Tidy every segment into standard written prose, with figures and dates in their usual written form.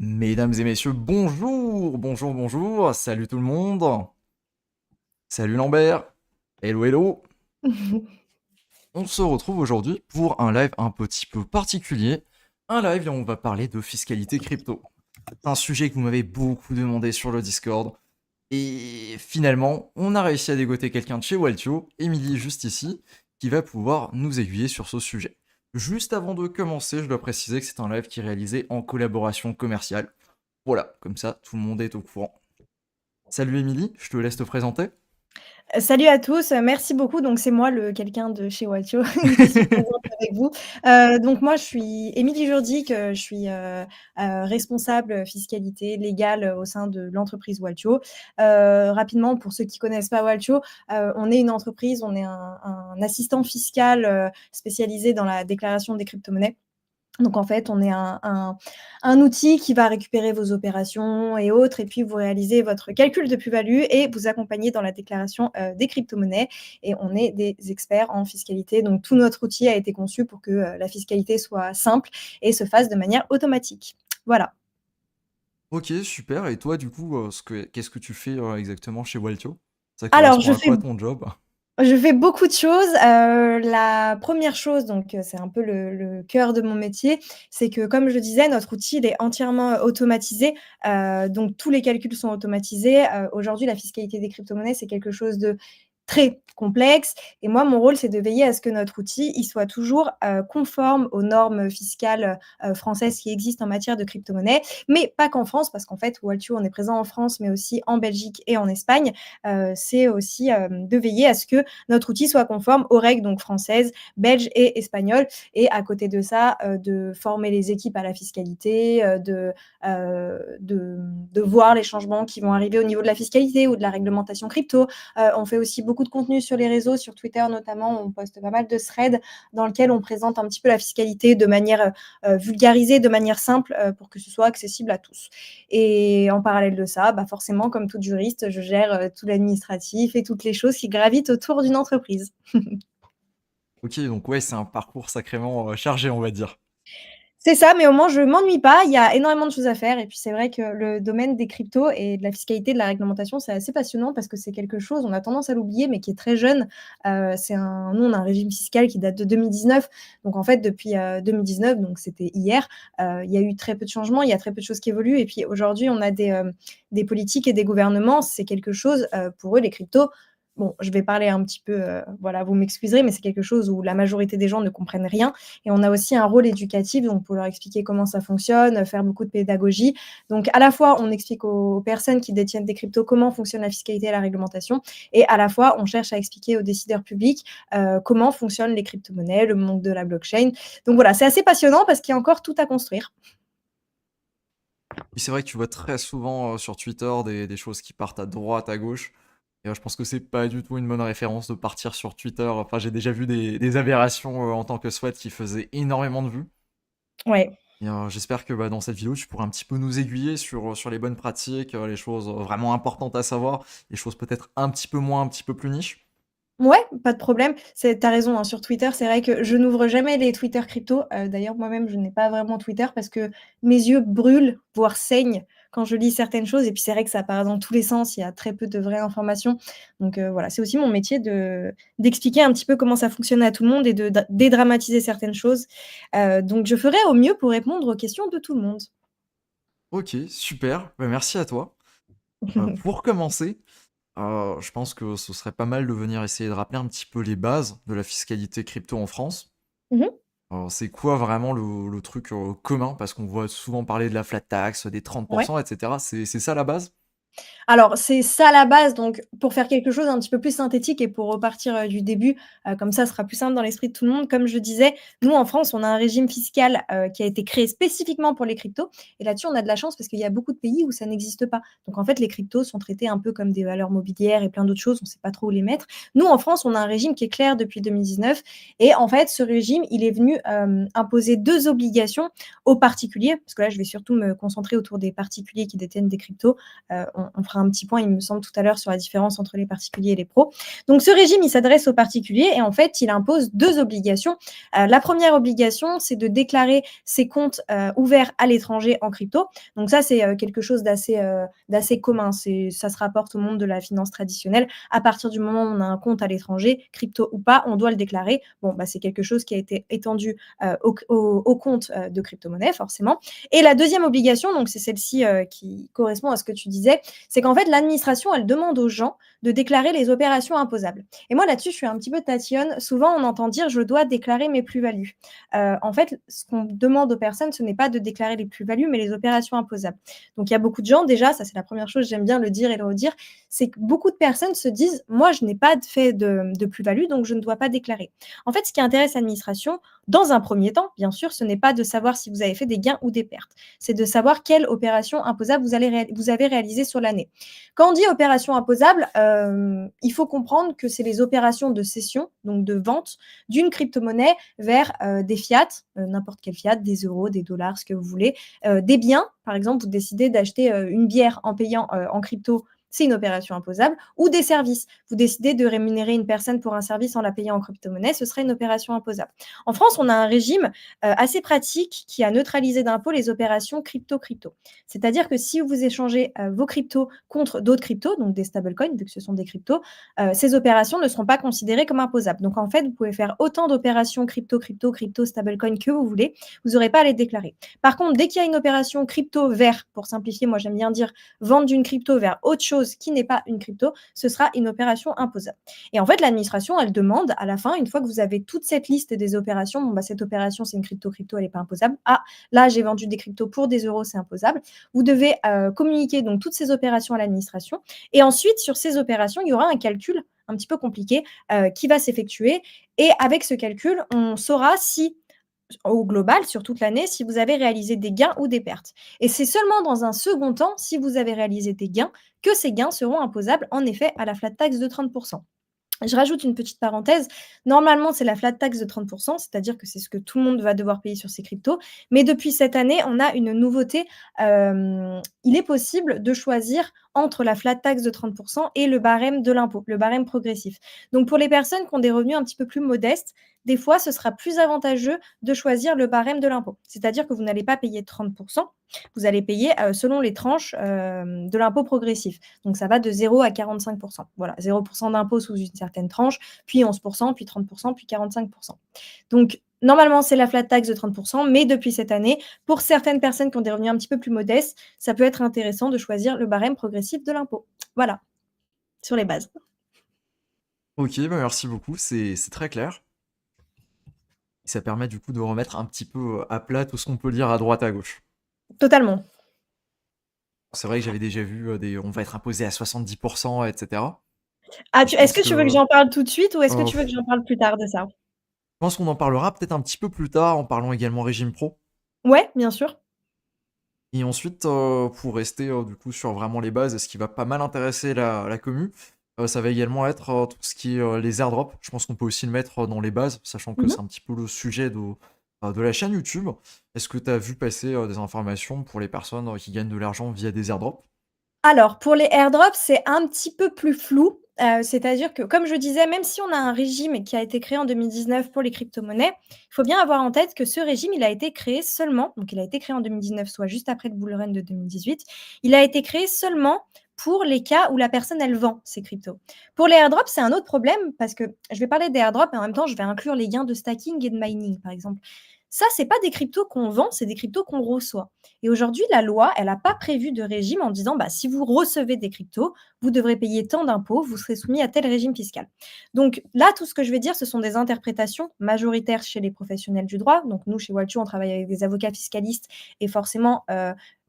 Mesdames et messieurs, bonjour, bonjour, bonjour, salut tout le monde, salut Lambert, hello, hello. On se retrouve aujourd'hui pour un live un petit peu particulier, un live où on va parler de fiscalité crypto. C'est un sujet que vous m'avez beaucoup demandé sur le Discord, et finalement, on a réussi à dégoter quelqu'un de chez Waltio, Émilie juste ici, qui va pouvoir nous aiguiller sur ce sujet. Juste avant de commencer, je dois préciser que c'est un live qui est réalisé en collaboration commerciale. Voilà, comme ça, tout le monde est au courant. Salut Émilie, je te laisse te présenter. Salut à tous, merci beaucoup. Donc c'est moi le quelqu'un de chez Waltio qui suis présente avec vous. Donc moi je suis Émilie Jourdic, je suis, responsable fiscalité légale, au sein de l'entreprise Waltio. Rapidement pour ceux qui connaissent pas Waltio, on est une entreprise, on est un assistant fiscal, spécialisé dans la déclaration des cryptomonnaies. Donc en fait, on est un outil qui va récupérer vos opérations et autres, et puis vous réalisez votre calcul de plus-value et vous accompagner dans la déclaration des crypto-monnaies. Et on est des experts en fiscalité. Donc tout notre outil a été conçu pour que la fiscalité soit simple et se fasse de manière automatique. Voilà. Ok, super. Et toi, du coup, qu'est-ce que tu fais exactement chez Waltio? Ça Alors, correspond à quoi ton job? je fais beaucoup de choses. La première chose, donc c'est un peu le cœur de mon métier, c'est que comme je disais, notre outil, il est entièrement automatisé. Donc tous les calculs sont automatisés. Aujourd'hui, la fiscalité des crypto-monnaies, c'est quelque chose de très complexe et moi, mon rôle, c'est de veiller à ce que notre outil, il soit toujours, conforme aux normes fiscales, françaises qui existent en matière de crypto-monnaie, mais pas qu'en France parce qu'en fait, Waltio, on est présent en France, mais aussi en Belgique et en Espagne. C'est aussi, de veiller à ce que notre outil soit conforme aux règles donc françaises, belges et espagnoles. Et à côté de ça, de former les équipes à la fiscalité, de voir les changements qui vont arriver au niveau de la fiscalité ou de la réglementation crypto. On fait aussi beaucoup de contenu sur les réseaux, sur Twitter notamment, on poste pas mal de threads dans lesquels on présente un petit peu la fiscalité de manière vulgarisée, de manière simple, pour que ce soit accessible à tous. Et en parallèle de ça, bah forcément, comme toute juriste, je gère tout l'administratif et toutes les choses qui gravitent autour d'une entreprise. Ok, donc ouais, c'est un parcours sacrément chargé, on va dire. C'est ça, mais au moins je m'ennuie pas. Il y a énormément de choses à faire. Et puis c'est vrai que le domaine des cryptos et de la fiscalité, de la réglementation, c'est assez passionnant parce que c'est quelque chose, on a tendance à l'oublier, mais qui est très jeune. Nous, on a un régime fiscal qui date de 2019. Donc en fait, depuis 2019, donc c'était hier, il y a eu très peu de changements, il y a très peu de choses qui évoluent. Et puis aujourd'hui, on a des politiques et des gouvernements. C'est quelque chose, pour eux, les cryptos. Bon, je vais parler un petit peu, voilà, vous m'excuserez, mais c'est quelque chose où la majorité des gens ne comprennent rien. Et on a aussi un rôle éducatif, donc pour leur expliquer comment ça fonctionne, faire beaucoup de pédagogie. Donc à la fois, on explique aux personnes qui détiennent des cryptos comment fonctionne la fiscalité et la réglementation, et à la fois, on cherche à expliquer aux décideurs publics comment fonctionnent les crypto-monnaies, le monde de la blockchain. Donc voilà, c'est assez passionnant parce qu'il y a encore tout à construire. Et c'est vrai que tu vois très souvent sur Twitter des choses qui partent à droite, à gauche. Et je pense que c'est pas du tout une bonne référence de partir sur Twitter. Enfin, j'ai déjà vu des aberrations en tant que SWAT qui faisaient énormément de vues. Ouais. Et j'espère que bah, dans cette vidéo, tu pourras un petit peu nous aiguiller sur les bonnes pratiques, les choses vraiment importantes à savoir, les choses peut-être un petit peu moins, un petit peu plus niche. Ouais, pas de problème. Tu as raison, hein, sur Twitter, c'est vrai que je n'ouvre jamais les Twitter crypto. D'ailleurs, moi-même, je n'ai pas vraiment Twitter parce que mes yeux brûlent, voire saignent quand je lis certaines choses et puis c'est vrai que ça part dans tous les sens, il y a très peu de vraies informations. Donc voilà, c'est aussi mon métier d'expliquer un petit peu comment ça fonctionne à tout le monde et de dédramatiser certaines choses. Donc je ferai au mieux pour répondre aux questions de tout le monde. Ok, super, bah, merci à toi. Pour commencer, je pense que ce serait pas mal de venir essayer de rappeler un petit peu les bases de la fiscalité crypto en France. Mmh mh. C'est quoi vraiment le truc commun? Parce qu'on voit souvent parler de la flat tax, des Ouais. 30%, etc. C'est ça la base? Alors, c'est ça la base, donc pour faire quelque chose un petit peu plus synthétique et pour repartir, du début, comme ça sera plus simple dans l'esprit de tout le monde. Comme je disais, nous en France, on a un régime fiscal, qui a été créé spécifiquement pour les cryptos et là-dessus, on a de la chance parce qu'il y a beaucoup de pays où ça n'existe pas. Donc en fait, les cryptos sont traités un peu comme des valeurs mobilières et plein d'autres choses, on ne sait pas trop où les mettre. Nous, en France, on a un régime qui est clair depuis 2019 et en fait, ce régime, il est venu, imposer 2 obligations aux particuliers, parce que là, je vais surtout me concentrer autour des particuliers qui détiennent des cryptos. on fera un petit point, il me semble, tout à l'heure sur la différence entre les particuliers et les pros. Donc, ce régime, il s'adresse aux particuliers et en fait, il impose 2 obligations. La première obligation, c'est de déclarer ses comptes ouverts à l'étranger en crypto. Donc ça, c'est quelque chose d'assez commun. Ça se rapporte au monde de la finance traditionnelle. À partir du moment où on a un compte à l'étranger, crypto ou pas, on doit le déclarer. Bon, bah, c'est quelque chose qui a été étendu au compte de crypto-monnaie, forcément. Et la deuxième obligation, donc c'est celle-ci qui correspond à ce que tu disais, c'est qu'en fait, l'administration, elle demande aux gens de déclarer les opérations imposables. Et moi, là-dessus, je suis un petit peu tatillonne. Souvent, on entend dire je dois déclarer mes plus-values. En fait, ce qu'on demande aux personnes, ce n'est pas de déclarer les plus-values, mais les opérations imposables. Donc, il y a beaucoup de gens, déjà, ça c'est la première chose, j'aime bien le dire et le redire, c'est que beaucoup de personnes se disent moi, je n'ai pas fait de plus-value, donc je ne dois pas déclarer. En fait, ce qui intéresse l'administration, dans un premier temps, bien sûr, ce n'est pas de savoir si vous avez fait des gains ou des pertes. C'est de savoir quelle opération imposable vous avez réalisée sur l'année. Quand on dit opération imposable, il faut comprendre que c'est les opérations de cession, donc de vente d'une crypto-monnaie vers des fiat, n'importe quel fiat, des euros, des dollars, ce que vous voulez, des biens. Par exemple, vous décidez d'acheter une bière en payant en crypto, c'est une opération imposable, ou des services. Vous décidez de rémunérer une personne pour un service en la payant en crypto-monnaie, ce serait une opération imposable. En France, on a un régime assez pratique qui a neutralisé d'impôts les opérations crypto-crypto. C'est-à-dire que si vous échangez vos cryptos contre d'autres cryptos, donc des stablecoins, vu que ce sont des cryptos, ces opérations ne seront pas considérées comme imposables. Donc en fait, vous pouvez faire autant d'opérations crypto, stablecoin que vous voulez, vous n'aurez pas à les déclarer. Par contre, dès qu'il y a une opération crypto vers, pour simplifier, moi j'aime bien dire vendre d'une crypto vers autre chose qui n'est pas une crypto, ce sera une opération imposable. Et en fait, l'administration, elle demande à la fin, une fois que vous avez toute cette liste des opérations, bon, bah, cette opération, c'est une crypto, elle n'est pas imposable. Ah, là, j'ai vendu des cryptos pour des euros, c'est imposable. Vous devez communiquer donc toutes ces opérations à l'administration. Et ensuite, sur ces opérations, il y aura un calcul un petit peu compliqué qui va s'effectuer. Et avec ce calcul, on saura si au global, sur toute l'année, si vous avez réalisé des gains ou des pertes. Et c'est seulement dans un second temps, si vous avez réalisé des gains, que ces gains seront imposables, en effet, à la flat tax de 30%. Je rajoute une petite parenthèse. Normalement, c'est la flat tax de 30%, c'est-à-dire que c'est ce que tout le monde va devoir payer sur ses cryptos. Mais depuis cette année, on a une nouveauté. Il est possible de choisir entre la flat tax de 30% et le barème de l'impôt, le barème progressif. Donc, pour les personnes qui ont des revenus un petit peu plus modestes, des fois, ce sera plus avantageux de choisir le barème de l'impôt. C'est-à-dire que vous n'allez pas payer 30%, vous allez payer selon les tranches de l'impôt progressif. Donc, ça va de 0 à 45%. Voilà, 0% d'impôt sous une certaine tranche, puis 11%, puis 30%, puis 45%. Donc, normalement, c'est la flat tax de 30%, mais depuis cette année, pour certaines personnes qui ont des revenus un petit peu plus modestes, ça peut être intéressant de choisir le barème progressif de l'impôt. Voilà, sur les bases. Ok, bah merci beaucoup, c'est très clair. Ça permet du coup de remettre un petit peu à plat tout ce qu'on peut lire à droite à gauche. Totalement. C'est vrai que j'avais déjà vu on va être imposé à 70%, etc. Ah, Je est-ce pense que tu veux que que j'en parle tout de suite ou est-ce que euh, tu veux que j'en parle plus tard de ça? je pense qu'on en parlera peut-être un petit peu plus tard en parlant également régime pro. Ouais, bien sûr. Et ensuite, pour rester du coup sur vraiment les bases, et ce qui va pas mal intéresser la commu, ça va également être tout ce qui est les airdrops. Je pense qu'on peut aussi le mettre dans les bases, sachant que Mmh. c'est un petit peu le sujet de la chaîne YouTube. Est-ce que tu as vu passer des informations pour les personnes qui gagnent de l'argent via des airdrops? Alors, pour les airdrops, c'est un petit peu plus flou. C'est-à-dire que, comme je disais, même si on a un régime qui a été créé en 2019 pour les crypto-monnaies, il faut bien avoir en tête que ce régime, il a été créé seulement, donc il a été créé en 2019, soit juste après le bull run de 2018, il a été créé seulement pour les cas où la personne, elle vend ses cryptos. Pour les airdrops, c'est un autre problème parce que je vais parler des airdrops et en même temps, je vais inclure les gains de stacking et de mining, par exemple. Ça, c'est pas des cryptos qu'on vend, c'est des cryptos qu'on reçoit. Et aujourd'hui, la loi, elle n'a pas prévu de régime en disant, bah, si vous recevez des cryptos, vous devrez payer tant d'impôts, vous serez soumis à tel régime fiscal. Donc là, tout ce que je vais dire, ce sont des interprétations majoritaires chez les professionnels du droit. Donc nous, chez Waltu, on travaille avec des avocats fiscalistes et forcément,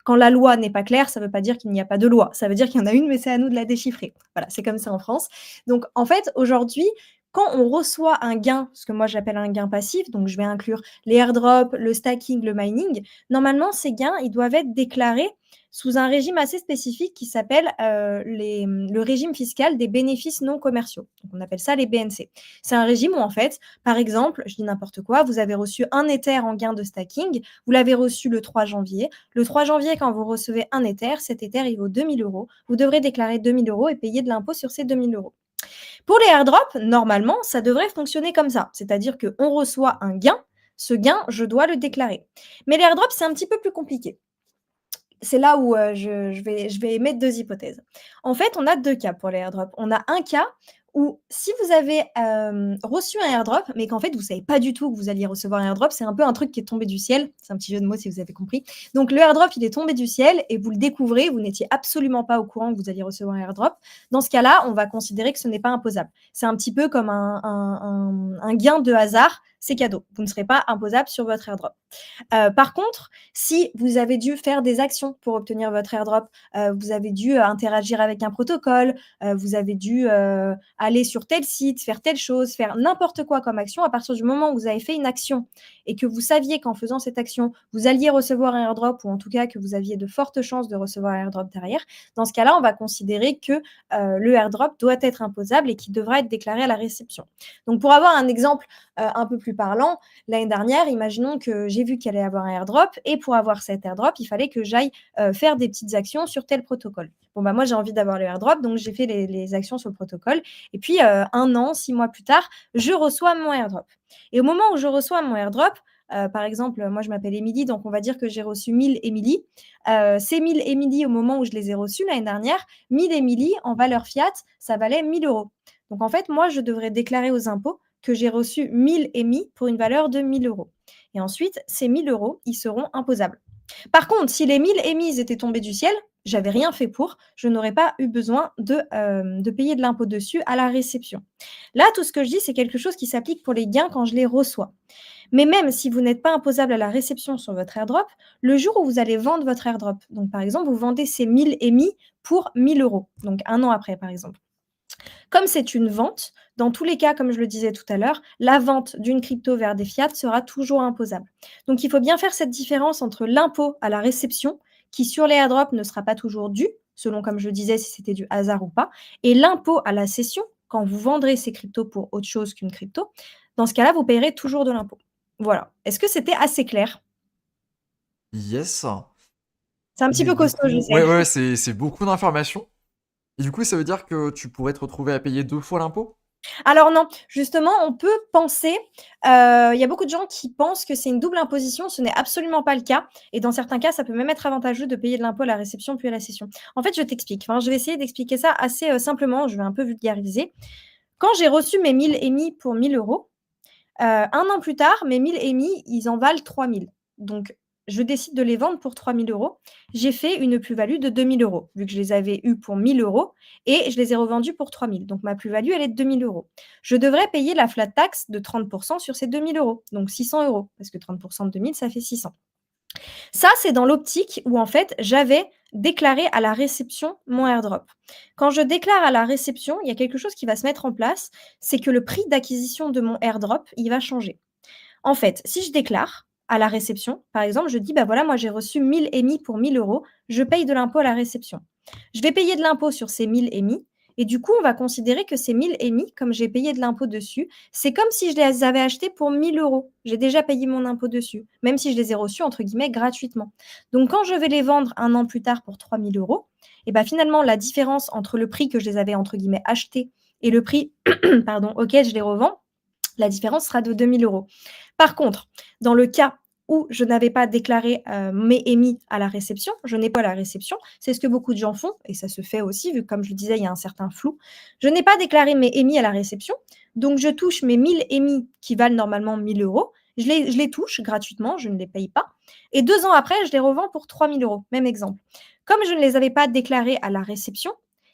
quand la loi n'est pas claire, ça ne veut pas dire qu'il n'y a pas de loi. Ça veut dire qu'il y en a une, mais c'est à nous de la déchiffrer. Voilà, c'est comme ça en France. Donc en fait, aujourd'hui, quand on reçoit un gain, ce que moi j'appelle un gain passif, donc je vais inclure les airdrops, le stacking, le mining, normalement ces gains, ils doivent être déclarés sous un régime assez spécifique qui s'appelle le régime fiscal des bénéfices non commerciaux. Donc on appelle ça les BNC. C'est un régime où en fait, par exemple, je dis n'importe quoi, vous avez reçu un Ether en gain de stacking, vous l'avez reçu le 3 janvier. Le 3 janvier, quand vous recevez un Ether, cet Ether, il vaut 2000 euros. Vous devrez déclarer 2000 euros et payer de l'impôt sur ces 2000 euros. Pour les airdrops, normalement, ça devrait fonctionner comme ça. C'est-à-dire qu'on reçoit un gain, ce gain, je dois le déclarer. Mais les airdrops, c'est un petit peu plus compliqué. C'est là où je vais émettre deux hypothèses. En fait, on a deux cas pour les airdrops. On a un cas où si vous avez reçu un airdrop, mais qu'en fait, vous ne savez pas du tout que vous alliez recevoir un airdrop, c'est un peu un truc qui est tombé du ciel. C'est un petit jeu de mots si vous avez compris. Donc, le airdrop, il est tombé du ciel et vous le découvrez. Vous n'étiez absolument pas au courant que vous alliez recevoir un airdrop. Dans ce cas-là, on va considérer que ce n'est pas imposable. C'est un petit peu comme un gain de hasard. C'est cadeau. Vous ne serez pas imposable sur votre airdrop. Par contre, si vous avez dû faire des actions pour obtenir votre airdrop, vous avez dû interagir avec un protocole, vous avez dû aller sur tel site, faire telle chose, faire n'importe quoi comme action, à partir du moment où vous avez fait une action et que vous saviez qu'en faisant cette action, vous alliez recevoir un airdrop ou en tout cas que vous aviez de fortes chances de recevoir un airdrop derrière, dans ce cas-là, on va considérer que le airdrop doit être imposable et qu'il devra être déclaré à la réception. Donc, pour avoir un exemple un peu plus parlant, l'année dernière, imaginons que j'ai vu qu'il allait y avoir un airdrop et pour avoir cet airdrop, il fallait que j'aille faire des petites actions sur tel protocole. Bon, bah moi, j'ai envie d'avoir le airdrop, donc j'ai fait les actions sur le protocole. Et puis, 1 an, 6 mois plus tard, je reçois mon airdrop. Et au moment où je reçois mon airdrop, par exemple, moi, je m'appelle Émilie, donc on va dire que j'ai reçu 1000 Émilie. Ces 1000 Émilie, au moment où je les ai reçues l'année dernière, 1000 Émilie en valeur fiat, ça valait 1000 euros. Donc, en fait, moi, je devrais déclarer aux impôts que j'ai reçu 1000 émis pour une valeur de 1000 euros. Et ensuite, ces 1000 euros, ils seront imposables. Par contre, si les 1000 émises étaient tombées du ciel, j'avais rien fait pour, je n'aurais pas eu besoin de payer de l'impôt dessus à la réception. Là, tout ce que je dis, c'est quelque chose qui s'applique pour les gains quand je les reçois. Mais même si vous n'êtes pas imposable à la réception sur votre airdrop, le jour où vous allez vendre votre airdrop, donc par exemple, vous vendez ces 1000 émis pour 1000 euros, donc 1 an après, par exemple. Comme c'est une vente, dans tous les cas, comme je le disais tout à l'heure, la vente d'une crypto vers des fiat sera toujours imposable. Donc, il faut bien faire cette différence entre l'impôt à la réception, qui sur les airdrops ne sera pas toujours dû, selon, comme je le disais, si c'était du hasard ou pas, et l'impôt à la cession, quand vous vendrez ces cryptos pour autre chose qu'une crypto. Dans ce cas-là, vous payerez toujours de l'impôt. Voilà. Est-ce que c'était assez clair? Yes. C'est un petit Et peu du costaud, je coup, sais. ouais, ouais, c'est beaucoup d'informations. Et du coup, ça veut dire que tu pourrais te retrouver à payer 2 fois l'impôt? Alors non, justement, on peut penser, il y a beaucoup de gens qui pensent que c'est une double imposition, ce n'est absolument pas le cas et dans certains cas, ça peut même être avantageux de payer de l'impôt à la réception puis à la cession. En fait, je t'explique, enfin, je vais essayer d'expliquer ça assez, simplement, je vais un peu vulgariser. Quand j'ai reçu mes 1000 émis pour 1000 euros, 1 an plus tard, mes 1000 émis, ils en valent 3000. Donc je décide de les vendre pour 3000 euros. J'ai fait une plus-value de 2000 euros, vu que je les avais eus pour 1000 euros et je les ai revendus pour 3000. Donc ma plus-value, elle est de 2000 euros. Je devrais payer la flat tax de 30% sur ces 2000 euros, donc 600 euros, parce que 30% de 2000, ça fait 600. Ça, c'est dans l'optique où en fait, j'avais déclaré à la réception mon airdrop. Quand je déclare à la réception, il y a quelque chose qui va se mettre en place, c'est que le prix d'acquisition de mon airdrop, il va changer. En fait, si je déclare à la réception, par exemple, je dis, bah voilà, moi j'ai reçu 1000 émis pour 1000 euros, je paye de l'impôt à la réception. Je vais payer de l'impôt sur ces 1000 émis, et du coup, on va considérer que ces 1000 émis, comme j'ai payé de l'impôt dessus, c'est comme si je les avais achetés pour 1000 euros. J'ai déjà payé mon impôt dessus, même si je les ai reçus, entre guillemets, gratuitement. Donc, quand je vais les vendre 1 an plus tard pour 3000 euros, et ben finalement, la différence entre le prix que je les avais, entre guillemets, achetés et le prix pardon, auquel je les revends, la différence sera de 2000 euros. Par contre, dans le cas où je n'avais pas déclaré mes émis à la réception, je n'ai pas la réception, c'est ce que beaucoup de gens font, et ça se fait aussi, vu que comme je le disais, il y a un certain flou. Je n'ai pas déclaré mes émis à la réception, donc je touche mes 1000 émis qui valent normalement 1000 euros, je les touche gratuitement, je ne les paye pas, et 2 ans après, je les revends pour 3000 euros, même exemple. Comme je ne les avais pas déclarés à la réception,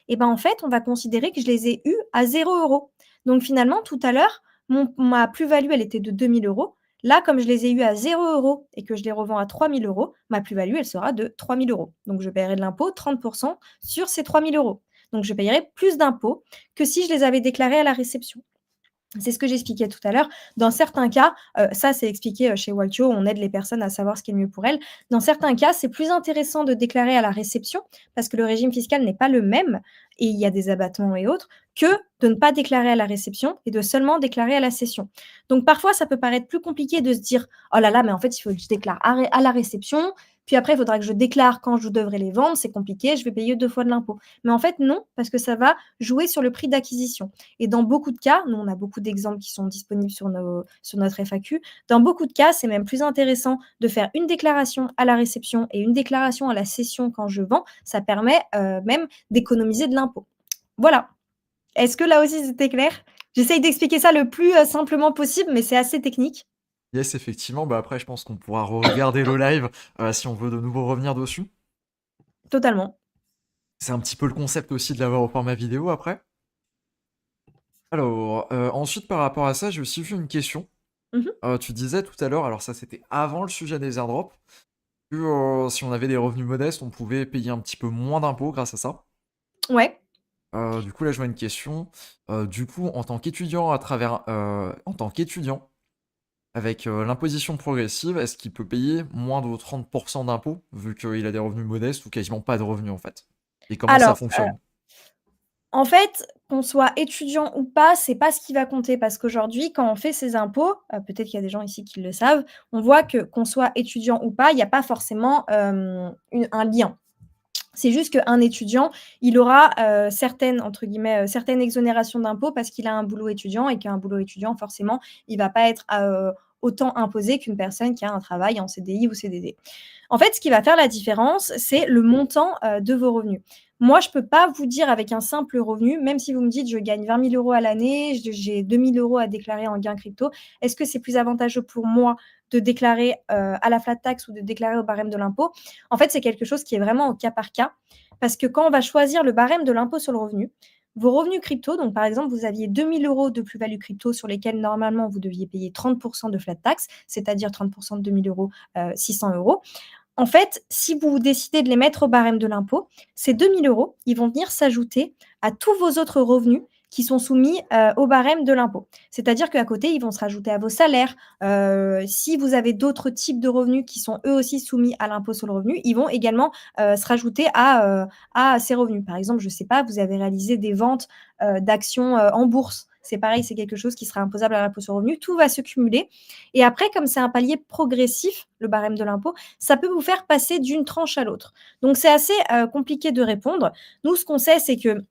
et ben en fait, on va considérer que je les ai eus à 0 euros. Donc finalement, tout à l'heure, ma plus-value, elle était de 2000 euros. Là, comme je les ai eus à 0 euros et que je les revends à 3000 euros, ma plus-value, elle sera de 3000 euros. Donc, je paierai de l'impôt 30% sur ces 3000 euros. Donc, je paierai plus d'impôts que si je les avais déclarés à la réception. C'est ce que j'expliquais tout à l'heure. Dans certains cas, ça c'est expliqué, chez Waltio, on aide les personnes à savoir ce qui est le mieux pour elles. Dans certains cas, c'est plus intéressant de déclarer à la réception, parce que le régime fiscal n'est pas le même et il y a des abattements et autres, que de ne pas déclarer à la réception et de seulement déclarer à la cession. Donc parfois, ça peut paraître plus compliqué de se dire: «Oh là là, mais en fait, il faut que je déclare à la réception, puis après il faudra que je déclare quand je devrais les vendre, c'est compliqué, je vais payer 2 fois de l'impôt». Mais en fait non, parce que ça va jouer sur le prix d'acquisition. Et dans beaucoup de cas, nous, on a beaucoup d'exemples qui sont disponibles sur notre FAQ. Dans beaucoup de cas, c'est même plus intéressant de faire une déclaration à la réception et une déclaration à la cession quand je vends. Ça permet même d'économiser de l'impôt. Voilà. Est-ce que là aussi c'était clair? J'essaye d'expliquer ça le plus simplement possible, mais c'est assez technique. Yes, effectivement, bah, après je pense qu'on pourra regarder le live, si on veut de nouveau revenir dessus. Totalement. C'est un petit peu le concept aussi de l'avoir au format vidéo après. Alors, ensuite par rapport à ça, j'ai aussi vu une question. Mmh. Tu disais tout à l'heure, alors ça c'était avant le sujet des airdrops, que, si on avait des revenus modestes, on pouvait payer un petit peu moins d'impôts grâce à ça. Ouais. Du coup là je vois une question, du coup en tant qu'étudiant en tant qu'étudiant avec, l'imposition progressive, est-ce qu'il peut payer moins de 30 d'impôts vu qu'il a des revenus modestes ou quasiment pas de revenus en fait? Et comment ça Alors, fonctionne? en fait, qu'on soit étudiant ou pas, c'est pas ce qui va compter parce qu'aujourd'hui, quand on fait ses impôts, peut-être qu'il y a des gens ici qui le savent, on voit que qu'on soit étudiant ou pas, il y a pas forcément, une un lien. C'est juste qu'un étudiant, il aura, certaines entre guillemets, certaines exonérations d'impôts parce qu'il a un boulot étudiant et qu'un boulot étudiant, forcément, il va pas être, autant imposé qu'une personne qui a un travail en CDI ou CDD. En fait, ce qui va faire la différence, c'est le montant, de vos revenus. Moi, je peux pas vous dire avec un simple revenu, même si vous me dites: «Je gagne 20 000 € à l'année, j'ai 2 000 € à déclarer en gain crypto». Est-ce que c'est plus avantageux pour moi de déclarer, à la flat tax ou de déclarer au barème de l'impôt? En fait, c'est quelque chose qui est vraiment au cas par cas, parce que quand on va choisir le barème de l'impôt sur le revenu, vos revenus crypto, donc par exemple, vous aviez 2 000 € de plus-value crypto sur lesquels normalement vous deviez payer 30 de flat tax, c'est-à-dire 30 de 2 000 €, 600 €. En fait, si vous décidez de les mettre au barème de l'impôt, ces 2 000 €, ils vont venir s'ajouter à tous vos autres revenus qui sont soumis, au barème de l'impôt. C'est-à-dire qu'à côté, ils vont se rajouter à vos salaires. Si vous avez d'autres types de revenus qui sont eux aussi soumis à l'impôt sur le revenu, ils vont également, se rajouter à ces revenus. Par exemple, je ne sais pas, vous avez réalisé des ventes, d'actions, en bourse. C'est pareil, c'est quelque chose qui sera imposable à l'impôt sur le revenu. Tout va se cumuler et après, comme c'est un palier progressif, le barème de l'impôt, ça peut vous faire passer d'une tranche à l'autre. Donc c'est assez, compliqué de répondre. Nous, ce qu'on sait, c'est que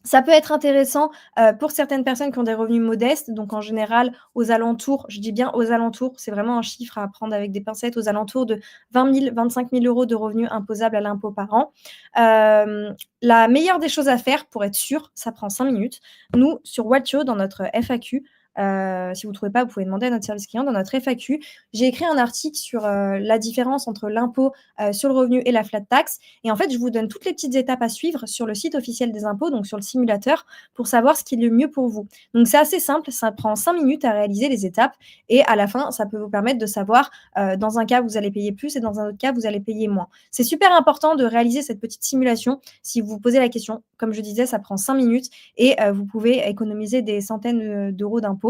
ça peut être intéressant, pour certaines personnes qui ont des revenus modestes, donc en général aux alentours, je dis bien aux alentours, c'est vraiment un chiffre à prendre avec des pincettes, aux alentours de 20 000, 25 000 € de revenus imposables à l'impôt par an. La meilleure des choses à faire pour être sûr, ça prend 5 minutes. Nous, sur Watcho, dans notre FAQ, si vous ne trouvez pas, vous pouvez demander à notre service client. Dans notre FAQ, j'ai écrit un article sur, la différence entre l'impôt, sur le revenu et la flat tax et en fait, je vous donne toutes les petites étapes à suivre sur le site officiel des impôts, donc sur le simulateur, pour savoir ce qui est le mieux pour vous. Donc c'est assez simple, ça prend 5 minutes à réaliser les étapes et à la fin, ça peut vous permettre de savoir, dans un cas, vous allez payer plus et dans un autre cas, vous allez payer moins. C'est super important de réaliser cette petite simulation. Si vous vous posez la question, comme je disais, ça prend 5 minutes et vous pouvez économiser des centaines, d'euros d'impôts,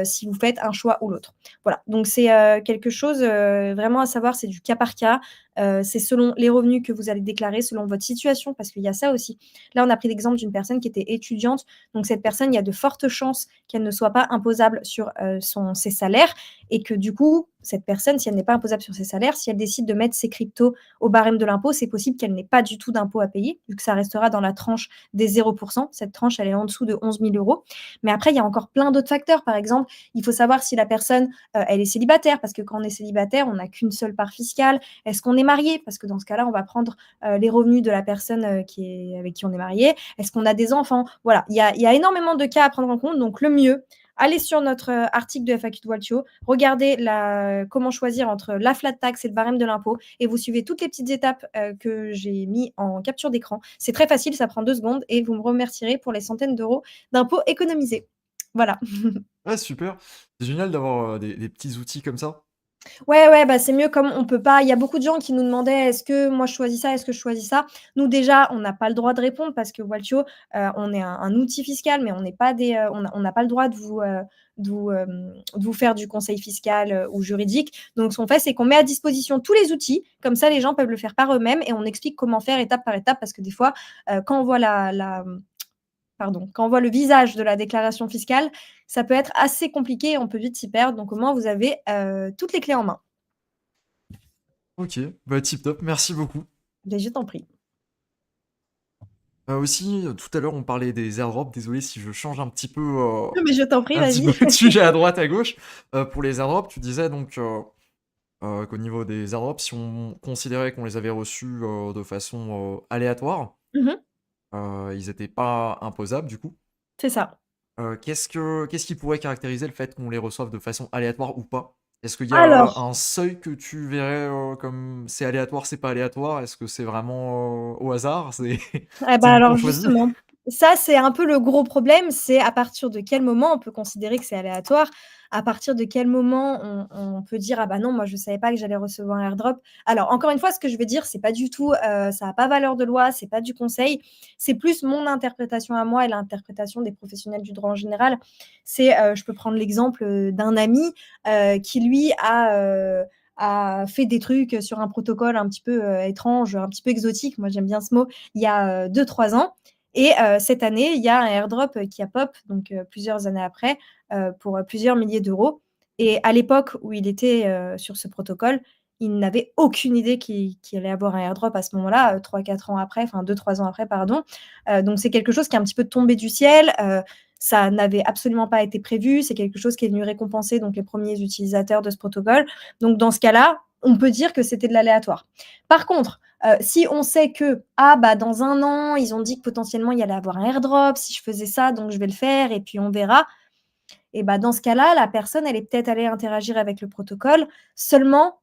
si vous faites un choix ou l'autre. Voilà, donc c'est, quelque chose, vraiment à savoir, c'est du cas par cas. C'est selon les revenus que vous allez déclarer, selon votre situation, parce qu'il y a ça aussi. Là, on a pris l'exemple d'une personne qui était étudiante. Donc, cette personne, il y a de fortes chances qu'elle ne soit pas imposable sur ses salaires et que du coup, cette personne, si elle n'est pas imposable sur ses salaires, si elle décide de mettre ses cryptos au barème de l'impôt, c'est possible qu'elle n'ait pas du tout d'impôt à payer, vu que ça restera dans la tranche des 0%. Cette tranche, elle est en dessous de 11 000 €. Mais après, il y a encore plein d'autres facteurs. Par exemple, il faut savoir si la personne, elle est célibataire, parce que quand on est célibataire, on n'a qu'une seule part fiscale. Est-ce qu'on est marié? Parce que dans ce cas-là, on va prendre les revenus de la personne avec qui on est marié. Est-ce qu'on a des enfants? Voilà, il y a énormément de cas à prendre en compte. Donc, le mieux, allez sur notre article de FAQ de Waltio, regardez comment choisir entre la flat tax et le barème de l'impôt et vous suivez toutes les petites étapes que j'ai mis en capture d'écran. C'est très facile, ça prend 2 secondes et vous me remercierez pour les centaines d'euros d'impôts économisés. Voilà. Ouais, super. C'est génial d'avoir, des petits outils comme ça. Ouais, ouais, bah, c'est mieux comme on peut pas il y a beaucoup de gens qui nous demandaient: «Est-ce que moi je choisis ça? Est-ce que je choisis ça?» Nous déjà, on n'a pas le droit de répondre parce que Waltio, on est un outil fiscal, mais on n'est pas des, on n'a pas le droit de vous faire du conseil fiscal, ou juridique. Donc ce qu'on fait, c'est qu'on met à disposition tous les outils, comme ça les gens peuvent le faire par eux-mêmes et on explique comment faire étape par étape parce que des fois, quand on voit pardon, quand on voit le visage de la déclaration fiscale, ça peut être assez compliqué et on peut vite s'y perdre. Donc au moins vous avez, toutes les clés en main. Ok, bah tip top, merci beaucoup. Beh, je t'en prie. Aussi, tout à l'heure, on parlait des airdrops. Désolé si je change Non, mais je t'en prie, un petit vas-y. peu de sujet à droite, à gauche. Pour les airdrops, tu disais donc qu'au niveau des airdrops, si on considérait qu'on les avait reçus de façon aléatoire, Mmh. ils étaient pas imposables du coup. C'est ça. Qu'est-ce qui pourrait caractériser le fait qu'on les reçoive de façon aléatoire ou pas? Est-ce qu'il y a Alors, un seuil que tu verrais comme c'est aléatoire, c'est pas aléatoire? Est-ce que c'est vraiment au hasard? C'est eh c'est bah, nous alors qu'on choisit? justement, ça, c'est un peu le gros problème, c'est à partir de quel moment on peut considérer que c'est aléatoire? À partir de quel moment on peut dire: «Ah bah non, moi je savais pas que j'allais recevoir un airdrop». Alors encore une fois, ce que je veux dire, c'est pas du tout, ça a pas valeur de loi, c'est pas du conseil, c'est plus mon interprétation à moi et l'interprétation des professionnels du droit en général. C'est, je peux prendre l'exemple, d'un ami, qui lui a fait des trucs sur un protocole un petit peu, étrange, un petit peu exotique, moi j'aime bien ce mot, il y a 2-3 ans. Et cette année, il y a un airdrop qui a pop, donc plusieurs années après, pour plusieurs milliers d'euros. Et à l'époque où il était sur ce protocole, il n'avait aucune idée qu'il allait avoir un airdrop à ce moment-là, 3-4 ans après, enfin 2-3 ans après, pardon. Donc c'est quelque chose qui est un petit peu tombé du ciel. Ça n'avait absolument pas été prévu. C'est quelque chose qui est venu récompenser donc les premiers utilisateurs de ce protocole. Donc dans ce cas-là, on peut dire que c'était de l'aléatoire. Par contre, si on sait que, ah bah, dans un an, ils ont dit que potentiellement il y allait avoir un airdrop, si je faisais ça, donc je vais le faire et puis on verra. Et bah, dans ce cas-là, la personne, elle est peut-être allée interagir avec le protocole seulement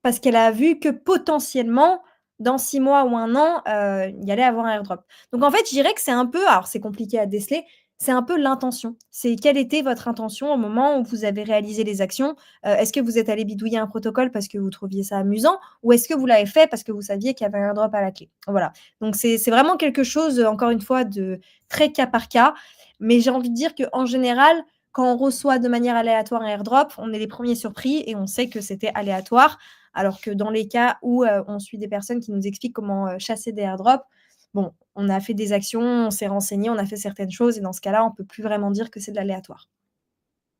parce qu'elle a vu que potentiellement, dans 6 mois ou un an, il y allait avoir un airdrop. Donc en fait, je dirais que c'est un peu, alors c'est compliqué à déceler, c'est un peu l'intention. C'est quelle était votre intention au moment où vous avez réalisé les actions? Est-ce que vous êtes allé bidouiller un protocole parce que vous trouviez ça amusant? Ou est-ce que vous l'avez fait parce que vous saviez qu'il y avait un airdrop à la clé? Voilà. Donc c'est vraiment quelque chose, encore une fois, de très cas par cas. Mais j'ai envie de dire qu'en général, quand on reçoit de manière aléatoire un airdrop, on est les premiers surpris et on sait que c'était aléatoire. Alors que dans les cas où, on suit des personnes qui nous expliquent comment, chasser des airdrops, bon, on a fait des actions, on s'est renseigné, on a fait certaines choses et dans ce cas-là, on peut plus vraiment dire que c'est de l'aléatoire.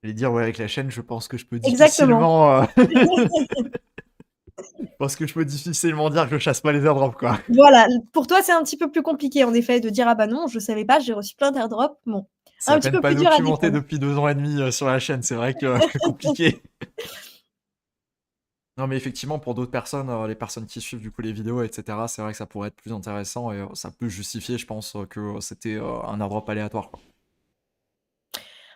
J'allais dire, ouais, avec la chaîne, je pense que je peux Exactement. difficilement, je pense que je peux difficilement dire que je chasse pas les airdrops, quoi. Voilà, pour toi, c'est un petit peu plus compliqué en effet de dire: «Ah bah non, je savais pas, j'ai reçu plein d'airdrops». Bon, C'est un à petit peine peu pas plus dur à documenté défendre. depuis 2 ans et demi, sur la chaîne, c'est vrai que compliqué. Non, mais effectivement, pour d'autres personnes, les personnes qui suivent du coup les vidéos, et cetera, c'est vrai que ça pourrait être plus intéressant et ça peut justifier, je pense, que c'était, un airdrop aléatoire, quoi.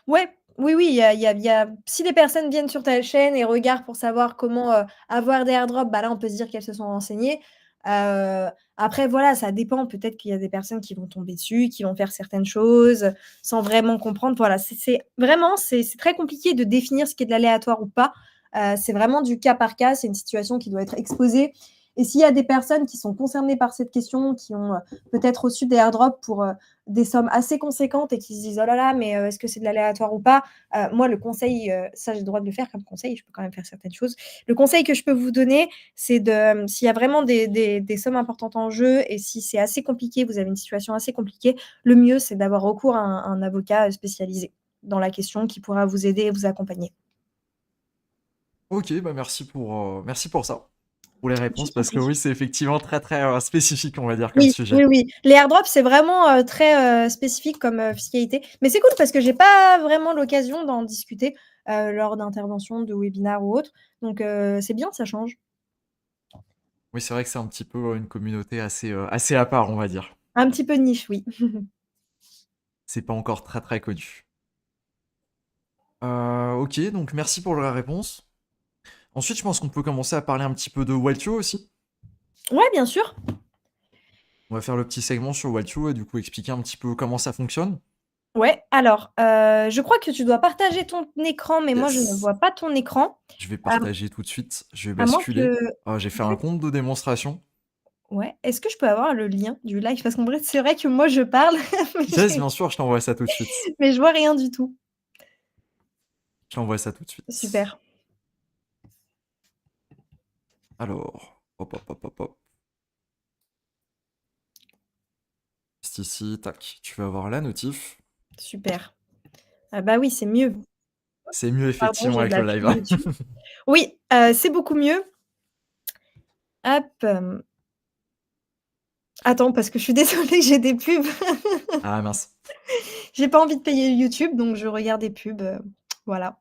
Ouais, oui, oui, il y a si des personnes viennent sur ta chaîne et regardent pour savoir comment, avoir des airdrops, bah, là, on peut se dire qu'elles se sont renseignées. Heu, Après voilà, ça dépend, peut-être qu'il y a des personnes qui vont tomber dessus, qui vont faire certaines choses, sans vraiment comprendre. Voilà, c'est vraiment, c'est très compliqué de définir ce qui est de l'aléatoire ou pas. C'est vraiment du cas par cas, c'est une situation qui doit être exposée et s'il y a des personnes qui sont concernées par cette question, qui ont, peut-être reçu des airdrops pour, des sommes assez conséquentes et qui se disent: «Oh là là, mais est-ce que c'est de l'aléatoire ou pas?» Moi, le conseil, ça, j'ai le droit de le faire comme conseil, je peux quand même faire certaines choses. Le conseil que je peux vous donner, c'est de, s'il y a vraiment des sommes importantes en jeu et si c'est assez compliqué, vous avez une situation assez compliquée, le mieux, c'est d'avoir recours à un avocat, spécialisé dans la question qui pourra vous aider et vous accompagner. OK, bah, merci pour ça, pour les Je réponses t'en parce que prie. oui, c'est effectivement très, très, spécifique, on va dire, comme Oui, sujet. oui, oui. Les airdrops, c'est vraiment, très, spécifique comme, fiscalité. Mais c'est cool parce que j'ai pas vraiment l'occasion d'en discuter, lors d'interventions, de webinaires ou autres. Donc, c'est bien, ça change. Oui, c'est vrai que c'est un petit peu, une communauté assez à part, on va dire. Un petit peu de niche, oui. C'est pas encore très, très connu. OK, donc merci pour la réponse. Ensuite, je pense qu'on peut commencer à parler un petit peu de Waltio aussi. Ouais, bien sûr. On va faire le petit segment sur Waltio et du coup expliquer un petit peu comment ça fonctionne. Ouais, alors, je crois que tu dois partager ton écran, mais moi je ne Yes. vois pas ton écran. Je vais À partager tout de suite. Je vais à moins basculer. que J'ai en fait un fait compte de démonstration. ouais, est-ce que je peux avoir le lien du live? Parce qu'en vrai, c'est vrai que moi je parle, mais Yes, bien sûr, je t'envoie ça tout de suite. je vois rien du tout. Je t'envoie ça tout de suite. Super, Alors, hop, hop, hop, hop, hop. C'est ici, tac. Tu vas avoir la notif. super. Ah bah oui, c'est mieux. C'est mieux Pardon, effectivement j'ai de avec la le live. pub dessus. Oui, c'est beaucoup mieux. Hop, attends parce que je suis désolée, j'ai des pubs. Ah mince. J'ai pas envie de payer YouTube, donc je regarde des pubs, voilà,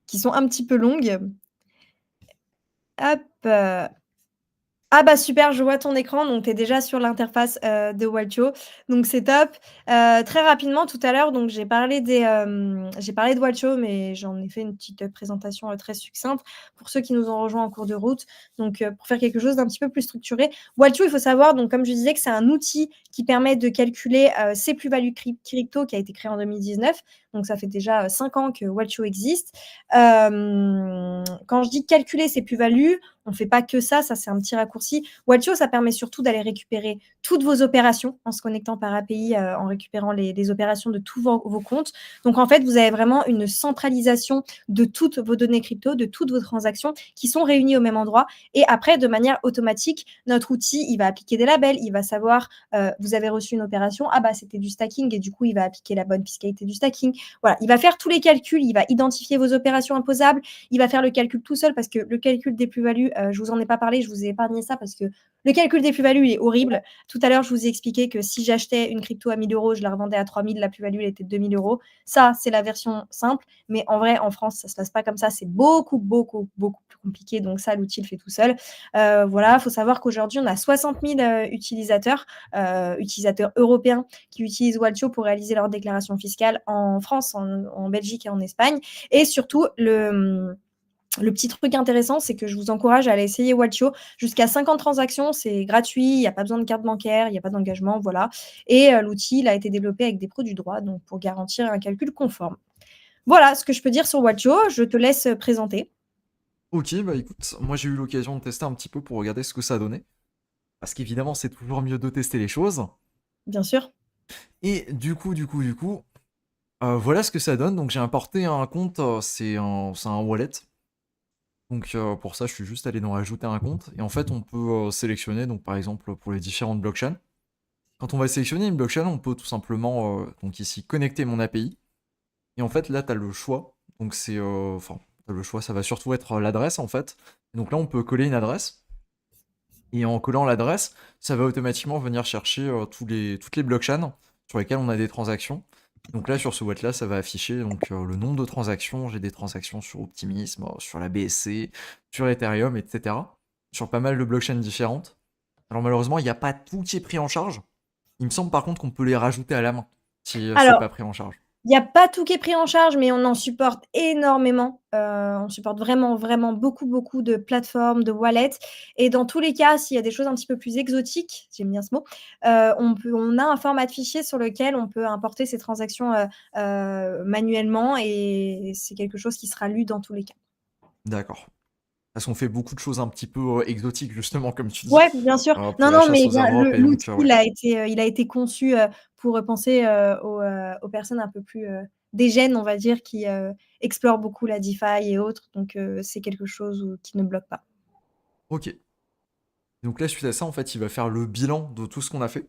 qui sont un petit peu longues. Hop, ah bah super, je vois ton écran, donc tu es déjà sur l'interface, de Walcho, donc c'est top. Très rapidement tout à l'heure, donc j'ai parlé de Walcho, mais j'en ai fait une petite, présentation, très succincte pour ceux qui nous ont rejoints en cours de route. Donc, pour faire quelque chose d'un petit peu plus structuré. Walcho, il faut savoir, donc comme je disais, que c'est un outil qui permet de calculer, ses plus-values crypto qui a été créé en 2019. Donc ça fait déjà, 5 ans que Walcho existe. Quand je dis calculer ses plus-values, on fait pas que ça c'est un petit raccourci. Walcho, ça permet surtout d'aller récupérer toutes vos opérations en se connectant par API, en récupérant les opérations de tous vos comptes. Donc en fait, vous avez vraiment une centralisation de toutes vos données crypto, de toutes vos transactions qui sont réunies au même endroit. Et après, de manière automatique, notre outil, il va appliquer des labels, il va savoir, vous avez reçu une opération, ah bah c'était du stacking et du coup, il va appliquer la bonne fiscalité du stacking. Voilà, il va faire tous les calculs, il va identifier vos opérations imposables, il va faire le calcul tout seul parce que le calcul des plus-values, je vous en ai pas parlé, je vous ai épargné ça parce que le calcul des plus-values, il est horrible. Tout à l'heure, je vous ai expliqué que si j'achetais une crypto à 1000 euros, je la revendais à 3000, la plus-value, elle était de 2000 euros. Ça, c'est la version simple, mais en vrai, en France, ça se passe pas comme ça. C'est beaucoup, beaucoup, beaucoup plus compliqué. Donc ça, l'outil le fait tout seul. Voilà, il faut savoir qu'aujourd'hui, on a 60 000 utilisateurs, utilisateurs européens qui utilisent Walcho pour réaliser leur déclaration fiscale en France, en Belgique et en Espagne. Et surtout, le petit truc intéressant, c'est que je vous encourage à aller essayer Walcho. Jusqu'à 50 transactions, c'est gratuit, il n'y a pas besoin de carte bancaire, il n'y a pas d'engagement, voilà. Et l'outil, il a été développé avec des pros du droit, donc pour garantir un calcul conforme. Voilà ce que je peux dire sur Walcho. Je te laisse présenter. Ok, bah écoute, moi j'ai eu l'occasion de tester un petit peu pour regarder ce que ça donnait. Parce qu'évidemment, c'est toujours mieux de tester les choses. Bien sûr. Et voilà ce que ça donne. Donc j'ai importé un compte, c'est un wallet. Donc pour ça, je suis juste allé dans ajouter un compte. Et en fait, on peut sélectionner, donc par exemple pour les différentes blockchains. Quand on va sélectionner une blockchain, on peut tout simplement, donc ici, connecter mon API. Et en fait, là, tu as le choix. Donc c'est, enfin, t'as le choix, ça va surtout être l'adresse en fait. Donc là, on peut coller une adresse. Et en collant l'adresse, ça va automatiquement venir chercher toutes les blockchains sur lesquelles on a des transactions. Donc là, sur ce wallet-là, ça va afficher donc, le nombre de transactions. J'ai des transactions sur Optimism, sur la BSC, sur Ethereum, etc. Sur pas mal de blockchains différentes. Alors malheureusement, il n'y a pas tout qui est pris en charge. Il me semble par contre qu'on peut les rajouter à la main si c'est Alors, pas pris en charge. il n'y a pas tout qui est pris en charge, mais on en supporte énormément. On supporte vraiment, vraiment beaucoup, beaucoup de plateformes, de wallets. Et dans tous les cas, s'il y a des choses un petit peu plus exotiques, j'aime bien ce mot, on a un format de fichier sur lequel on peut importer ces transactions manuellement et c'est quelque chose qui sera lu dans tous les cas. D'accord. Parce qu'on fait beaucoup de choses un petit peu exotiques, justement, comme tu dis, Ouais, bien sûr. pour Non, la non, chasse mais aux bien airdrops. Et donc, l'outil, ouais. il a été conçu, pour, penser, aux personnes un peu plus, dégènes, on va dire, qui, explorent beaucoup la DeFi et autres. Donc, c'est quelque chose qui ne bloque pas. Ok. Donc là, suite à ça, en fait, il va faire le bilan de tout ce qu'on a fait.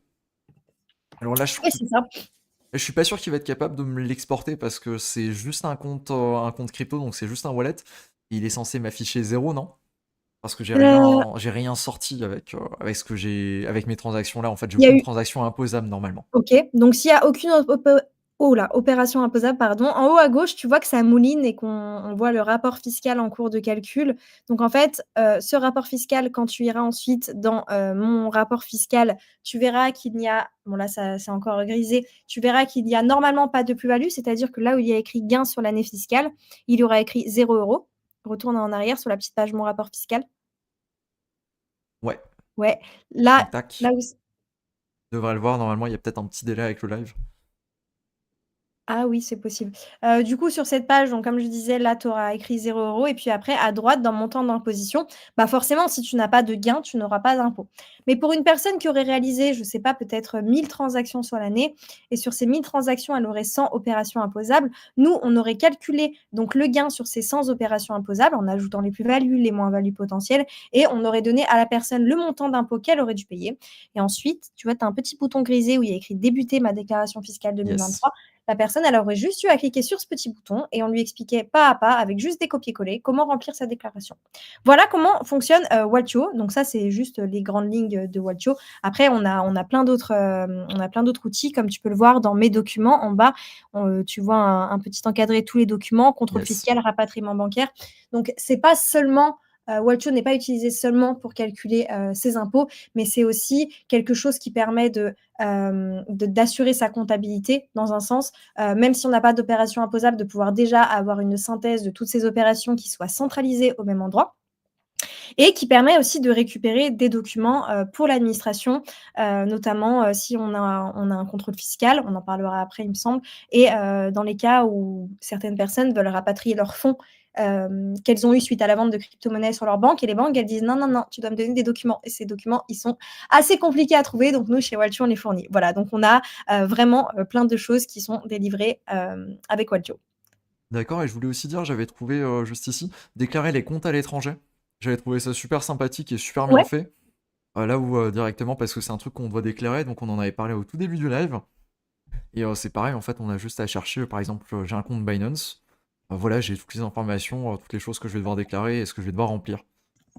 Alors là, Ouais, c'est ça. je suis pas sûr qu'il va être capable de me l'exporter parce que c'est juste un compte crypto, donc c'est juste un wallet. Il est censé m'afficher zéro, non? Parce que Heu, j'ai rien sorti avec ce que j'ai, avec mes transactions là. En fait, j'ai il y a aucune eu transaction imposable normalement. OK, donc s'il y a aucune oh là, opération imposable, pardon. En haut à gauche, tu vois que ça mouline et qu'on voit le rapport fiscal en cours de calcul. Donc en fait, ce rapport fiscal, quand tu iras ensuite dans, mon rapport fiscal, tu verras qu'il n'y a bon là, ça c'est encore grisé. Tu verras qu'il n'y a normalement pas de plus-value, c'est-à-dire que là où il y a écrit gain sur l'année fiscale, il y aura écrit 0 €. Retourne en arrière sur la petite page mon rapport fiscal. Ouais. Ouais, là Donc tac. là où Je devrais le voir normalement. Il y a peut-être un petit délai avec le live. Ah oui, c'est possible. Du coup, sur cette page, donc comme je disais, là, tu auras écrit 0 € et puis après, à droite, dans montant d'imposition, bah, forcément, si tu n'as pas de gain, tu n'auras pas d'impôt. Mais pour une personne qui aurait réalisé, je ne sais pas, peut-être 1 000 transactions sur l'année et sur ces 1 000 transactions, elle aurait 100 opérations imposables, nous, on aurait calculé donc le gain sur ces 100 opérations imposables en ajoutant les plus-values, les moins-values potentielles et on aurait donné à la personne le montant d'impôt qu'elle aurait dû payer et ensuite, tu vois, tu as un petit bouton grisé où il y a écrit «Débuter ma déclaration fiscale Yes. 2023». La personne, elle aurait juste eu à cliquer sur ce petit bouton et on lui expliquait pas à pas, avec juste des copier-coller, comment remplir sa déclaration. Voilà comment fonctionne Waltio. Donc ça, c'est juste les grandes lignes de Waltio. Après, on a plein d'autres outils, comme tu peux le voir dans mes documents en bas. Tu vois un petit encadré tous les documents, contrôle Yes. fiscal, rapatriement bancaire. Donc c'est pas seulement Waltio n'est pas utilisé seulement pour calculer ses impôts, mais c'est aussi quelque chose qui permet d'assurer sa comptabilité dans un sens, même si on n'a pas d'opération imposable, de pouvoir déjà avoir une synthèse de toutes ces opérations qui soient centralisées au même endroit et qui permet aussi de récupérer des documents pour l'administration, notamment si on a un contrôle fiscal, on en parlera après, il me semble, et dans les cas où certaines personnes veulent rapatrier leurs fonds qu'elles ont eu suite à la vente de crypto-monnaies sur leur banque et les banques elles disent non, non, non, tu dois me donner des documents et ces documents ils sont assez compliqués à trouver donc nous chez Waltio on les fournit. Voilà donc on a vraiment plein de choses qui sont délivrées avec Waltio. D'accord, et je voulais aussi dire, j'avais trouvé juste ici, déclarer les comptes à l'étranger. J'avais trouvé ça super sympathique et super bien Ouais, fait. Là où directement, parce que c'est un truc qu'on doit déclarer, donc on en avait parlé au tout début du live. Et c'est pareil, en fait, on a juste à chercher, par exemple, j'ai un compte Binance. Voilà, j'ai toutes les informations, toutes les choses que je vais devoir déclarer et ce que je vais devoir remplir.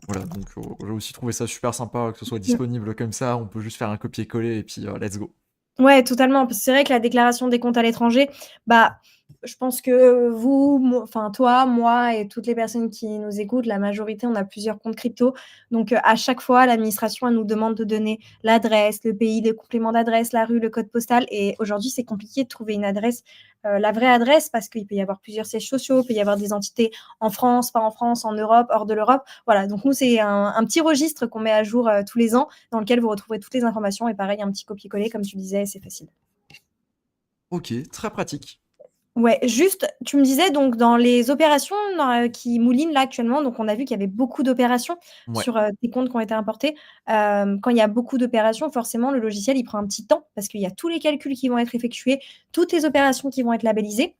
Voilà, donc j'ai aussi trouvé ça super sympa que ce soit disponible comme ça. On peut juste faire un copier-coller et puis let's go. ouais, totalement. Parce que c'est vrai que la déclaration des comptes à l'étranger, bah, je pense que vous, enfin toi, moi et toutes les personnes qui nous écoutent, la majorité, on a plusieurs comptes crypto. Donc, à chaque fois, l'administration, elle nous demande de donner l'adresse, le pays, le complément d'adresse, la rue, le code postal. Et aujourd'hui, c'est compliqué de trouver une adresse, la vraie adresse, parce qu'il peut y avoir plusieurs sièges sociaux, il peut y avoir des entités en France, pas en France, en Europe, hors de l'Europe. Voilà. Donc, nous, c'est un petit registre qu'on met à jour tous les ans dans lequel vous retrouverez toutes les informations. Et pareil, un petit copier-coller, comme tu disais, c'est facile. Ok, très pratique. Ouais, juste, tu me disais donc dans les opérations qui moulinent là actuellement, donc on a vu qu'il y avait beaucoup d'opérations Ouais. sur tes comptes qui ont été importés. Quand il y a beaucoup d'opérations, forcément, le logiciel, il prend un petit temps parce qu'il y a tous les calculs qui vont être effectués, toutes les opérations qui vont être labellisées.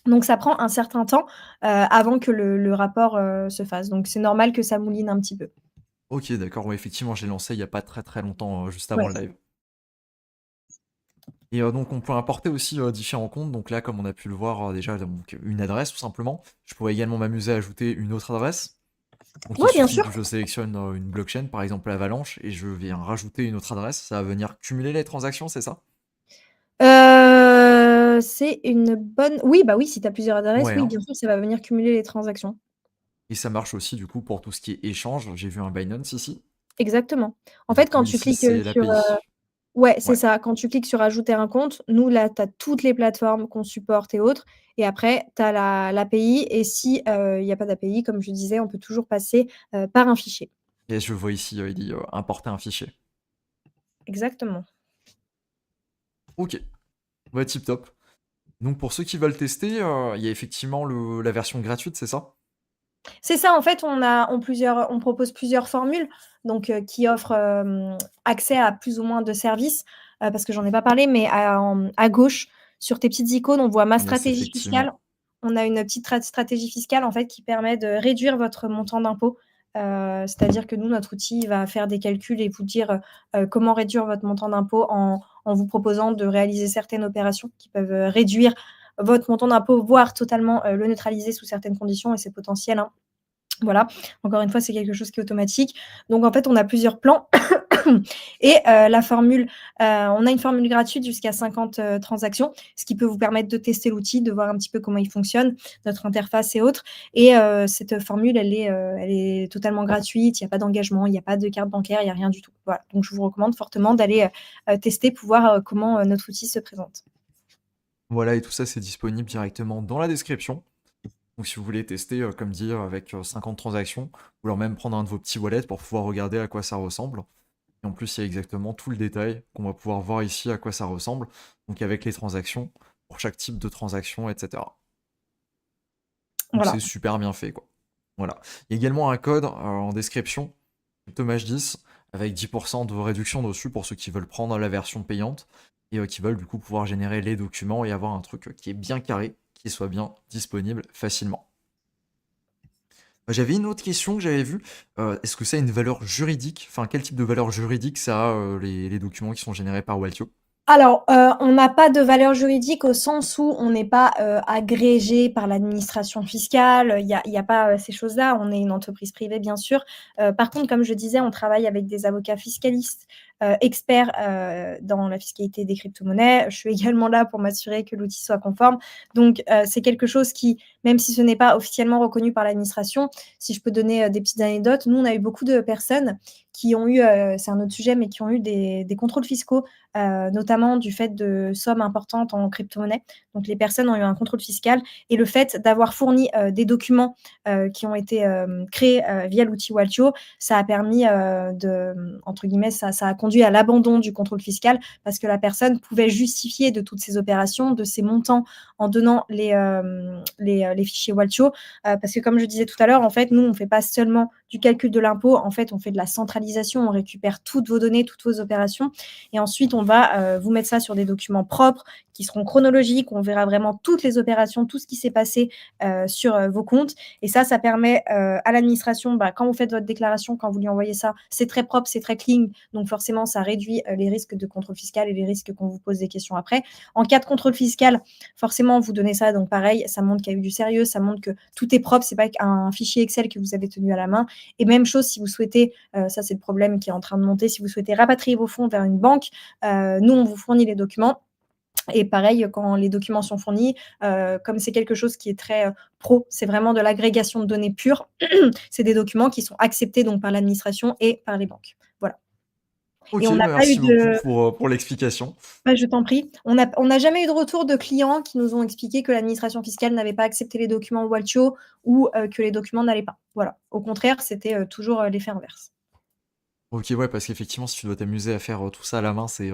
Donc ça prend un certain temps avant que le rapport se fasse. Donc c'est normal que ça mouline un petit peu. Ok, d'accord. Ouais, effectivement, j'ai lancé il y a pas très très longtemps, juste avant Ouais. le live. Et donc on peut importer aussi différents comptes. Donc là, comme on a pu le voir déjà, donc une adresse tout simplement. Je pourrais également m'amuser à ajouter une autre adresse. Donc il Ouais, bien suffit sûr. que je sélectionne une blockchain, par exemple Avalanche, et je viens rajouter une autre adresse. Ça va venir cumuler les transactions, c'est ça? C'est une bonne oui, bah oui, si tu as plusieurs adresses, Ouais, oui, hein. bien sûr, ça va venir cumuler les transactions. Et ça marche aussi du coup pour tout ce qui est échange. J'ai vu un Binance ici. Exactement. En Du fait, quand coup tu ici cliques, c'est sur, l'API. ouais, c'est Ouais. ça, quand tu cliques sur ajouter un compte, nous, là, tu as toutes les plateformes qu'on supporte et autres et après tu as l'API et si, il y a pas d'API, comme je disais, on peut toujours passer, par un fichier. Et je vois ici, il dit importer un fichier. Exactement. Ok, ouais, tip top. Donc pour ceux qui veulent tester, il y a effectivement la version gratuite, c'est ça? C'est ça, en fait, on propose plusieurs formules, donc qui offrent, accès à plus ou moins de services, parce que j'en ai pas parlé, mais à gauche, sur tes petites icônes, on voit ma Yes, stratégie fiscale. effectivement. On a une petite stratégie fiscale, en fait, qui permet de réduire votre montant d'impôt. C'est-à-dire que nous, notre outil va faire des calculs et vous dire, comment réduire votre montant d'impôt en vous proposant de réaliser certaines opérations qui peuvent, réduire votre montant d'impôt, voire totalement, le neutraliser sous certaines conditions et c'est potentiel, hein. Voilà, encore une fois, c'est quelque chose qui est automatique. Donc en fait, on a plusieurs plans et la formule, on a une formule gratuite jusqu'à 50 transactions, ce qui peut vous permettre de tester l'outil, de voir un petit peu comment il fonctionne, notre interface et autres et cette formule, elle est totalement gratuite, il y a pas d'engagement, il y a pas de carte bancaire, il y a rien du tout. Voilà, donc je vous recommande fortement d'aller, tester pour voir, comment, notre outil se présente. Voilà, et tout ça, c'est disponible directement dans la description. Donc si vous voulez tester, comme dit, avec 50 transactions, ou alors même prendre un de vos petits wallets pour pouvoir regarder à quoi ça ressemble. Et en plus, il y a exactement tout le détail qu'on va pouvoir voir ici à quoi ça ressemble. Donc avec les transactions, pour chaque type de transaction, etc. Donc c'est Voilà. super bien fait, quoi. Voilà. Il y a également un code en description, Thomas10, avec 10% de réduction dessus pour ceux qui veulent prendre la version payante et qui veulent du coup pouvoir générer les documents et avoir un truc qui est bien carré, qui soit bien disponible facilement. J'avais une autre question que j'avais vue. Est-ce que ça a une valeur juridique? Enfin, quel type de valeur juridique ça a, les documents qui sont générés par Waltio? Alors, on n'a pas de valeur juridique au sens où on n'est pas, agrégé par l'administration fiscale, il y a pas, ces choses-là. On est une entreprise privée, bien sûr. Par contre, comme je disais, on travaille avec des avocats fiscalistes, experts, dans la fiscalité des crypto-monnaies. Je suis également là pour m'assurer que l'outil soit conforme. Donc, c'est quelque chose qui, même si ce n'est pas officiellement reconnu par l'administration, si je peux donner, des petites anecdotes, nous, on a eu beaucoup de personnes qui ont eu, c'est un autre sujet, mais qui ont eu des contrôles fiscaux, notamment du fait de sommes importantes en crypto-monnaie. Donc les personnes ont eu un contrôle fiscal et le fait d'avoir fourni des documents qui ont été créés via l'outil Waltio, ça a permis entre guillemets, ça a conduit à l'abandon du contrôle fiscal parce que la personne pouvait justifier de toutes ces opérations, de ces montants en donnant les fichiers Waltio. Parce que comme je disais tout à l'heure, en fait, nous, on ne fait pas seulement du calcul de l'impôt, en fait, on fait de la centralisation, on récupère toutes vos données, toutes vos opérations et ensuite, on va vous mettre ça sur des documents propres qui seront chronologiques. On verra vraiment toutes les opérations, tout ce qui s'est passé sur vos comptes. Et ça permet à l'administration, quand vous faites votre déclaration, quand vous lui envoyez ça, c'est très propre, c'est très clean. Donc forcément, ça réduit les risques de contrôle fiscal et les risques qu'on vous pose des questions après. En cas de contrôle fiscal, forcément, vous donnez ça. Donc pareil, ça montre qu'il y a eu du sérieux, ça montre que tout est propre. C'est pas un fichier Excel que vous avez tenu à la main. Et même chose, si vous souhaitez, ça c'est le problème qui est en train de monter, si vous souhaitez rapatrier vos fonds vers une banque, nous, on vous fournit les documents. Et pareil, quand les documents sont fournis, comme c'est quelque chose qui est très pro, c'est vraiment de l'agrégation de données pure. C'est des documents qui sont acceptés donc par l'administration et par les banques. Voilà. Et Ok, on n'a pas eu merci beaucoup de. pour l'explication. Je t'en prie. On n'a jamais eu de retour de clients qui nous ont expliqué que l'administration fiscale n'avait pas accepté les documents Waltio ou que les documents n'allaient pas. Voilà. Au contraire, c'était toujours l'effet inverse. Ok, ouais, parce qu'effectivement, si tu dois t'amuser à faire tout ça à la main, c'est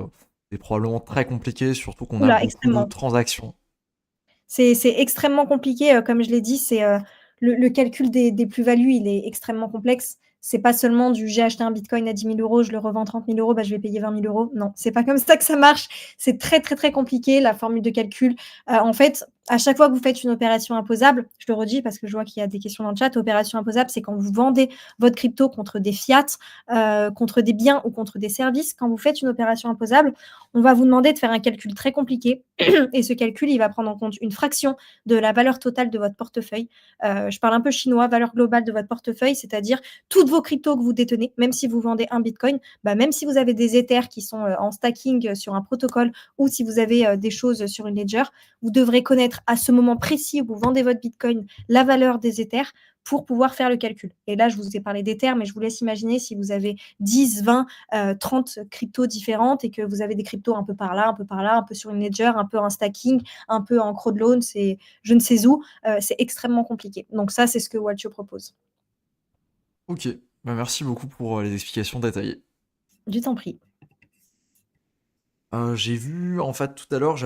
probablement très compliqué, surtout qu'on a Oula, beaucoup de extrêmement. transactions. C'est extrêmement compliqué, comme je l'ai dit, le calcul des plus-values, il est extrêmement complexe. C'est pas seulement du j'ai acheté un bitcoin à 10 000 euros, je le revends 30 000 euros, je vais payer 20 000 euros. Non, c'est pas comme ça que ça marche. C'est très, très, très compliqué, la formule de calcul. En fait, à chaque fois que vous faites une opération imposable, je le redis parce que je vois qu'il y a des questions dans le chat, opération imposable, c'est quand vous vendez votre crypto contre des fiat, contre des biens ou contre des services. Quand vous faites une opération imposable, on va vous demander de faire un calcul très compliqué et ce calcul, il va prendre en compte une fraction de la valeur totale de votre portefeuille. Je parle un peu chinois, valeur globale de votre portefeuille, c'est-à-dire toutes vos cryptos que vous détenez, même si vous vendez un bitcoin, même si vous avez des Ethers qui sont en stacking sur un protocole ou si vous avez des choses sur une ledger, vous devrez connaître à ce moment précis où vous vendez votre bitcoin la valeur des Ethers pour pouvoir faire le calcul. Et là, je vous ai parlé d'Ether, mais je vous laisse imaginer si vous avez 10, 20, 30 cryptos différentes et que vous avez des cryptos un peu par là, un peu par là, un peu sur une ledger, un peu en stacking, un peu en crowdloan, c'est je ne sais où, c'est extrêmement compliqué. Donc ça, c'est ce que Waltio propose. Ok, merci beaucoup pour les explications détaillées. Du temps pris. J'ai vu, en fait, tout à l'heure,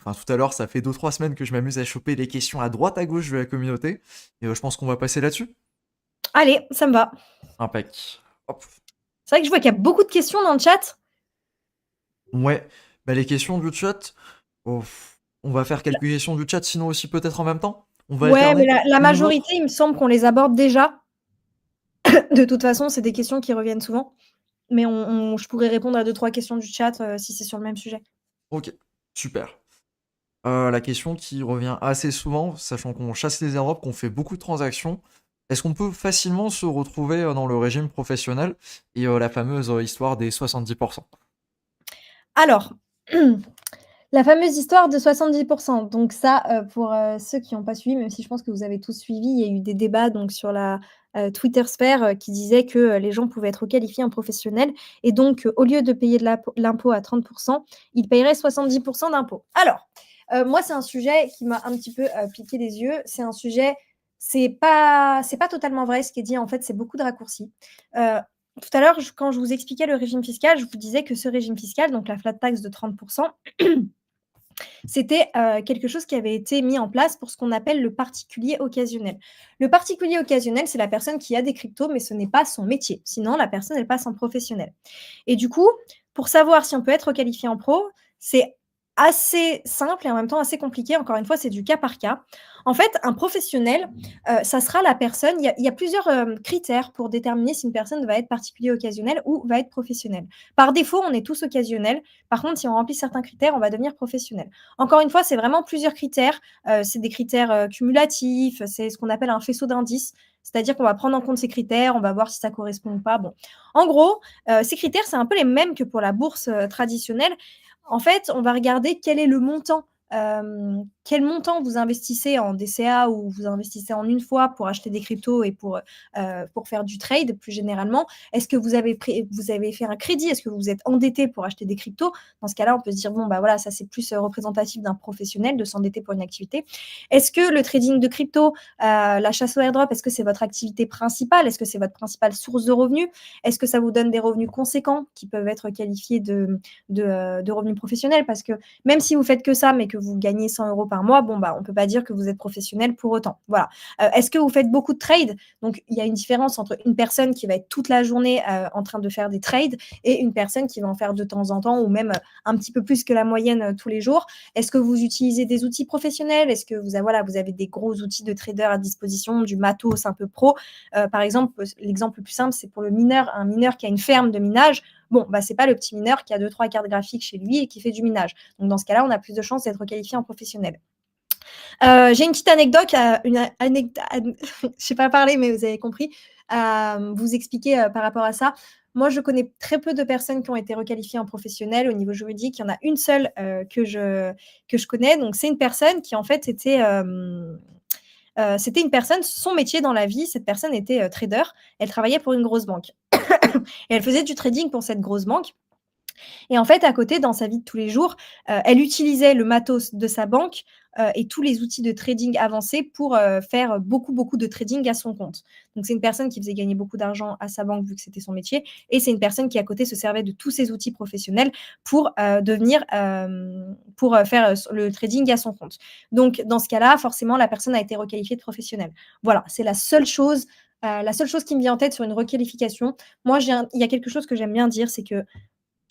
Enfin, tout à l'heure, ça fait 2-3 semaines que je m'amuse à choper les questions à droite à gauche de la communauté, et je pense qu'on va passer là-dessus. Allez, ça me va. Impec. Hop. C'est vrai que je vois qu'il y a beaucoup de questions dans le chat. Ouais, les questions du chat, oh, on va faire quelques questions du chat, sinon aussi peut-être en même temps. On va Ouais, mais alterner la l'une ou majorité, l'autre. il me semble qu'on les aborde déjà. De toute façon, c'est des questions qui reviennent souvent. Mais je pourrais répondre à 2-3 questions du chat si c'est sur le même sujet. Ok, super. La question qui revient assez souvent, sachant qu'on chasse les airdrops, qu'on fait beaucoup de transactions, est-ce qu'on peut facilement se retrouver dans le régime professionnel et la fameuse histoire des 70%? Alors, la fameuse histoire de 70%. Donc ça, pour ceux qui n'ont pas suivi, même si je pense que vous avez tous suivi, il y a eu des débats donc sur la Twitter Sphere qui disait que les gens pouvaient être qualifiés en professionnel et donc au lieu de payer de l'impôt à 30%, ils paieraient 70% d'impôt. Alors, moi, c'est un sujet qui m'a un petit peu piqué les yeux. C'est un sujet, c'est pas totalement vrai ce qui est dit. En fait, c'est beaucoup de raccourcis. Tout à l'heure, quand je vous expliquais le régime fiscal, je vous disais que ce régime fiscal, donc la flat tax de 30%, C'était, quelque chose qui avait été mis en place pour ce qu'on appelle le particulier occasionnel. Le particulier occasionnel, c'est la personne qui a des cryptos, mais ce n'est pas son métier. Sinon, la personne, elle passe en professionnel. Et du coup, pour savoir si on peut être qualifié en pro, c'est assez simple et en même temps assez compliqué. Encore une fois, c'est du cas par cas. En fait, un professionnel, ça sera la personne il y a plusieurs, critères pour déterminer si une personne va être particulier occasionnel ou va être professionnel. Par défaut, on est tous occasionnels. Par contre, si on remplit certains critères, on va devenir professionnel. Encore une fois, c'est vraiment plusieurs critères. C'est des critères, cumulatifs, c'est ce qu'on appelle un faisceau d'indices. C'est-à-dire qu'on va prendre en compte ces critères, on va voir si ça correspond ou pas. Bon, en gros, ces critères, c'est un peu les mêmes que pour la bourse, traditionnelle. En fait, on va regarder quel est le montant, quel montant vous investissez en DCA ou vous investissez en une fois pour acheter des cryptos et pour faire du trade plus généralement. Est-ce que vous avez fait un crédit? Est-ce que vous vous êtes endetté pour acheter des cryptos? Dans ce cas-là, on peut se dire: «Bon, bah, voilà, ça, c'est plus, représentatif d'un professionnel de s'endetter pour une activité». Est-ce que le trading de crypto, la chasse au airdrop, est-ce que c'est votre activité principale? Est-ce que c'est votre principale source de revenus? Est-ce que ça vous donne des revenus conséquents qui peuvent être qualifiés de revenus professionnels? Parce que même si vous faites que ça, mais que vous gagnez 100 € par mois, bon, bah, on peut pas dire que vous êtes professionnel pour autant. Voilà. Est-ce que vous faites beaucoup de trades? Donc, il y a une différence entre une personne qui va être toute la journée en train de faire des trades et une personne qui va en faire de temps en temps ou même un petit peu plus que la moyenne tous les jours. Est-ce que vous utilisez des outils professionnels? Est-ce que vous avez des gros outils de trader à disposition, du matos un peu pro? Par exemple, l'exemple le plus simple, c'est pour le mineur, un mineur qui a une ferme de minage. Bon, bah, c'est pas le petit mineur qui a 2-3 cartes graphiques chez lui et qui fait du minage. Donc, dans ce cas-là, on a plus de chances d'être qualifié en professionnel. J'ai une petite anecdote, je sais pas parler, mais vous avez compris, vous expliquer par rapport à ça. Moi, je connais très peu de personnes qui ont été requalifiées en professionnel au niveau juridique. Il y en a une seule que je connais. Donc, c'est une personne qui, en fait, c'était une personne, son métier dans la vie, cette personne était trader. Elle travaillait pour une grosse banque. Et elle faisait du trading pour cette grosse banque. Et en fait, à côté, dans sa vie de tous les jours, elle utilisait le matos de sa banque, et tous les outils de trading avancés pour, faire beaucoup, beaucoup de trading à son compte. Donc c'est une personne qui faisait gagner beaucoup d'argent à sa banque vu que c'était son métier et c'est une personne qui à côté se servait de tous ces outils professionnels pour, faire, le trading à son compte. Donc dans ce cas-là, forcément, la personne a été requalifiée de professionnelle. Voilà, c'est la seule chose qui me vient en tête sur une requalification. Moi, il y a quelque chose que j'aime bien dire, c'est que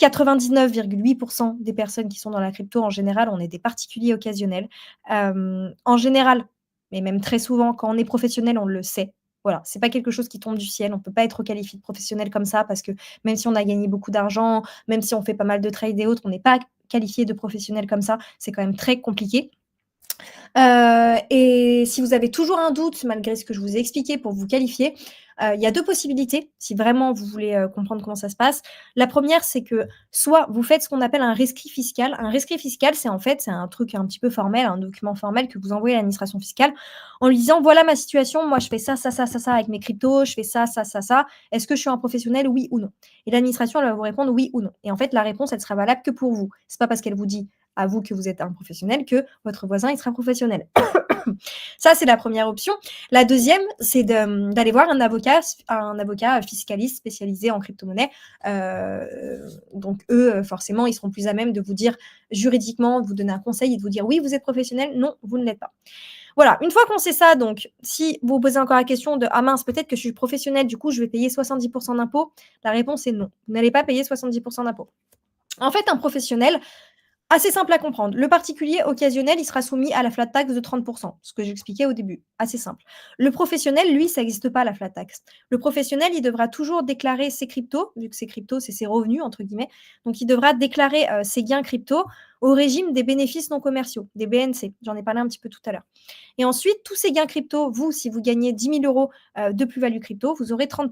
99,8% des personnes qui sont dans la crypto, en général, on est des particuliers occasionnels. En général, mais même très souvent, quand on est professionnel, on le sait. Voilà, c'est pas quelque chose qui tombe du ciel. On peut pas être qualifié de professionnel comme ça parce que même si on a gagné beaucoup d'argent, même si on fait pas mal de trades et autres, on n'est pas qualifié de professionnel comme ça. C'est quand même très compliqué. Et si vous avez toujours un doute, malgré ce que je vous ai expliqué pour vous qualifier, il y a 2 possibilités, si vraiment vous voulez, comprendre comment ça se passe. La première, c'est que soit vous faites ce qu'on appelle un rescrit fiscal. Un rescrit fiscal, c'est en fait, c'est un truc un petit peu formel, un document formel que vous envoyez à l'administration fiscale en lui disant: «Voilà ma situation, moi je fais ça, ça, ça, ça, ça avec mes cryptos, je fais ça, ça, ça, ça. Est-ce que je suis un professionnel, oui ou non?» Et l'administration, elle va vous répondre oui ou non. Et en fait, la réponse, elle sera valable que pour vous. C'est pas parce qu'elle vous dit à vous que vous êtes un professionnel que votre voisin, il sera professionnel. Ça, c'est la première option. La deuxième, c'est d'aller voir un avocat fiscaliste spécialisé en crypto-monnaie. Donc eux, forcément, ils seront plus à même de vous dire juridiquement, de vous donner un conseil et de vous dire: «Oui, vous êtes professionnel. Non, vous ne l'êtes pas». Voilà, une fois qu'on sait ça, donc si vous vous posez encore la question de: «Ah mince, peut-être que je suis professionnel, du coup, je vais payer 70 d'impôts», la réponse est non. Vous n'allez pas payer 70 d'impôts. En fait, un professionnel, assez simple à comprendre. Le particulier occasionnel, il sera soumis à la flat tax de 30, ce que j'expliquais au début, assez simple. Le professionnel, lui, ça n'existe pas la flat tax. Le professionnel, il devra toujours déclarer ses cryptos, vu que ses cryptos, c'est ses «revenus» entre guillemets, donc il devra déclarer, ses gains crypto au régime des bénéfices non commerciaux, des BNC. J'en ai parlé un petit peu tout à l'heure. Et ensuite, tous ces gains crypto, vous, si vous gagnez 10 000 € de plus-value crypto, vous aurez 30.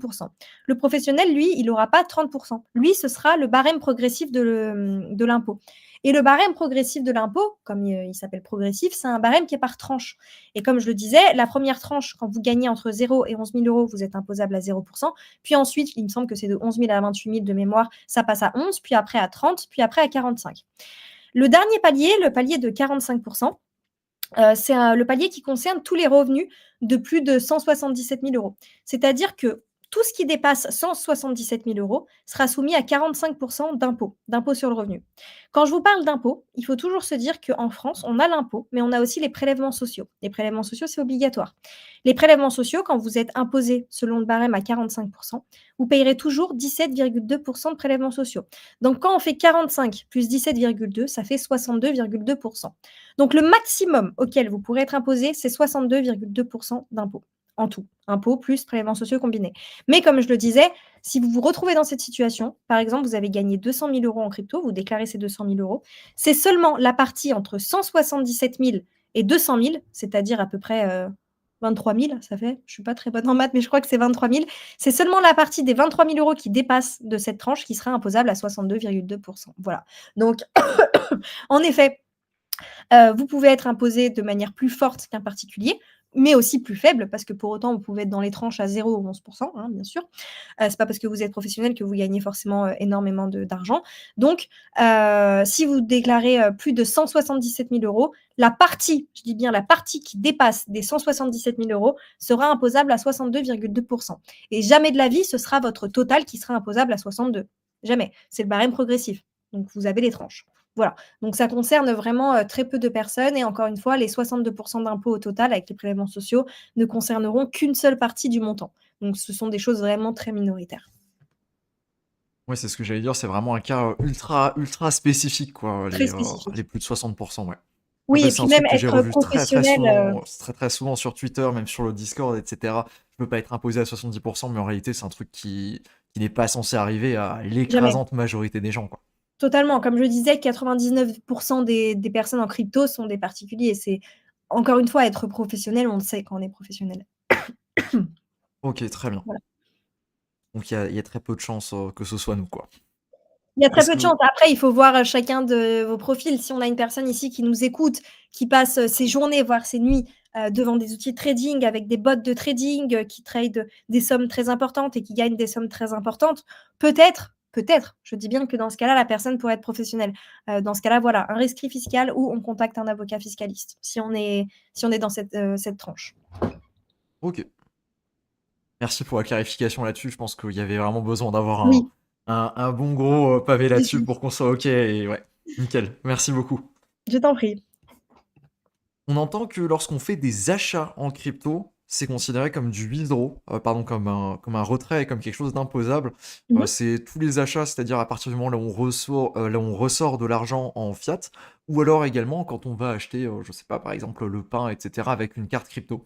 Le professionnel, lui, il n'aura pas 30. Lui, ce sera le barème progressif de l'impôt. Et le barème progressif de l'impôt, comme il s'appelle progressif, c'est un barème qui est par tranche. Et comme je le disais, la première tranche, quand vous gagnez entre 0 et 11 000 €, vous êtes imposable à 0 Puis ensuite, il me semble que c'est de 11 000 à 28 000 de mémoire, ça passe à 11, puis après à 30, puis après à 45. Le dernier palier, le palier de 45 c'est le palier qui concerne tous les revenus de plus de 177 000 €. C'est-à-dire que tout ce qui dépasse 177 000 € sera soumis à 45 d'impôt sur le revenu. Quand je vous parle d'impôt, il faut toujours se dire qu'en France, on a l'impôt, mais on a aussi les prélèvements sociaux. Les prélèvements sociaux, c'est obligatoire. Les prélèvements sociaux, quand vous êtes imposé selon le barème à 45 vous payerez toujours 17,2 de prélèvements sociaux. Donc, quand on fait 45 plus 17,2, ça fait 62,2 Donc, le maximum auquel vous pourrez être imposé, c'est 62,2 d'impôt en tout, impôts plus prélèvements sociaux combinés. Mais comme je le disais, si vous vous retrouvez dans cette situation, par exemple, vous avez gagné 200 000 € en crypto, vous déclarez ces 200 000 €, c'est seulement la partie entre 177 000 et 200 000, c'est-à-dire à peu près 23 000, ça fait, je ne suis pas très bonne en maths, mais je crois que c'est 23 000. C'est seulement la partie des 23 000 € qui dépasse de cette tranche qui sera imposable à 62,2 Voilà. Donc, en effet, vous pouvez être imposé de manière plus forte qu'un particulier, mais aussi plus faible, parce que pour autant, vous pouvez être dans les tranches à 0 ou 11 hein, bien sûr. C'est pas parce que vous êtes professionnel que vous gagnez forcément énormément d'argent. Donc, si vous déclarez plus de 177 000 €, la partie, je dis bien la partie qui dépasse des 177 000 € sera imposable à 62,2 Et jamais de la vie, ce sera votre total qui sera imposable à 62. Jamais. C'est le barème progressif. Donc, vous avez les tranches. Voilà. Donc, ça concerne vraiment très peu de personnes. Et encore une fois, les 62 d'impôts au total avec les prélèvements sociaux ne concerneront qu'une seule partie du montant. Donc, ce sont des choses vraiment très minoritaires. Ouais, c'est ce que j'allais dire, c'est vraiment un cas ultra, ultra spécifique, quoi, Très les spécifique. plus de 60%, ouais. Oui, Après, et c'est puis un même truc que j'ai être revu très, très professionnel. souvent, très, très souvent sur Twitter, même sur le Discord, etc. Je peux pas être imposé à 70%, mais en réalité, c'est un truc qui n'est pas censé arriver à Jamais. l'écrasante majorité des gens, quoi. Totalement. Comme je disais, 99 des personnes en crypto sont des particuliers. C'est encore une fois, être professionnel, on le sait quand on est professionnel. Ok, très bien. Voilà. Donc il y a très peu de chances que ce soit nous, quoi. Il y a très Est-ce peu de que... chance. Après, il faut voir chacun de vos profils. Si on a une personne ici qui nous écoute, qui passe ses journées, voire ses nuits, devant des outils de trading avec des bots de trading qui trade des sommes très importantes et qui gagnent des sommes très importantes, peut-être, je dis bien que dans ce cas-là, la personne pourrait être professionnelle. Dans ce cas-là, voilà, un rescrit fiscal ou on contacte un avocat fiscaliste si on est dans cette tranche. Ok. Merci pour la clarification là-dessus. Je pense qu'il y avait vraiment besoin d'avoir Oui, un bon gros pavé si, là-dessus si, pour qu'on soit ok. Et ouais, nickel. Merci beaucoup. je t'en prie. On entend que lorsqu'on fait des achats en crypto, c'est considéré comme du withdraw, pardon, comme un retrait et comme quelque chose d'imposable. Mmh. C'est tous les achats, c'est-à-dire à partir du moment là où on ressort de l'argent en fiat, ou alors également quand on va acheter, je sais pas, par exemple le pain, etc., avec une carte crypto.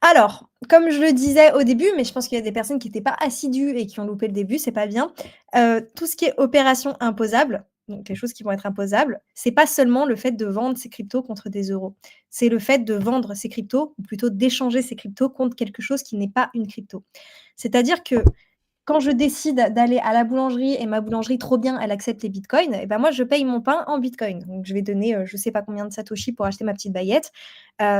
Alors, comme je le disais au début, mais je pense qu'il y a des personnes qui n'étaient pas assidues et qui ont loupé le début, c'est pas bien. Tout ce qui est opération imposable, donc les choses qui vont être imposables, c'est pas seulement le fait de vendre ses cryptos contre des euros. C'est le fait de vendre ses cryptos, ou plutôt d'échanger ses cryptos contre quelque chose qui n'est pas une crypto. C'est-à-dire que quand je décide d'aller à la boulangerie et ma boulangerie, trop bien, elle accepte les bitcoins, et ben moi, je paye mon pain en bitcoin. Donc, je vais donner, je ne sais pas combien de satoshi pour acheter ma petite baguette.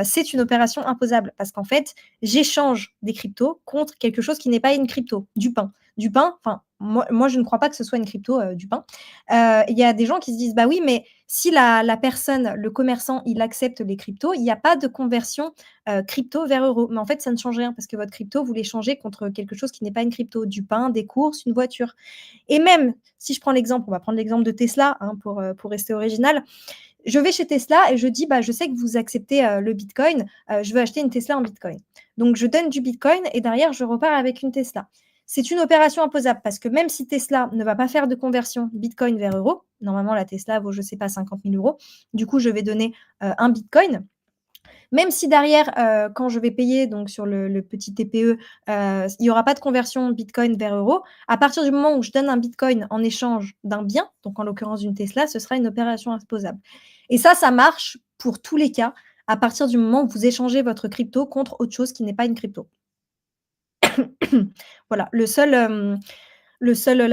C'est une opération imposable parce qu'en fait, j'échange des cryptos contre quelque chose qui n'est pas une crypto, du pain. Du pain, enfin, moi, je ne crois pas que ce soit une crypto, du pain. Il y a des gens qui se disent, bah oui, mais si la personne, le commerçant, il accepte les cryptos, il n'y a pas de conversion crypto vers euro. Mais en fait, ça ne change rien parce que votre crypto, vous l'échangez contre quelque chose qui n'est pas une crypto, du pain, des courses, une voiture. Et même, si je prends l'exemple, on va prendre l'exemple de Tesla pour rester original. Je vais chez Tesla et je dis, bah, je sais que vous acceptez le Bitcoin, je veux acheter une Tesla en Bitcoin. Donc, je donne du Bitcoin et derrière, je repars avec une Tesla. C'est une opération imposable parce que même si Tesla ne va pas faire de conversion Bitcoin vers euro, normalement, la Tesla vaut, je ne sais pas, 50 000 euros. Du coup, je vais donner un Bitcoin. Même si derrière, quand je vais payer donc sur le petit TPE, il n'y aura pas de conversion Bitcoin vers euro, à partir du moment où je donne un Bitcoin en échange d'un bien, donc en l'occurrence une Tesla, ce sera une opération imposable. Et ça marche pour tous les cas, à partir du moment où vous échangez votre crypto contre autre chose qui n'est pas une crypto. Voilà, la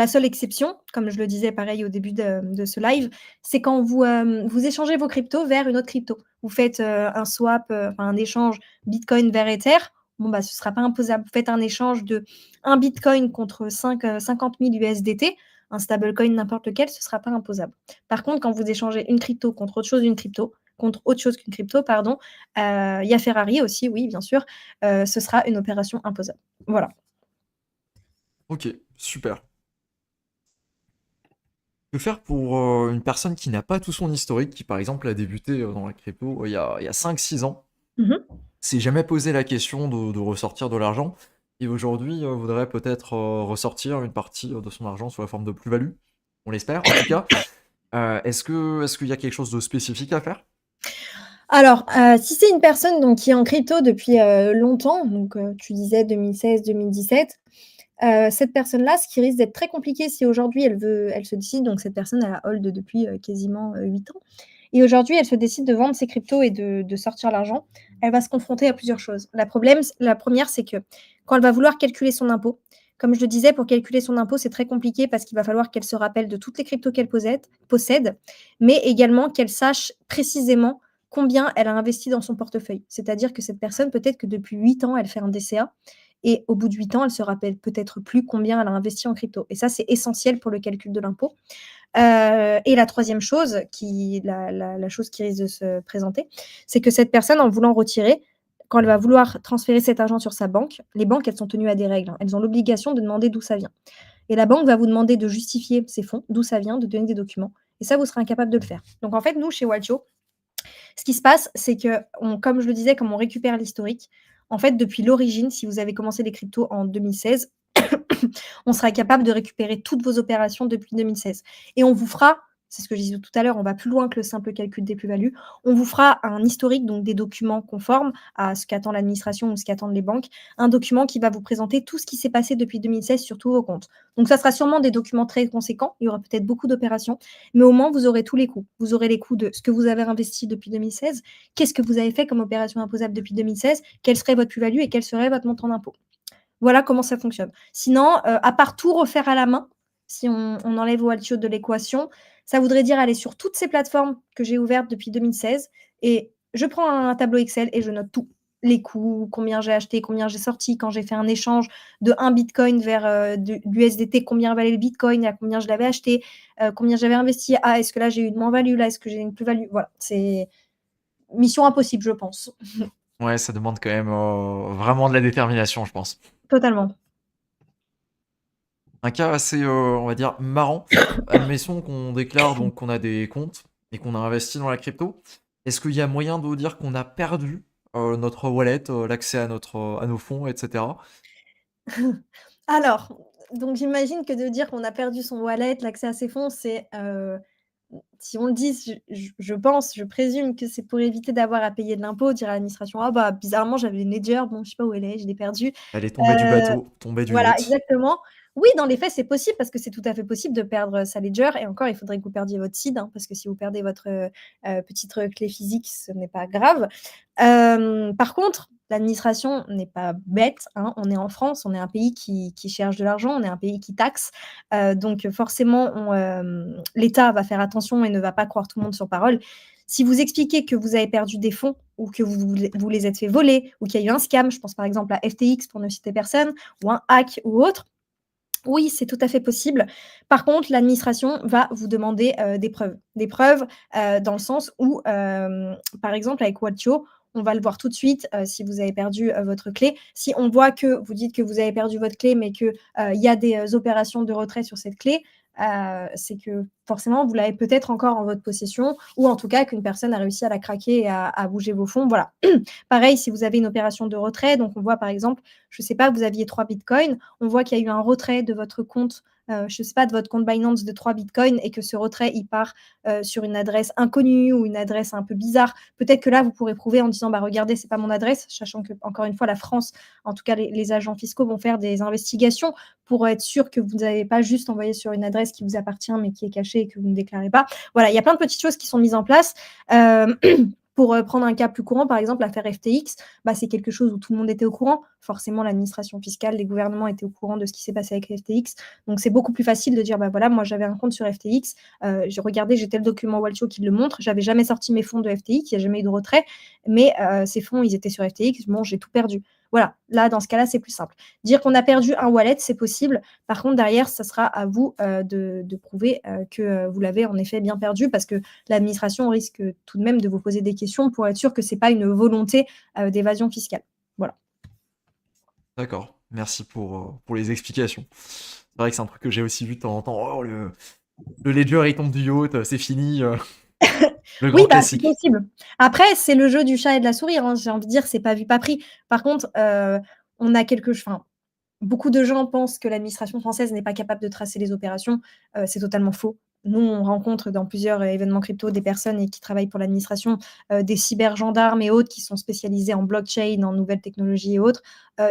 seule exception, comme je le disais pareil au début de ce live, c'est quand vous échangez vos cryptos vers une autre crypto. Vous faites un swap, un échange Bitcoin vers Ether, bon, bah, ce ne sera pas imposable. Vous faites un échange de 1 Bitcoin contre 50 000 USDT, un stablecoin n'importe lequel, ce ne sera pas imposable. Par contre, quand vous échangez une crypto contre autre chose qu'une crypto, pardon, il y a Ferrari aussi, oui, bien sûr, ce sera une opération imposable. Voilà. Ok, super. Que faire pour une personne qui n'a pas tout son historique, qui par exemple a débuté dans la crypto il y a 5-6 ans, Mmh. s'est jamais posé la question de ressortir de l'argent, et aujourd'hui voudrait peut-être ressortir une partie de son argent sous la forme de plus-value, on l'espère en tout cas. Est-ce qu'il y a quelque chose de spécifique à faire? Alors, si c'est une personne donc qui est en crypto depuis, longtemps, donc tu disais 2016-2017, cette personne-là, ce qui risque d'être très compliqué si aujourd'hui elle se décide donc cette personne elle a hold depuis, quasiment, 8 ans et aujourd'hui elle se décide de vendre ses cryptos et de sortir l'argent, elle va se confronter à plusieurs choses. La première, c'est que quand elle va vouloir calculer son impôt, comme je le disais, pour calculer son impôt, c'est très compliqué parce qu'il va falloir qu'elle se rappelle de toutes les cryptos qu'elle possède, mais également qu'elle sache précisément combien elle a investi dans son portefeuille. C'est-à-dire que cette personne, peut-être que depuis 8 ans, elle fait un DCA et au bout de 8 ans, elle se rappelle peut-être plus combien elle a investi en crypto et ça, c'est essentiel pour le calcul de l'impôt. Et la troisième chose, la chose qui risque de se présenter, c'est que cette personne, en voulant retirer, quand elle va vouloir transférer cet argent sur sa banque, les banques, elles sont tenues à des règles, hein. Elles ont l'obligation de demander d'où ça vient. Et la banque va vous demander de justifier ces fonds, d'où ça vient, de donner des documents. Et ça, vous serez incapable de le faire. Donc en fait, nous, chez Walcho, ce qui se passe, c'est que, comme je le disais, comme on récupère l'historique, en fait, depuis l'origine, si vous avez commencé les cryptos en 2016, on sera capable de récupérer toutes vos opérations depuis 2016. Et on vous fera, c'est ce que je disais tout à l'heure, on va plus loin que le simple calcul des plus-values, on vous fera un historique, donc des documents conformes à ce qu'attend l'administration ou ce qu'attendent les banques, un document qui va vous présenter tout ce qui s'est passé depuis 2016 sur tous vos comptes. Donc ça sera sûrement des documents très conséquents, il y aura peut-être beaucoup d'opérations, mais au moins vous aurez tous les coûts. Vous aurez les coûts de ce que vous avez investi depuis 2016, qu'est-ce que vous avez fait comme opération imposable depuis 2016, quelle serait votre plus-value et quel serait votre montant d'impôt. Voilà comment ça fonctionne. Sinon, à part tout refaire à la main, si on enlève Waltio de l'équation, ça voudrait dire aller sur toutes ces plateformes que j'ai ouvertes depuis 2016 et je prends un tableau Excel et je note tout. Les coûts, combien j'ai acheté, combien j'ai sorti, quand j'ai fait un échange de 1 bitcoin vers de l'USDT, combien valait le bitcoin et à combien je l'avais acheté, combien j'avais investi. Ah, est-ce que là j'ai eu une moins-value, là est-ce que j'ai une plus-value. Voilà, c'est mission impossible, je pense. Ouais, ça demande quand même vraiment de la détermination, je pense. Totalement. Un cas assez, on va dire, marrant. Admettons qu'on déclare donc qu'on a des comptes et qu'on a investi dans la crypto. Est-ce qu'il y a moyen de dire qu'on a perdu notre wallet, l'accès à nos fonds, etc. Alors, donc j'imagine que de dire qu'on a perdu son wallet, l'accès à ses fonds, c'est, si on le dit, je pense, je présume que c'est pour éviter d'avoir à payer de l'impôt, dire à l'administration: «Ah bah, bizarrement, j'avais une ledger, bon, je sais pas où elle est, je l'ai perdue». Elle est tombée du Heu, bateau, tombée du voilà, yacht. exactement. Oui, dans les faits, c'est possible parce que c'est tout à fait possible de perdre sa ledger et encore, il faudrait que vous perdiez votre seed, hein, parce que si vous perdez votre, petite, clé physique, ce n'est pas grave. Par contre, l'administration n'est pas bête, hein. On est en France, on est un pays qui cherche de l'argent, on est un pays qui taxe, donc forcément l'État va faire attention et ne va pas croire tout le monde sur parole. Si vous expliquez que vous avez perdu des fonds ou que vous les êtes fait voler ou qu'il y a eu un scam, je pense par exemple à FTX pour ne citer personne, ou un hack ou autre, oui, c'est tout à fait possible. Par contre, l'administration va vous demander, des preuves. Des preuves, dans le sens où, par exemple avec Waltio, on va le voir tout de suite, si vous avez perdu, votre clé. Si on voit que vous dites que vous avez perdu votre clé, mais que, il y a des, opérations de retrait sur cette clé, c'est que forcément vous l'avez peut-être encore en votre possession ou en tout cas qu'une personne a réussi à la craquer et à bouger vos fonds, voilà. Pareil, si vous avez une opération de retrait, donc on voit par exemple, je ne sais pas, vous aviez 3 bitcoins, on voit qu'il y a eu un retrait de votre compte, je ne sais pas, de votre compte Binance de 3 bitcoins et que ce retrait, il part sur une adresse inconnue ou une adresse un peu bizarre. Peut-être que là, vous pourrez prouver en disant, bah, regardez, c'est pas mon adresse, sachant que, encore une fois, la France, en tout cas, les agents fiscaux vont faire des investigations pour être sûr que vous n'avez pas juste envoyé sur une adresse qui vous appartient, mais qui est cachée et que vous ne déclarez pas. Voilà, il y a plein de petites choses qui sont mises en place. Euh, Pour prendre un cas plus courant, par exemple, l'affaire FTX, bah, c'est quelque chose où tout le monde était au courant. Forcément, l'administration fiscale, les gouvernements étaient au courant de ce qui s'est passé avec FTX. Donc, c'est beaucoup plus facile de dire, bah voilà, moi, j'avais un compte sur FTX. J'ai regardé, j'ai tel document Waltio qui le montre. J'avais jamais sorti mes fonds de FTX, il n'y a jamais eu de retrait. Mais ces fonds, ils étaient sur FTX. Bon, j'ai tout perdu. Voilà, là, dans ce cas-là, c'est plus simple. Dire qu'on a perdu un wallet, c'est possible. Par contre, derrière, ça sera à vous de prouver que vous l'avez en effet bien perdu parce que l'administration risque tout de même de vous poser des questions pour être sûr que ce n'est pas une volonté d'évasion fiscale. Voilà. D'accord. Merci pour les explications. C'est vrai que c'est un truc que j'ai aussi vu de temps en temps. Oh, le ledger, il tombe du yacht, c'est fini. Le Oui, grand bah, c'est classique. possible. Après, c'est le jeu du chat et de la souris, hein, j'ai envie de dire, c'est pas vu, pas pris. Par contre, on a quelque ch enfin, beaucoup de gens pensent que l'administration française n'est pas capable de tracer les opérations, c'est totalement faux. Nous, on rencontre dans plusieurs événements crypto des personnes et qui travaillent pour l'administration, des cybergendarmes et autres qui sont spécialisés en blockchain, en nouvelles technologies et autres.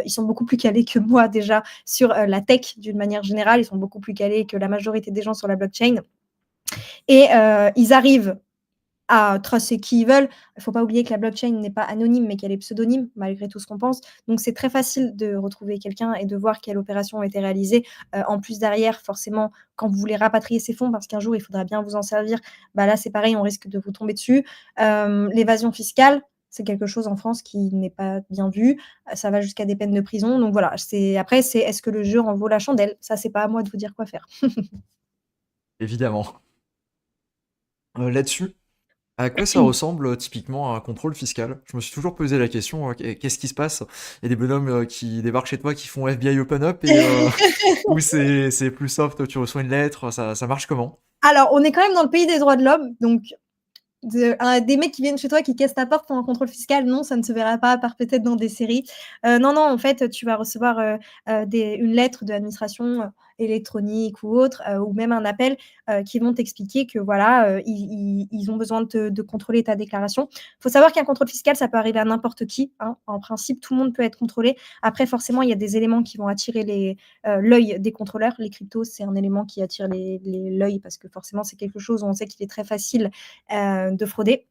Ils sont beaucoup plus calés que moi déjà sur, la tech d'une manière générale. Ils sont beaucoup plus calés que la majorité des gens sur la blockchain et ils arrivent à tracer qui ils veulent. Il ne faut pas oublier que la blockchain n'est pas anonyme, mais qu'elle est pseudonyme, malgré tout ce qu'on pense. Donc, c'est très facile de retrouver quelqu'un et de voir quelle opération a été réalisée. En plus, derrière, forcément, quand vous voulez rapatrier ces fonds, parce qu'un jour, il faudra bien vous en servir, bah là, c'est pareil, on risque de vous tomber dessus. L'évasion fiscale, c'est quelque chose en France qui n'est pas bien vu. Ça va jusqu'à des peines de prison. Donc voilà, après, c'est est-ce que le jeu en vaut la chandelle? Ça, c'est pas à moi de vous dire quoi faire. Évidemment. Là-dessus, à quoi ça ressemble typiquement un contrôle fiscal? Je me suis toujours posé la question, qu'est-ce qui se passe? Il y a des bonhommes qui débarquent chez toi qui font FBI Open Up et ou c'est plus soft, tu reçois une lettre, ça marche comment? Alors, on est quand même dans le pays des droits de l'homme, donc des mecs qui viennent chez toi, qui cassent ta porte pour un contrôle fiscal, non, ça ne se verra pas, à part peut-être dans des séries. Non, non, en fait, tu vas recevoir une lettre de l'administration électronique ou autre, ou même un appel qui vont t'expliquer que voilà, ils ont besoin de contrôler ta déclaration. Il faut savoir qu'un contrôle fiscal, ça peut arriver à n'importe qui, hein. En principe, tout le monde peut être contrôlé. Après, forcément, il y a des éléments qui vont attirer l'œil des contrôleurs. Les cryptos, c'est un élément qui attire l'œil parce que forcément, c'est quelque chose où on sait qu'il est très facile de frauder.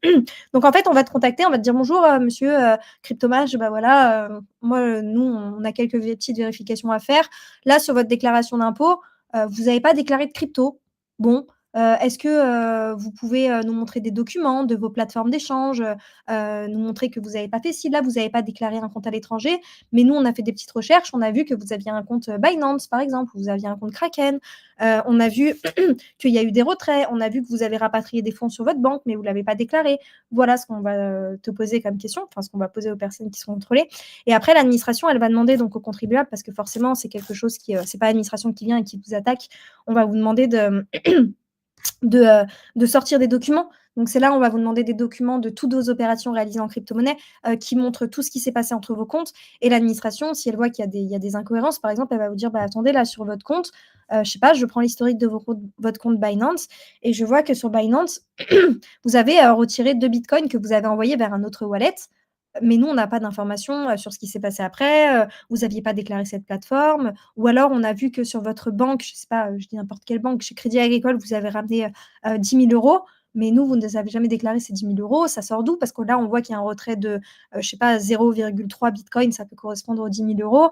Donc en fait, on va te contacter, on va te dire bonjour monsieur Cryptomage, bah voilà, moi, nous, on a quelques petites vérifications à faire. Là, sur votre déclaration d'impôt, vous n'avez pas déclaré de crypto. Bon, est-ce que vous pouvez nous montrer des documents de vos plateformes d'échange, nous montrer que vous n'avez pas fait ci, là, vous n'avez pas déclaré un compte à l'étranger, mais nous, on a fait des petites recherches, on a vu que vous aviez un compte Binance, par exemple, vous aviez un compte Kraken, on a vu qu'il y a eu des retraits, on a vu que vous avez rapatrié des fonds sur votre banque, mais vous ne l'avez pas déclaré. Voilà ce qu'on va te poser comme question, enfin ce qu'on va poser aux personnes qui sont contrôlées. Et après, l'administration, elle va demander donc aux contribuables, parce que forcément, c'est quelque chose qui, c'est pas l'administration qui vient et qui vous attaque. On va vous demander de, euh, de sortir des documents. Donc c'est là, on va vous demander des documents de toutes vos opérations réalisées en crypto-monnaie qui montrent tout ce qui s'est passé entre vos comptes. Et l'administration, si elle voit qu'il y a des incohérences, par exemple, elle va vous dire, bah, attendez, là, sur votre compte, je sais pas, je prends l'historique de votre compte Binance et je vois que sur Binance, vous avez retiré 2 bitcoins que vous avez envoyés vers un autre wallet. Mais nous, on n'a pas d'informations sur ce qui s'est passé après. Vous n'aviez pas déclaré cette plateforme. Ou alors, on a vu que sur votre banque, je ne sais pas, je dis n'importe quelle banque, chez Crédit Agricole, vous avez ramené 10 000 euros. Mais nous, vous ne avez jamais déclaré ces 10 000 euros. Ça sort d'où? Parce que là, on voit qu'il y a un retrait de, je ne sais pas, 0,3 bitcoin. Ça peut correspondre aux 10 000 euros.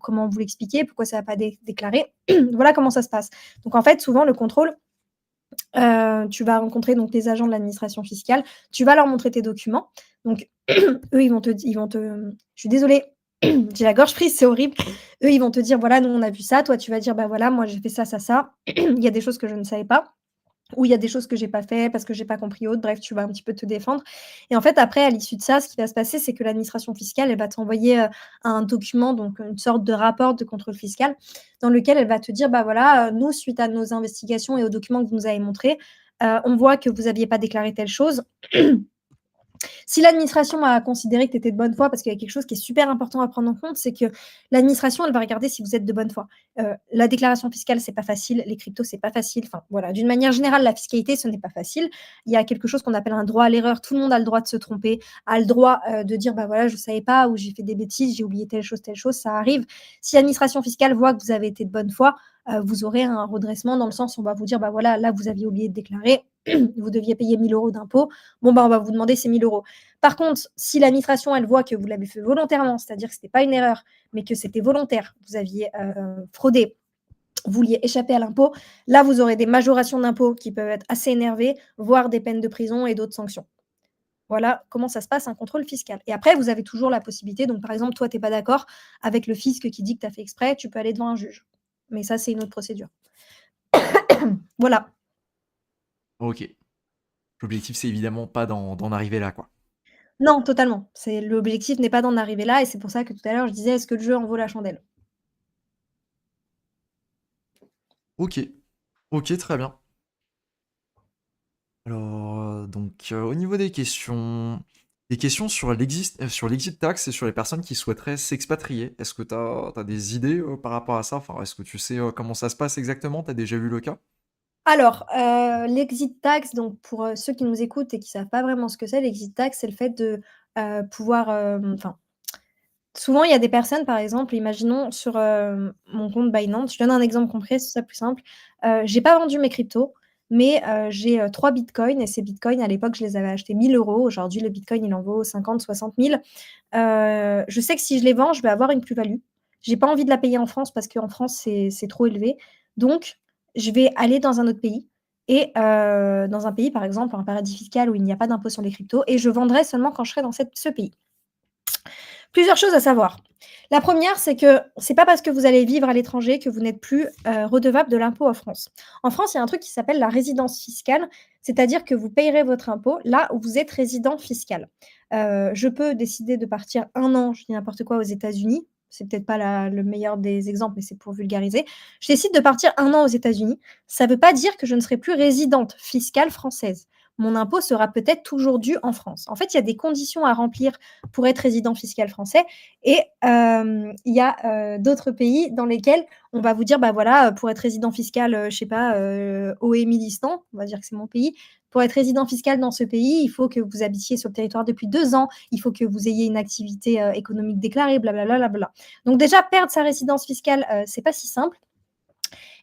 Comment vous l'expliquez? Pourquoi ça n'a pas déclaré? Voilà comment ça se passe. Donc, en fait, souvent, le contrôle, tu vas rencontrer donc les agents de l'administration fiscale, tu vas leur montrer tes documents. Donc eux, je suis désolée, j'ai la gorge prise, c'est horrible. Eux, ils vont te dire: «Voilà, nous, on a vu ça». Toi, tu vas dire: «Bah, voilà, moi, j'ai fait ça, ça, ça. Il y a des choses que je ne savais pas». Ou il y a des choses que j'ai pas fait parce que j'ai pas compris autre. Bref, tu vas un petit peu te défendre et en fait, après, à l'issue de ça, ce qui va se passer, c'est que l'administration fiscale, elle va t'envoyer, un document, donc une sorte de rapport de contrôle fiscal dans lequel elle va te dire: «Bah, voilà, nous, suite à nos investigations et aux documents que vous nous avez montrés, on voit que vous aviez pas déclaré telle chose. Si l'administration a considéré que tu étais de bonne foi, parce qu'il y a quelque chose qui est super important à prendre en compte, c'est que l'administration, elle va regarder si vous êtes de bonne foi. La déclaration fiscale, c'est pas facile, les cryptos, c'est pas facile. Enfin, voilà, d'une manière générale, la fiscalité, ce n'est pas facile. Il y a quelque chose qu'on appelle un droit à l'erreur. Tout le monde a le droit de se tromper, a le droit de dire, bah voilà, je savais pas, ou j'ai fait des bêtises, j'ai oublié telle chose, ça arrive. Si l'administration fiscale voit que vous avez été de bonne foi, vous aurez un redressement dans le sens où on va vous dire, bah voilà, là, vous aviez oublié de déclarer, vous deviez payer 1 000 euros d'impôts. Bon, bah, on va vous demander ces 1 000 euros. Par contre, si l'administration, elle voit que vous l'avez fait volontairement, c'est-à-dire que ce n'était pas une erreur, mais que c'était volontaire, vous aviez fraudé, vous vouliez échapper à l'impôt, là, vous aurez des majorations d'impôts qui peuvent être assez énervées, voire des peines de prison et d'autres sanctions. Voilà comment ça se passe un contrôle fiscal. Et après, vous avez toujours la possibilité, donc par exemple, toi, tu n'es pas d'accord avec le fisc qui dit que tu as fait exprès, tu peux aller devant un juge. Mais ça, c'est une autre procédure. Voilà. Ok. L'objectif, c'est évidemment pas d'en arriver là, quoi. Non, totalement. L'objectif n'est pas d'en arriver là et c'est pour ça que tout à l'heure je disais: «Est-ce que le jeu en vaut la chandelle?» OK. OK, très bien. Alors, au niveau des questions sur l'exit tax et sur les personnes qui souhaiteraient s'expatrier. Est-ce que tu as des idées, par rapport à ça? Enfin, est-ce que tu sais, comment ça se passe exactement? Tu as déjà vu le cas? Alors, l'exit tax, donc pour, ceux qui nous écoutent et qui savent pas vraiment ce que c'est, l'exit tax, c'est le fait de, pouvoir, enfin, souvent il y a des personnes, par exemple, imaginons sur, mon compte Binance, je donne un exemple concret, c'est ça plus simple. J'ai pas vendu mes cryptos, mais, j'ai, 3 bitcoins et ces bitcoins à l'époque je les avais achetés 1 000 €. Aujourd'hui le bitcoin il en vaut 50-60 000. Je sais que si je les vends, je vais avoir une plus-value. J'ai pas envie de la payer en France parce qu'en France c'est trop élevé. Donc je vais aller dans un autre pays et dans un pays, par exemple, un paradis fiscal où il n'y a pas d'impôt sur les cryptos et je vendrai seulement quand je serai dans ce pays. Plusieurs choses à savoir. La première, c'est que c'est pas parce que vous allez vivre à l'étranger que vous n'êtes plus, redevable de l'impôt en France. En France, il y a un truc qui s'appelle la résidence fiscale, c'est-à-dire que vous payerez votre impôt là où vous êtes résident fiscal. Je peux décider de partir 1 an, je dis n'importe quoi, aux États-Unis. C'est peut-être pas le meilleur des exemples, mais c'est pour vulgariser. Je décide de partir 1 an aux États-Unis. Ça ne veut pas dire que je ne serai plus résidente fiscale française. Mon impôt sera peut-être toujours dû en France. En fait, il y a des conditions à remplir pour être résident fiscal français. Et il y a d'autres pays dans lesquels on va vous dire, bah voilà, pour être résident fiscal, je sais pas, au Émilistan, on va dire que c'est mon pays. Pour être résident fiscal dans ce pays, il faut que vous habitiez sur le territoire depuis 2 ans, il faut que vous ayez une activité économique déclarée, blablabla. Bla. Donc déjà, perdre sa résidence fiscale, c'est pas si simple.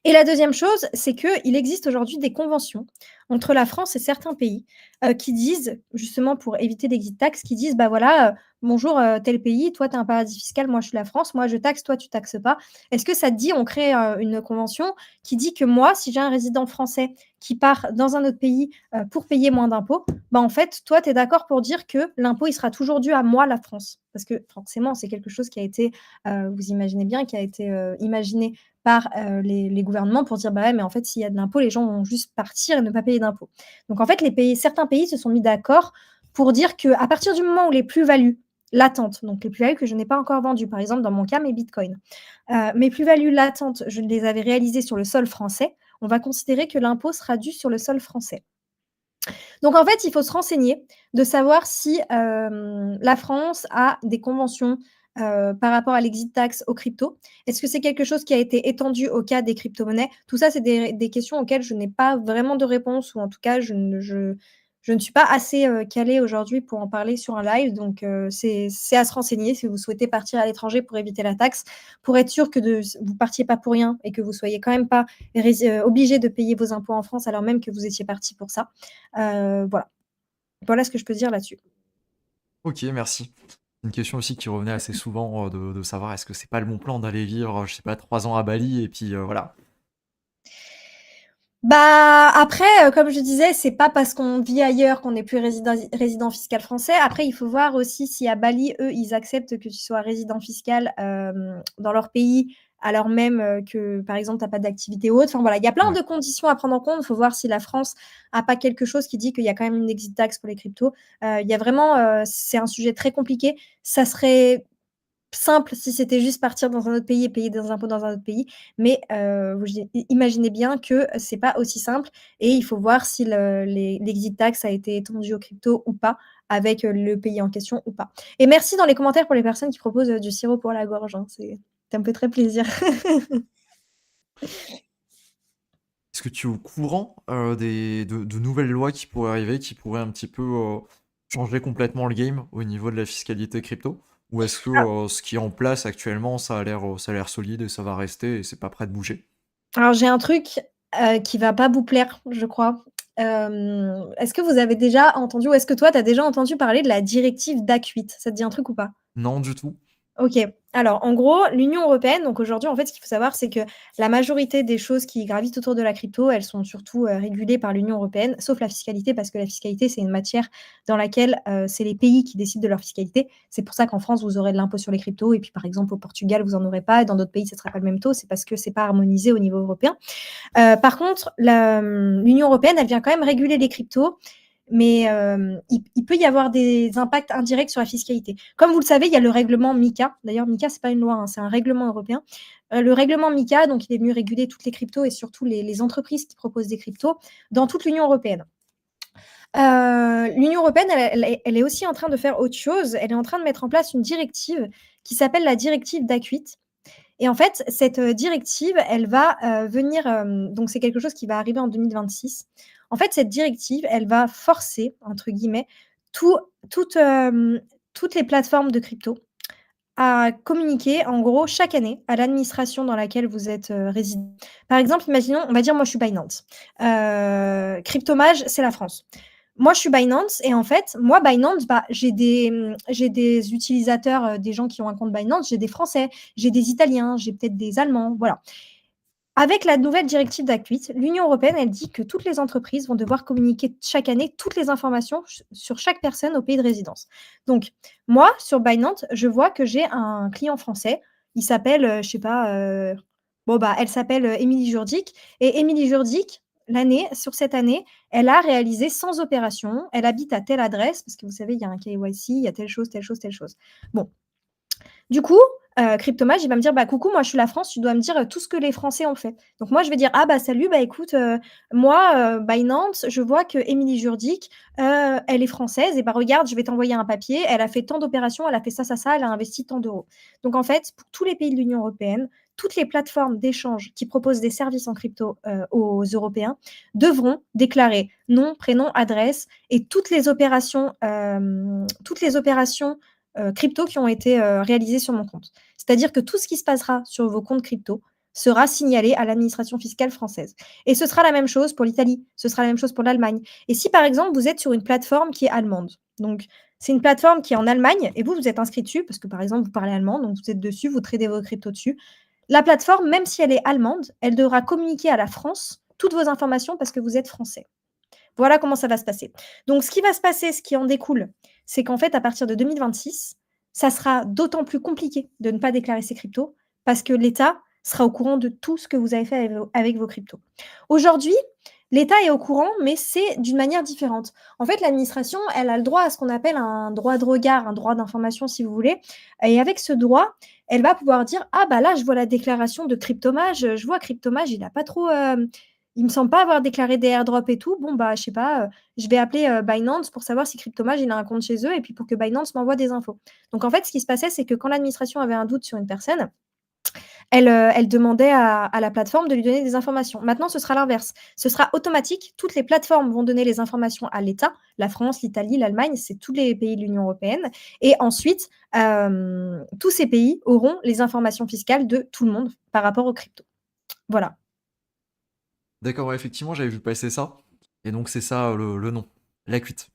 Et la deuxième chose, c'est qu'il existe aujourd'hui des conventions entre la France et certains pays qui disent, justement pour éviter l'exit tax, qui disent, bah voilà, bonjour, tel pays, toi tu es un paradis fiscal, moi je suis la France, moi je taxe, toi tu taxes pas. Est-ce que ça te dit, on crée une convention qui dit que moi, si j'ai un résident français qui part dans un autre pays pour payer moins d'impôts, bah en fait, toi tu es d'accord pour dire que l'impôt il sera toujours dû à moi, la France. Parce que forcément, c'est quelque chose qui a été, vous imaginez bien, qui a été imaginé par les gouvernements pour dire bah ouais, mais en fait, s'il y a de l'impôt, les gens vont juste partir et ne pas payer d'impôts. Donc en fait, certains pays se sont mis d'accord pour dire qu'à partir du moment où les plus-values latentes, donc les plus-values que je n'ai pas encore vendues, par exemple dans mon cas mes bitcoins, mes plus-values latentes, je les avais réalisées sur le sol français, on va considérer que l'impôt sera dû sur le sol français. Donc en fait, il faut se renseigner de savoir si la France a des conventions par rapport à l'exit tax aux cryptos. Est-ce que c'est quelque chose qui a été étendu au cas des crypto-monnaies? Tout ça, c'est des questions auxquelles je n'ai pas vraiment de réponse ou en tout cas, je ne suis pas assez calée aujourd'hui pour en parler sur un live. Donc c'est à se renseigner si vous souhaitez partir à l'étranger pour éviter la taxe, pour être sûr que vous partiez pas pour rien et que vous soyez quand même pas obligé de payer vos impôts en France alors même que vous étiez parti pour ça. Voilà. Voilà ce que je peux dire là-dessus. OK, merci. Une question aussi qui revenait assez souvent, de savoir est-ce que c'est pas le bon plan d'aller vivre, je sais pas, 3 ans à Bali et puis, voilà. Bah, après, comme je disais, c'est pas parce qu'on vit ailleurs qu'on n'est plus résident fiscal français. Après, il faut voir aussi si à Bali, eux, ils acceptent que tu sois résident fiscal, dans leur pays, alors même, que, par exemple, tu as pas d'activité ou autre. Enfin, voilà, il y a plein Ouais. de conditions à prendre en compte. Il faut voir si la France a pas quelque chose qui dit qu'il y a quand même une exit tax pour les cryptos. Il y a vraiment, c'est un sujet très compliqué. Ça serait simple si c'était juste partir dans un autre pays et payer des impôts dans un autre pays, mais vous imaginez bien que c'est pas aussi simple et il faut voir si l'exit tax a été étendu aux cryptos ou pas, avec, le pays en question ou pas. Et merci dans les commentaires pour les personnes qui proposent, du sirop pour la gorge, hein, ça me fait très plaisir. Est-ce que tu es au courant, de nouvelles lois qui pourraient arriver, qui pourraient un petit peu, changer complètement le game au niveau de la fiscalité crypto? Ou est-ce que, ce qui est en place actuellement, ça a l'air solide et ça va rester et c'est pas prêt de bouger? Alors j'ai un truc, qui va pas vous plaire, je crois. Est-ce que vous avez déjà entendu ou est-ce que toi tu as déjà entendu parler de la directive DAC 8? Ça te dit un truc ou pas? Non, du tout. OK. Alors, en gros, l'Union européenne, donc aujourd'hui, en fait, ce qu'il faut savoir, c'est que la majorité des choses qui gravitent autour de la crypto, elles sont surtout, régulées par l'Union européenne, sauf la fiscalité, parce que la fiscalité, c'est une matière dans laquelle, c'est les pays qui décident de leur fiscalité. C'est pour ça qu'en France, vous aurez de l'impôt sur les cryptos et puis, par exemple, au Portugal, vous en aurez pas et dans d'autres pays, ça sera pas le même taux. C'est parce que c'est pas harmonisé au niveau européen. Par contre, l'Union européenne, elle vient quand même réguler les cryptos, mais il peut y avoir des impacts indirects sur la fiscalité. Comme vous le savez, il y a le règlement MiCA. D'ailleurs, MiCA, c'est pas une loi, hein, c'est un règlement européen. Le règlement MiCA, donc il est venu réguler toutes les cryptos et surtout les entreprises qui proposent des cryptos dans toute l'Union européenne. L'Union européenne, elle est aussi en train de faire autre chose. Elle est en train de mettre en place une directive qui s'appelle la directive d'ACUIT. Et en fait, cette directive, elle va venir, donc c'est quelque chose qui va arriver en 2026. En fait, cette directive, elle va forcer, entre guillemets, tout, toutes, toutes les plateformes de crypto à communiquer, en gros, chaque année à l'administration dans laquelle vous êtes résident. Par exemple, imaginons, on va dire, moi, je suis Binance. Cryptomage, c'est la France. Moi, je suis Binance et en fait, moi, Binance, bah, j'ai des utilisateurs, des gens qui ont un compte Binance, j'ai des Français, j'ai des Italiens, j'ai peut-être des Allemands, voilà. Avec la nouvelle directive d'ACUIT, l'Union européenne, elle dit que toutes les entreprises vont devoir communiquer chaque année toutes les informations sur chaque personne au pays de résidence. Donc, moi, sur Binance, je vois que j'ai un client français. Il s'appelle, je sais pas, bon, bah, elle s'appelle Émilie Jourdic. Et Émilie Jourdic, sur cette année, elle a réalisé 100 opérations. Elle habite à telle adresse, parce que vous savez, il y a un KYC, il y a telle chose, telle chose, telle chose. Bon, du coup, Cryptomage, il va me dire: «Bah, coucou, moi, je suis la France, tu dois me dire, tout ce que les Français ont fait». Donc moi, je vais dire: «Ah, bah, salut, bah, écoute, moi, Binance, je vois que Émilie Jourdic, elle est française et bah, regarde, je vais t'envoyer un papier, elle a fait tant d'opérations, elle a fait ça, ça, ça, elle a investi tant d'euros». Donc en fait, pour tous les pays de l'Union européenne, toutes les plateformes d'échange qui proposent des services en crypto, aux Européens devront déclarer nom, prénom, adresse et toutes les opérations crypto qui ont été réalisés sur mon compte. C'est-à-dire que tout ce qui se passera sur vos comptes crypto sera signalé à l'administration fiscale française. Et ce sera la même chose pour l'Italie, ce sera la même chose pour l'Allemagne. Et si par exemple vous êtes sur une plateforme qui est allemande, donc c'est une plateforme qui est en Allemagne et vous êtes inscrit dessus parce que par exemple vous parlez allemand, donc vous êtes dessus, vous tradez vos cryptos dessus. La plateforme, même si elle est allemande, elle devra communiquer à la France toutes vos informations parce que vous êtes français. Voilà comment ça va se passer. Donc, ce qui va se passer, ce qui en découle, c'est qu'en fait, à partir de 2026, ça sera d'autant plus compliqué de ne pas déclarer ses cryptos parce que l'État sera au courant de tout ce que vous avez fait avec vos cryptos. Aujourd'hui, l'État est au courant, mais c'est d'une manière différente. En fait, l'administration, elle a le droit à ce qu'on appelle un droit de regard, un droit d'information, si vous voulez. Et avec ce droit, elle va pouvoir dire: ah, bah là, je vois la déclaration de Cryptomage, je vois Cryptomage, il n'a pas trop. Il me semble pas avoir déclaré des airdrops et tout. Bon, bah, je sais pas, je vais appeler Binance pour savoir si Cryptomage, il a un compte chez eux et puis pour que Binance m'envoie des infos. Donc, en fait, ce qui se passait, c'est que quand l'administration avait un doute sur une personne, elle demandait à la plateforme de lui donner des informations. Maintenant, ce sera l'inverse. Ce sera automatique. Toutes les plateformes vont donner les informations à l'État. La France, l'Italie, l'Allemagne, c'est tous les pays de l'Union européenne. Et ensuite, tous ces pays auront les informations fiscales de tout le monde par rapport aux cryptos. Voilà. D'accord, ouais, effectivement, j'avais vu passer ça. Et donc, c'est ça le nom. La cuite.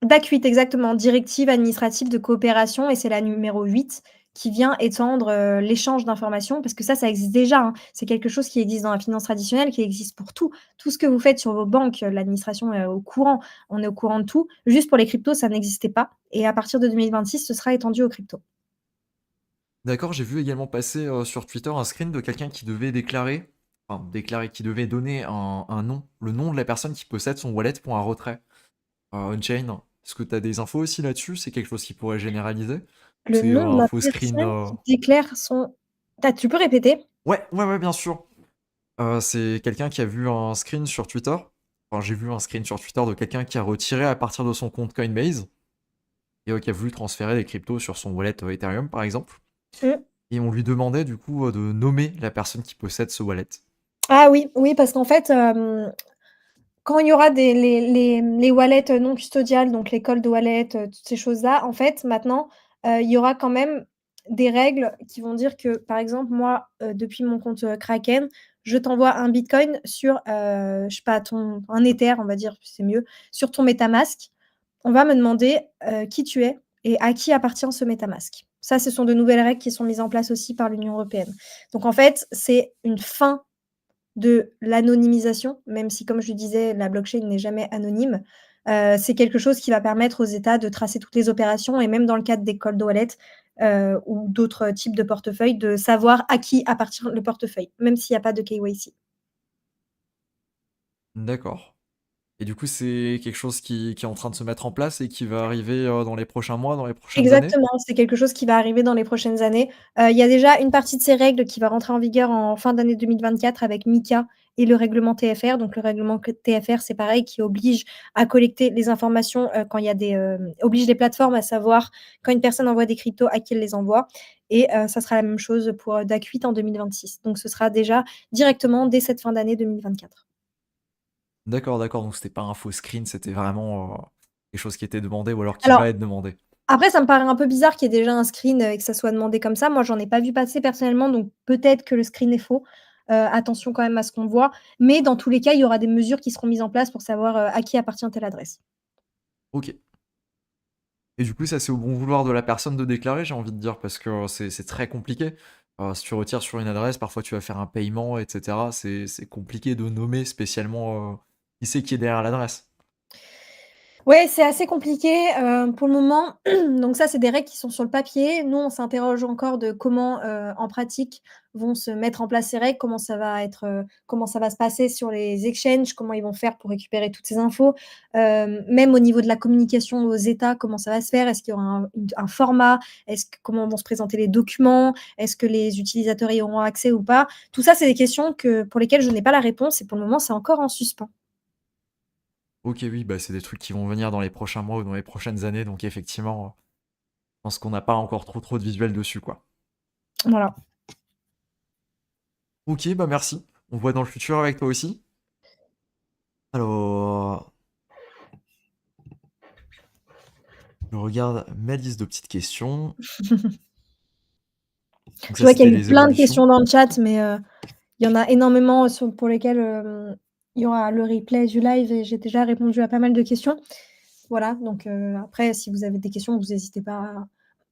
DAC8, exactement, directive administrative de coopération et c'est la numéro 8 qui vient étendre, l'échange d'informations parce que ça existe déjà, hein. C'est quelque chose qui existe dans la finance traditionnelle, qui existe pour tout. Tout ce que vous faites sur vos banques, l'administration est au courant. On est au courant de tout. Juste pour les cryptos, ça n'existait pas et à partir de 2026, ce sera étendu aux cryptos. D'accord, j'ai vu également passer sur Twitter un screen de quelqu'un qui devait déclarer, enfin, déclarer, qui devait donner un nom, le nom de la personne qui possède son wallet pour un retrait on-chain. Est-ce que tu as des infos aussi là-dessus? C'est quelque chose qui pourrait généraliser? Ou Le c'est nom de un la faux screen personne qui déclare son tu peux répéter? Ouais, ouais, ouais, bien sûr. C'est quelqu'un qui a vu un screen sur Twitter. Enfin, j'ai vu un screen sur Twitter de quelqu'un qui a retiré à partir de son compte Coinbase et qui a voulu transférer des cryptos sur son wallet Ethereum, par exemple. Mmh. Et on lui demandait du coup de nommer la personne qui possède ce wallet. Ah oui, oui, parce qu'en fait, quand il y aura les wallets non custodiales, donc les cold wallets, toutes ces choses-là, en fait, maintenant, il y aura quand même des règles qui vont dire que, par exemple, moi, depuis mon compte, Kraken, je t'envoie un bitcoin sur, je sais pas, un Ether, on va dire, c'est mieux, sur ton MetaMask. On va me demander, qui tu es et à qui appartient ce MetaMask. Ça, ce sont de nouvelles règles qui sont mises en place aussi par l'Union européenne. Donc en fait, c'est une fin de l'anonymisation, même si, comme je le disais, la blockchain n'est jamais anonyme. C'est quelque chose qui va permettre aux États de tracer toutes les opérations et même dans le cadre des cold wallets, ou d'autres types de portefeuilles, de savoir à qui appartient le portefeuille, même s'il n'y a pas de KYC. D'accord. Et du coup, c'est quelque chose qui est en train de se mettre en place et qui va arriver, dans les prochains mois, dans les prochaines années? Exactement, c'est quelque chose qui va arriver dans les prochaines années. Il y a déjà une partie de ces règles qui va rentrer en vigueur en fin d'année 2024 avec MiCA et le règlement TFR. Donc le règlement TFR, c'est pareil, qui oblige à collecter les informations, quand il y a oblige les plateformes à savoir quand une personne envoie des cryptos, à qui elle les envoie et ça sera la même chose pour, DAC 8 en 2026. Donc ce sera déjà directement dès cette fin d'année 2024. D'accord, d'accord, donc c'était pas un faux screen, c'était vraiment, quelque chose qui était demandé ou alors qui Alors va être demandé? après, ça me paraît un peu bizarre qu'il y ait déjà un screen, et que ça soit demandé comme ça. Moi, j'en ai pas vu passer personnellement, donc peut-être que le screen est faux. Attention quand même à ce qu'on voit, mais dans tous les cas, il y aura des mesures qui seront mises en place pour savoir, à qui appartient telle adresse. OK. Et du coup, ça, c'est au bon vouloir de la personne de déclarer, j'ai envie de dire, parce que c'est très compliqué. Si tu retires sur une adresse, parfois tu vas faire un paiement, et cetera. C'est compliqué de nommer spécialement, qui c'est qui est derrière l'adresse. Ouais, c'est assez compliqué, pour le moment. Donc ça, c'est des règles qui sont sur le papier. Nous, on s'interroge encore de comment, en pratique, vont se mettre en place ces règles, comment ça va se passer sur les exchanges, comment ils vont faire pour récupérer toutes ces infos. Même au niveau de la communication aux États, comment ça va se faire? Est-ce qu'il y aura un format? Comment vont se présenter les documents? Est-ce que les utilisateurs y auront accès ou pas? Tout ça, c'est des questions pour lesquelles je n'ai pas la réponse et pour le moment, c'est encore en suspens. OK, oui, bah, c'est des trucs qui vont venir dans les prochains mois ou dans les prochaines années, donc effectivement, je pense qu'on n'a pas encore trop de visuels dessus, quoi. Voilà. OK, bah, merci. On voit dans le futur avec toi aussi. Alors, je regarde ma liste de petites questions. Donc Je ça, vois qu'il c'était y a eu les plein de évolutions. questions dans le chat, mais il y en a énormément pour lesquelles il y aura le replay du live et j'ai déjà répondu à pas mal de questions. Voilà, donc après, si vous avez des questions, vous n'hésitez pas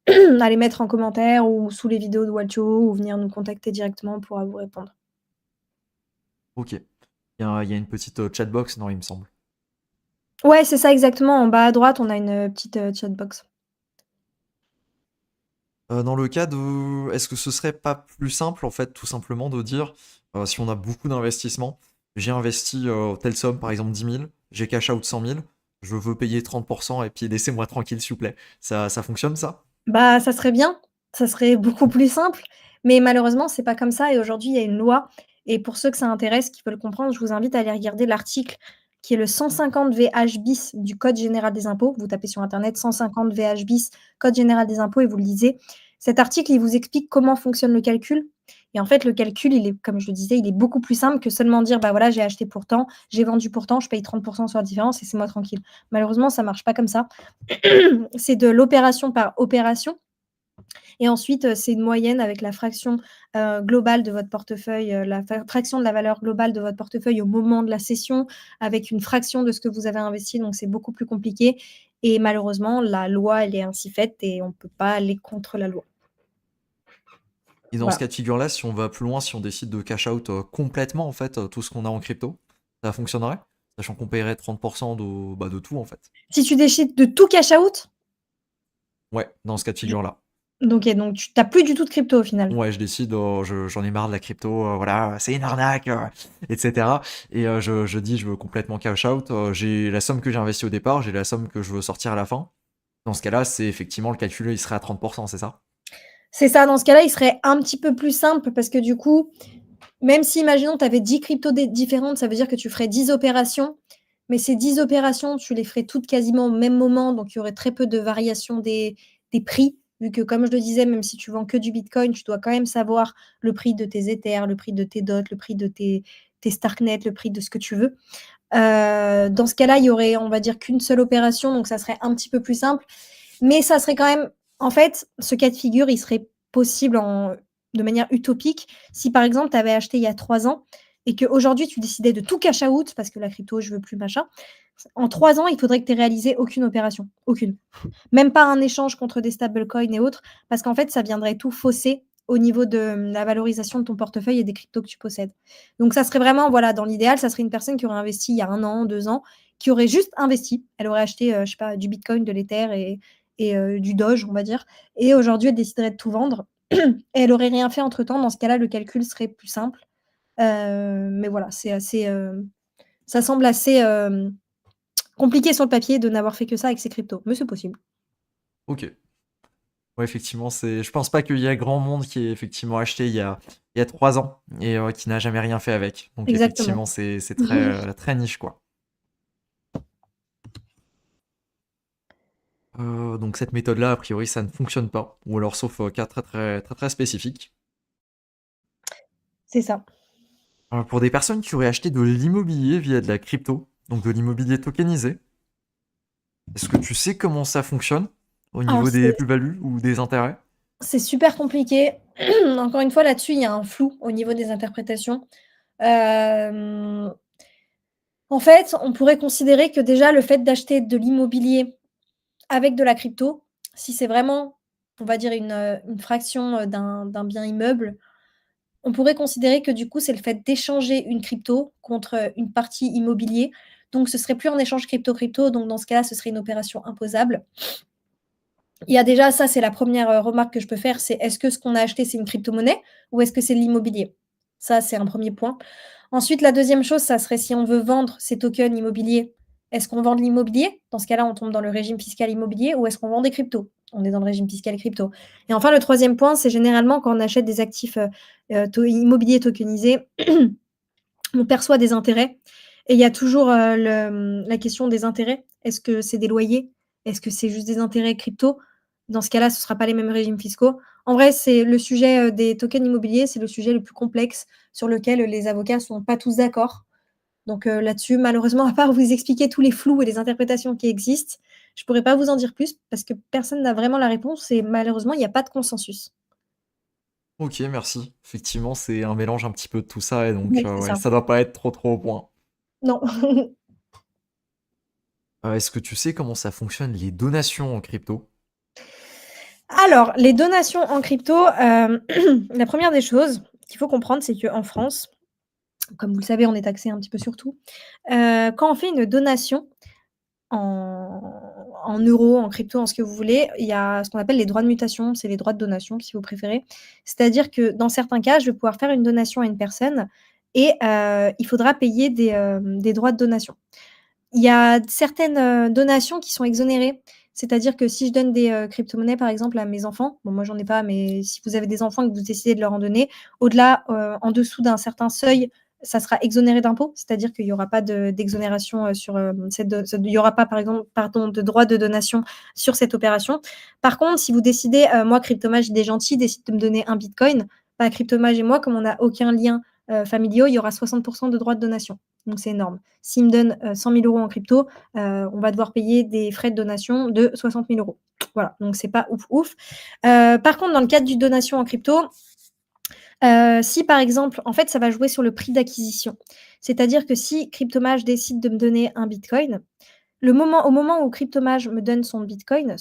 à les mettre en commentaire ou sous les vidéos de Walcho ou venir nous contacter directement, on pourra vous répondre. OK. Il y a une petite, chatbox, non, il me semble? Ouais, c'est ça exactement. En bas à droite, on a une petite chatbox. Dans le cas de est-ce que ce serait pas plus simple, en fait, tout simplement de dire, si on a beaucoup d'investissements, j'ai investi, telle somme, par exemple 10 000, j'ai cash out 100 000, je veux payer 30 et puis laissez-moi tranquille, s'il vous plaît. Ça fonctionne ça? Bah, ça serait bien, ça serait beaucoup plus simple, mais malheureusement, c'est pas comme ça et aujourd'hui, il y a une loi et pour ceux que ça intéresse, qui veulent comprendre, je vous invite à aller regarder l'article qui est le 150 VH bis du code général des impôts. Vous tapez sur internet 150 VH bis, code général des impôts et vous le lisez. Cet article, il vous explique comment fonctionne le calcul et en fait, le calcul, il est comme je le disais, il est beaucoup plus simple que seulement dire: «Bah, voilà, j'ai acheté pour tant, j'ai vendu pour tant, je paye 30 sur la différence, laissez-moi tranquille». Malheureusement, ça marche pas comme ça. C'est de l'opération par opération et ensuite, c'est une moyenne avec la fraction, globale de votre portefeuille, la fraction de la valeur globale de votre portefeuille au moment de la cession, avec une fraction de ce que vous avez investi, donc c'est beaucoup plus compliqué et malheureusement, la loi, elle est ainsi faite et on ne peut pas aller contre la loi. Et dans ce Voilà. cas de figure-là, si on va plus loin, si on décide de cash out, complètement, en fait, tout ce qu'on a en crypto, ça fonctionnerait? Sachant qu'on paierait 30 de, bah, de tout, en fait. Si tu décides de tout cash out, Ouais, dans ce cas de je figure-là. donc tu as plus du tout de crypto au final? Ouais, je décide, j'en ai marre de la crypto, voilà, c'est une arnaque, et cetera. Et je dis: «Je veux complètement cash out», j'ai la somme que j'ai investie au départ, j'ai la somme que je veux sortir à la fin. Dans ce cas-là, c'est effectivement le calcul, il serait à 30, c'est ça? C'est ça, dans ce cas-là, il serait un petit peu plus simple parce que du coup, même si imaginons tu avais 10 cryptos différentes, ça veut dire que tu ferais 10 opérations, mais ces 10 opérations, tu les ferais toutes quasiment au même moment, donc il y aurait très peu de variation des prix, vu que comme je le disais, même si tu vends que du bitcoin, tu dois quand même savoir le prix de tes Ethers, le prix de tes DOT, le prix de tes Starknet, le prix de ce que tu veux. Dans ce cas-là, il y aurait, on va dire, qu'une seule opération, donc ça serait un petit peu plus simple. Mais ça serait quand même en fait, ce cas de figure, il serait possible de manière utopique si, par exemple, tu avais acheté il y a 3 ans et qu'aujourd'hui, tu décidais de tout cash out parce que la crypto, je veux plus, machin. En 3 ans, il faudrait que tu aies réalisé aucune opération, aucune. Même pas un échange contre des stablecoins et autres, parce qu'en fait, ça viendrait tout fausser au niveau de la valorisation de ton portefeuille et des cryptos que tu possèdes. Donc ça serait vraiment, voilà, dans l'idéal, ça serait une personne qui aurait investi il y a 1 an, 2 ans, qui aurait juste investi. Elle aurait acheté, je sais pas, du bitcoin, de l'Ether et du Doge, on va dire et aujourd'hui, elle déciderait de tout vendre et elle aurait rien fait entre-temps. Dans ce cas-là, le calcul serait plus simple. Mais voilà, c'est assez, ça semble assez, compliqué sur le papier de n'avoir fait que ça avec ses cryptos, mais c'est possible. OK. Ouais, effectivement, je pense pas qu'il y a grand monde qui ait effectivement acheté il y a 3 ans et qui n'a jamais rien fait avec. Donc Exactement. effectivement, c'est très, très niche, quoi. Donc cette méthode-là, a priori, ça ne fonctionne pas ou alors sauf, cas très, très, très, très spécifiques. C'est ça. Pour des personnes qui auraient acheté de l'immobilier via de la crypto, donc de l'immobilier tokenisé, est-ce que tu sais comment ça fonctionne au Alors niveau des plus-values ou des intérêts? c'est super compliqué. Encore une fois, là-dessus, il y a un flou au niveau des interprétations. Hem, En fait, on pourrait considérer que déjà le fait d'acheter de l'immobilier avec de la crypto, si c'est vraiment, on va dire une fraction, d'un bien immeuble, on pourrait considérer que du coup, c'est le fait d'échanger une crypto contre, une partie immobilier. Donc ce serait plus un échange crypto-crypto, donc dans ce cas-là, ce serait une opération imposable. Il y a déjà ça, c'est la première remarque que je peux faire, c'est est-ce que ce qu'on a acheté, c'est une crypto-monnaie ou est-ce que c'est de l'immobilier? Ça, c'est un premier point. Ensuite, la deuxième chose, ça serait si on veut vendre ces tokens immobiliers, est-ce qu'on vend de l'immobilier? Dans ce cas-là, on tombe dans le régime fiscal immobilier ou est-ce qu'on vend des cryptos? On est dans le régime fiscal crypto. Et enfin, le troisième point, c'est généralement quand on achète des actifs, to immobiliers tokenisés, on perçoit des intérêts et il y a toujours, la question des intérêts. Est-ce que c'est des loyers? Est-ce que c'est juste des intérêts crypto? Dans ce cas-là, ce ne sera pas les mêmes régimes fiscaux. En vrai, c'est le sujet, des tokens immobiliers, c'est le sujet le plus complexe sur lequel, les avocats ne sont pas tous d'accord. Donc, là-dessus, malheureusement, à part vous expliquer tous les flous et les interprétations qui existent, je ne pourrais pas vous en dire plus parce que personne n'a vraiment la réponse et malheureusement, il n'y a pas de consensus. OK, merci. Effectivement, c'est un mélange un petit peu de tout ça et donc Oui, c'est ouais, ça. ça doit pas être trop, trop au point. Non. Est-ce que tu sais comment ça fonctionne les donations en crypto? Alors, les donations en crypto, la première des choses qu'il faut comprendre, c'est qu'en France, comme vous le savez, on est taxé un petit peu sur tout. Quand on fait une donation en euros, en crypto, en ce que vous voulez, il y a ce qu'on appelle les droits de mutation, c'est les droits de donation si vous préférez. C'est-à-dire que dans certains cas, je vais pouvoir faire une donation à une personne et il faudra payer des droits de donation. Il y a certaines, donations qui sont exonérées. C'est-à-dire que si je donne des, cryptomonnaies, par exemple, à mes enfants, bon moi j'en ai pas, mais si vous avez des enfants et que vous décidez de leur en donner, au-delà, en dessous d'un certain seuil, ça sera exonéré d'impôts. C'est-à-dire qu'il y aura pas d'exonération, sur, cette do cette il y aura pas, par exemple, pardon, de droits de donation sur cette opération. Par contre, si vous décidez, moi Cryptomage il est gentil, décide de me donner un bitcoin, bah, Cryptomage et moi, comme on n'a aucun lien, familiaux, il y aura 60 de droits de donation. Donc c'est énorme. S'il me donne 100 000 € en crypto, on va devoir payer des frais de donation de 60 000 €. Voilà, donc c'est pas ouf ouf. Par contre, dans le cadre d'une donation en crypto, si par exemple, en fait, ça va jouer sur le prix d'acquisition. C'est-à-dire que si Cryptomage décide de me donner un bitcoin, au moment où Cryptomage me donne son bitcoin,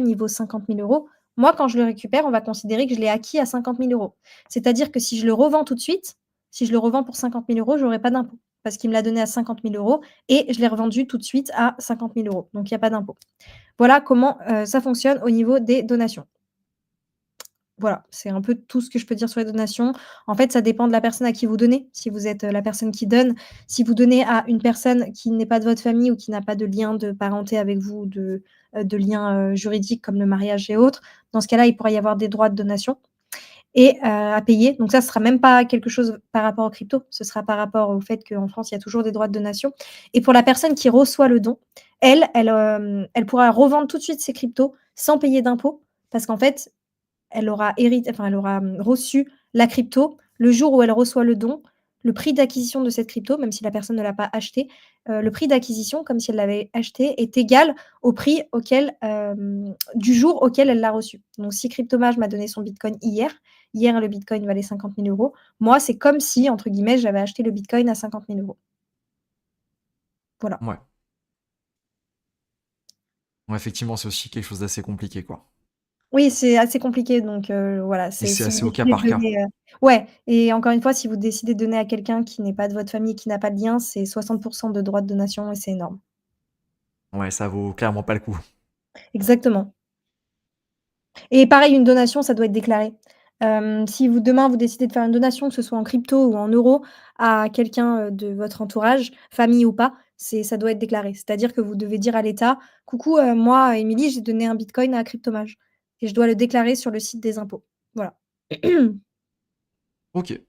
il vaut 50 000 €. Moi, quand je le récupère, on va considérer que je l'ai acquis à 50 000 €. C'est-à-dire que si je le revends tout de suite, si je le revends pour 50 000 €, j'aurai pas d'impôt parce qu'il me l'a donné à 50 000 € et je l'ai revendu tout de suite à 50 000 €. Donc il y a pas d'impôt. Voilà comment, ça fonctionne au niveau des donations. Voilà, c'est un peu tout ce que je peux dire sur les donations. En fait, ça dépend de la personne à qui vous donnez. Si vous êtes, la personne qui donne, si vous donnez à une personne qui n'est pas de votre famille ou qui n'a pas de lien de parenté avec vous, de lien, juridique comme le mariage et autres, dans ce cas-là, il pourrait y avoir des droits de donation et à payer. Donc ça, ce sera même pas quelque chose par rapport aux cryptos, ce sera par rapport au fait qu'en France, il y a toujours des droits de donation et pour la personne qui reçoit le don, elle pourra revendre tout de suite ses cryptos sans payer d'impôts parce qu'en fait, elle aura, reçu la crypto. Le jour où elle reçoit le don, le prix d'acquisition de cette crypto, même si la personne ne l'a pas acheté, le prix d'acquisition, comme si elle l'avait acheté, est égal au prix du jour auquel elle l'a reçu. Donc si Cryptomage m'a donné son bitcoin hier le bitcoin valait 50 000 €, moi, c'est comme si, entre guillemets, «j'avais acheté le bitcoin à 50 000 €». Voilà. Ouais. Ouais, effectivement, c'est aussi quelque chose d'assez compliqué, quoi. Oui, c'est assez compliqué donc voilà, Et c'est c'est si vous assez au cas décidez de par cas. donner, ouais et encore une fois, si vous décidez de donner à quelqu'un qui n'est pas de votre famille, qui n'a pas de lien, c'est 60 de droits de donation et c'est énorme. Ouais, ça vaut clairement pas le coup. Exactement et pareil, une donation, ça doit être déclaré. Si vous demain, vous décidez de faire une donation, que ce soit en crypto ou en euros, à quelqu'un, de votre entourage, famille ou pas, ça doit être déclaré. C'est-à-dire que vous devez dire à l'État: «Coucou, moi, Émilie, j'ai donné un bitcoin à Cryptomage» et je dois le déclarer sur le site des impôts. Voilà. Ok.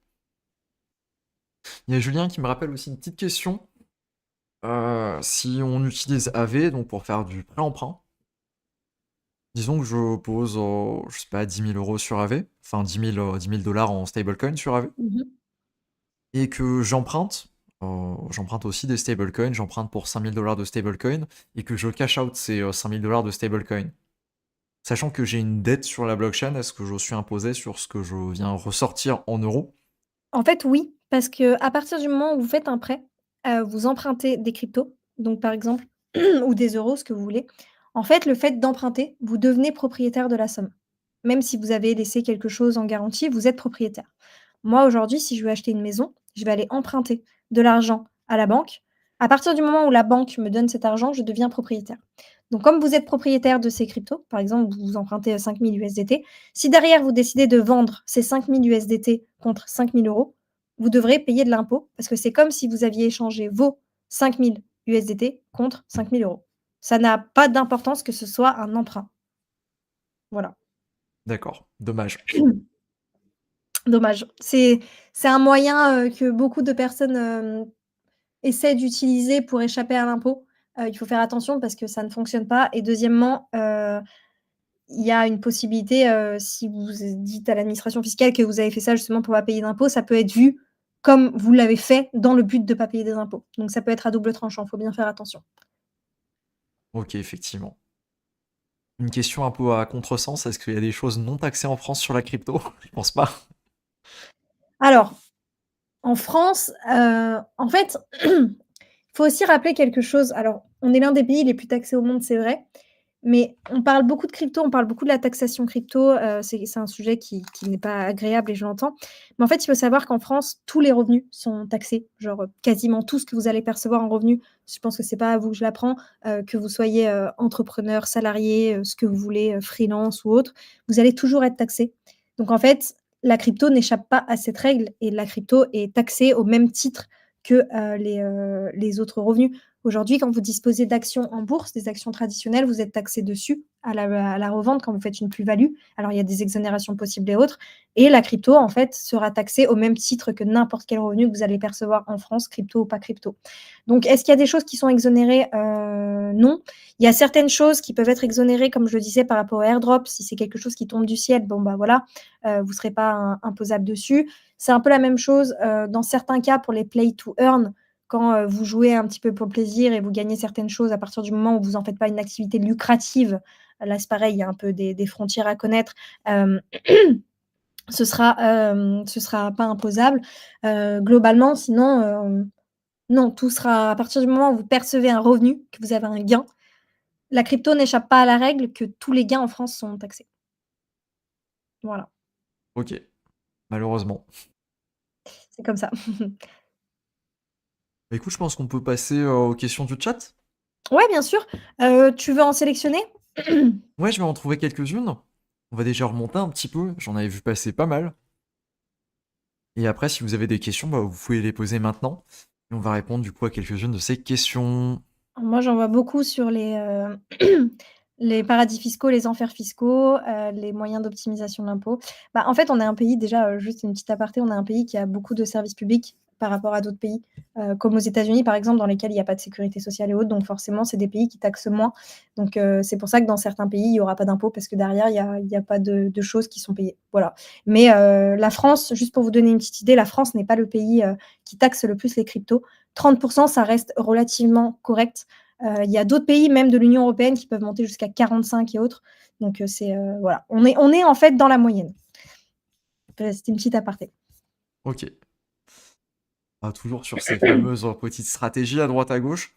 Il y a Julien qui me rappelle aussi une petite question. Si on utilise AV donc pour faire du prêt-emprunt, disons que je pose, je sais pas, 10 000 € sur AV, enfin 10 000 dollars en stablecoin sur AV, Mmh mh. et que j'emprunte aussi des stablecoins, j'emprunte pour 5 000 $ de stablecoin, et que je cash out ces 5 000 $ de stablecoin. Sachant que j'ai une dette sur la blockchain, est-ce que je suis imposé sur ce que je viens ressortir en euros? En fait, oui, parce qu'à partir du moment où vous faites un prêt, vous empruntez des cryptos, donc par exemple ou des euros, ce que vous voulez. En fait, le fait d'emprunter, vous devenez propriétaire de la somme. Même si vous avez laissé quelque chose en garantie, vous êtes propriétaire. Moi, aujourd'hui, si je veux acheter une maison, je vais aller emprunter de l'argent à la banque. À partir du moment où la banque me donne cet argent, je deviens propriétaire. Donc comme vous êtes propriétaire de ces cryptos, par exemple, vous empruntez 5 000 USDT, si derrière vous décidez de vendre ces 5 000 USDT contre 5 000 €, vous devrez payer de l'impôt parce que c'est comme si vous aviez échangé vos 5 000 USDT contre 5 000 €. Ça n'a pas d'importance que ce soit un emprunt. Voilà. D'accord, dommage. Dommage. C'est un moyen, que beaucoup de personnes, essaient d'utiliser pour échapper à l'impôt. Il faut faire attention parce que ça ne fonctionne pas et deuxièmement, il y a une possibilité, si vous dites à l'administration fiscale que vous avez fait ça justement pour pas payer d'impôts, ça peut être vu comme vous l'avez fait dans le but de pas payer des impôts. Donc ça peut être à double tranchant, faut bien faire attention. Ok, effectivement. Une question un peu à contresens, est-ce qu'il y a des choses non taxées en France sur la crypto? Je pense pas. Alors, en France, en fait, il faut aussi rappeler quelque chose. Alors, on est l'un des pays les plus taxés au monde, c'est vrai, mais on parle beaucoup de crypto, on parle beaucoup de la taxation crypto, c'est un sujet qui n'est pas agréable et je l'entends. Mais en fait, il faut savoir qu'en France, tous les revenus sont taxés, genre, quasiment tout ce que vous allez percevoir en revenus. Je pense que c'est pas à vous que je l'apprends, que vous soyez, entrepreneur, salarié, ce que vous voulez, freelance ou autre, vous allez toujours être taxé. Donc en fait, la crypto n'échappe pas à cette règle et la crypto est taxée au même titre que, les autres revenus. Aujourd'hui, quand vous disposez d'actions en bourse, des actions traditionnelles, vous êtes taxé dessus à la revente quand vous faites une plus-value. Alors, il y a des exonérations possibles et autres. Et la crypto, en fait, sera taxée au même titre que n'importe quel revenu que vous allez percevoir en France, crypto ou pas crypto. Donc, est-ce qu'il y a des choses qui sont exonérées? Non. Il y a certaines choses qui peuvent être exonérées, comme je le disais, par rapport au airdrop. Si c'est quelque chose qui tombe du ciel, bon, bah voilà, vous ne serez pas imposable dessus. C'est un peu la même chose dans certains cas pour les play to earn quand, vous jouez un petit peu pour le plaisir et vous gagnez certaines choses à partir du moment où vous en faites pas une activité lucrative, là, c'est pareil, il y a un peu des frontières à connaître, hem, ce sera pas imposable. Globalement, sinon, non, tout sera à partir du moment où vous percevez un revenu, que vous avez un gain, la crypto n'échappe pas à la règle que tous les gains en France sont taxés. Voilà, Ok, malheureusement. c'est comme ça. Bah, écoute, je pense qu'on peut passer aux questions du chat. Ouais, bien sûr, tu veux en sélectionner? Ouais, je vais en trouver quelques-unes. On va déjà remonter un petit peu, j'en avais vu passer pas mal. Et après, si vous avez des questions, bah, vous pouvez les poser maintenant. Et on va répondre du coup à quelques-unes de ces questions. Moi, j'en vois beaucoup sur les paradis fiscaux, les enfers fiscaux, les moyens d'optimisation de l'impôt. Bah, en fait, on est un pays déjà, juste une petite aparté, on est un pays qui a beaucoup de services publics par rapport à d'autres pays, comme aux États-Unis, par exemple, dans lesquels il y a pas de sécurité sociale et autres, donc forcément, c'est des pays qui taxent moins. Donc c'est pour ça que dans certains pays, il y aura pas d'impôt parce que derrière, il y a pas de choses qui sont payées. Voilà. Mais la France, juste pour vous donner une petite idée, la France n'est pas le pays, qui taxe le plus les cryptos. 30 ça reste relativement correct. Il y a d'autres pays, même de l'Union européenne, qui peuvent monter jusqu'à 45 et autres. Donc, voilà, on est en fait dans la moyenne. C'était une petite aparté. Ok. Ah, toujours sur ces fameuses petites stratégies à droite à gauche.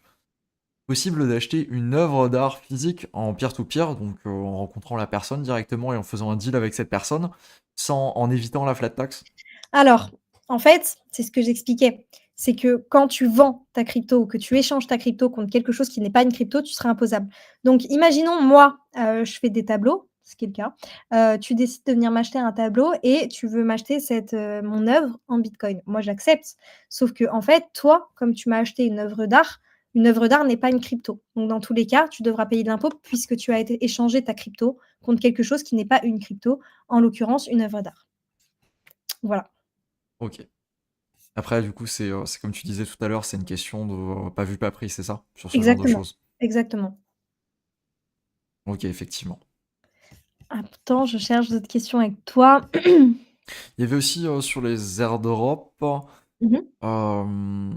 Possible d'acheter une œuvre d'art physique en peer-to-peer, donc en rencontrant la personne directement et en faisant un deal avec cette personne, sans en évitant la flat tax. Alors, en fait, c'est ce que j'expliquais. C'est que quand tu vends ta crypto ou que tu échanges ta crypto contre quelque chose qui n'est pas une crypto, tu seras imposable. Donc imaginons moi, je fais des tableaux, ce qui est le cas, tu décides de venir m'acheter un tableau et tu veux m'acheter mon œuvre en bitcoin. Moi, j'accepte. Sauf que en fait, toi, comme tu m'as acheté une œuvre d'art n'est pas une crypto. Donc dans tous les cas, tu devras payer de l'impôt puisque tu as été échangé ta crypto contre quelque chose qui n'est pas une crypto, en l'occurrence une œuvre d'art. Voilà. Ok. Après, du coup, c'est comme tu disais tout à l'heure, c'est une question de pas vu, pas pris, c'est ça? Sur ce genre de Exactement, choses. exactement. Ok, effectivement. Attends, je cherche d'autres questions avec toi. Il y avait aussi sur les airdrops, Mmh. euh,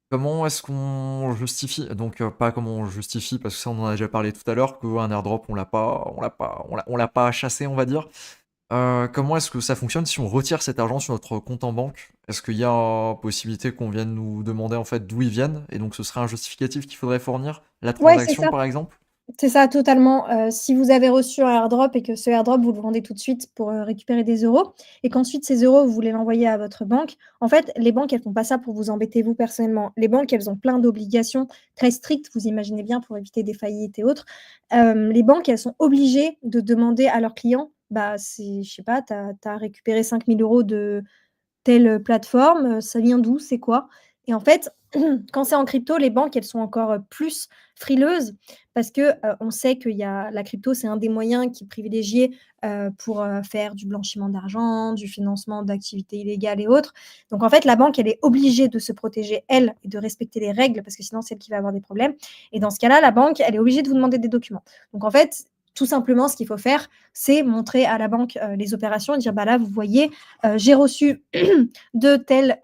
comment est-ce qu'on justifie, donc pas comment on justifie, parce que ça on en a déjà parlé tout à l'heure, qu'un airdrop on l'a pas chassé, on va dire. Comment est-ce que ça fonctionne si on retire cet argent sur notre compte en banque? Est-ce qu'il y a possibilité qu'on vienne nous demander en fait d'où ils viennent et donc ce serait un justificatif qu'il faudrait fournir? La Ouais, c'est transaction ça. par exemple? C'est ça, totalement. Si vous avez reçu un airdrop et que ce airdrop, vous le vendez tout de suite pour, récupérer des euros et qu'ensuite ces euros, vous voulez l'envoyer à votre banque, en fait, les banques, elles font pas ça pour vous embêter vous personnellement. Les banques, elles ont plein d'obligations très strictes, vous imaginez bien, pour éviter des faillites et autres. Les banques, elles sont obligées de demander à leurs clients, bah, c'est je sais pas, tu as récupéré 5 000 € de telle plateforme, ça vient d'où? C'est quoi? Et en fait, quand c'est en crypto, les banques, elles sont encore, plus frileuses parce que, on sait qu'il y a la crypto, c'est un des moyens qui est privilégié, pour, faire du blanchiment d'argent, du financement d'activités illégales et autres. Donc en fait, la banque, elle est obligée de se protéger, elle, et de respecter les règles parce que sinon c'est elle qui va avoir des problèmes et dans ce cas-là, la banque, elle est obligée de vous demander des documents. Donc en fait, tout simplement, ce qu'il faut faire, c'est montrer à la banque, les opérations et dire: «Bah là, vous voyez, j'ai reçu de tel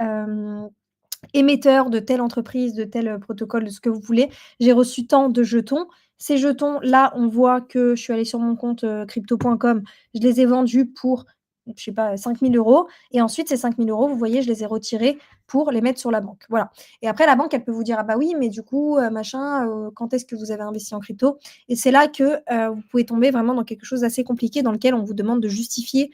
émetteur, de telle entreprise, de tel protocole, de ce que vous voulez. J'ai reçu tant de jetons. Ces jetons, là, on voit que je suis allée sur mon compte crypto.com, je les ai vendus pour, je sais pas, 5 000 euros. Et ensuite, ces 5 000 euros, vous voyez, je les ai retirés pour les mettre sur la banque. Voilà. Et après, la banque, elle peut vous dire: ah bah oui, mais du coup, machin, quand est-ce que vous avez investi en crypto? Et c'est là que vous pouvez tomber vraiment dans quelque chose d'assez compliqué dans lequel on vous demande de justifier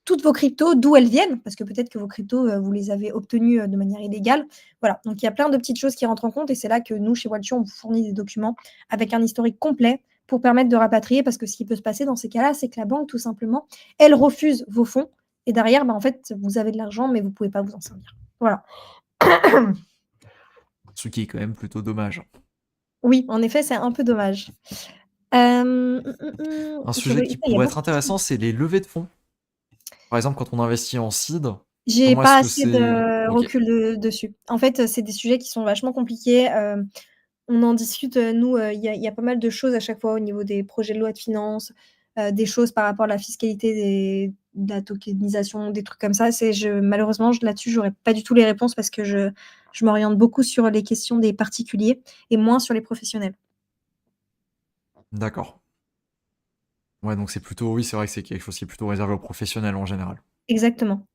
toutes vos cryptos, d'où elles viennent, parce que peut-être que vos cryptos, vous les avez obtenus, de manière illégale. Voilà, donc il y a plein de petites choses qui rentrent en compte et c'est là que nous, chez Waltio, on vous fournit des documents avec un historique complet pour permettre de rapatrier. Parce que ce qui peut se passer dans ces cas-là, c'est que la banque, tout simplement, elle refuse vos fonds et derrière, bah, en fait, vous avez de l'argent, mais vous ne pouvez pas vous en servir. Voilà. Ce qui est quand même plutôt dommage. Oui, en effet, c'est un peu dommage. Un Je sujet re qui il y a pourrait être beaucoup de choses. intéressant, c'est les levées de fonds. Par exemple, quand on investit en seed, J'ai comment pas est-ce que assez c'est... de Ok, recul dessus. En fait, c'est des sujets qui sont vachement compliqués. On en discute, nous, il y a pas mal de choses à chaque fois au niveau des projets de loi de finances, des choses par rapport à la fiscalité de la tokenisation, des trucs comme ça. Malheureusement, là-dessus, j'aurais pas du tout les réponses parce que je m'oriente beaucoup sur les questions des particuliers et moins sur les professionnels. d'accord. Ouais, donc c'est plutôt... Oui, c'est vrai que c'est quelque chose qui est plutôt réservé aux professionnels en général. Exactement.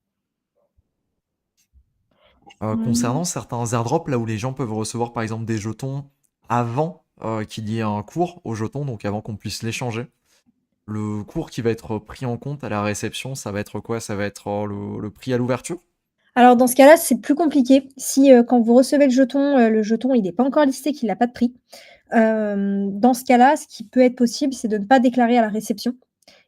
Mmh. Concernant certains airdrops, là où les gens peuvent recevoir par exemple des jetons avant qu'il y ait un cours aux jetons, donc avant qu'on puisse l'échanger, le cours qui va être pris en compte à la réception, ça va être quoi? Ça va être le prix à l'ouverture? Alors dans ce cas-là, c'est plus compliqué. Si, quand vous recevez le jeton, il n'est pas encore listé, qu'il a pas de prix, dans ce cas-là, ce qui peut être possible, c'est de ne pas déclarer à la réception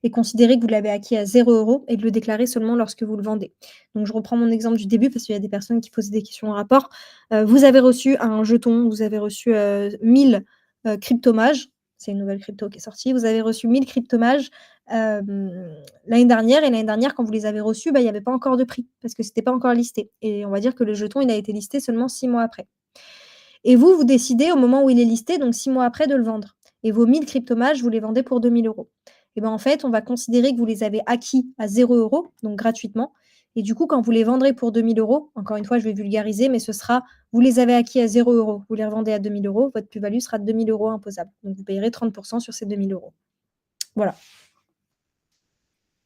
et considérer que vous l'avez acquis à 0 € et de le déclarer seulement lorsque vous le vendez. Donc je reprends mon exemple du début parce qu'il y a des personnes qui posaient des questions en rapport. Vous avez reçu un jeton, vous avez reçu, 1000, Cryptomages, c'est une nouvelle crypto qui est sortie. Vous avez reçu 1000 Cryptomages, l'année dernière et l'année dernière quand vous les avez reçus, bah, il y avait pas encore de prix parce que c'était pas encore listé et on va dire que le jeton, il a été listé seulement 6 mois après. Et vous, vous décidez au moment où il est listé, donc 6 mois après, de le vendre. Et vos 1000 cryptomages, vous les vendez pour 2 000 €. Et ben, en fait, on va considérer que vous les avez acquis à 0 €, donc gratuitement. Et du coup, quand vous les vendrez pour 2 000 €, encore une fois, je vais vulgariser, mais ce sera, vous les avez acquis à 0 €, vous les revendez à 2 000 €, votre plus-value sera de 2 000 € imposable. Donc vous payerez 30 % sur ces 2 000 €. Voilà,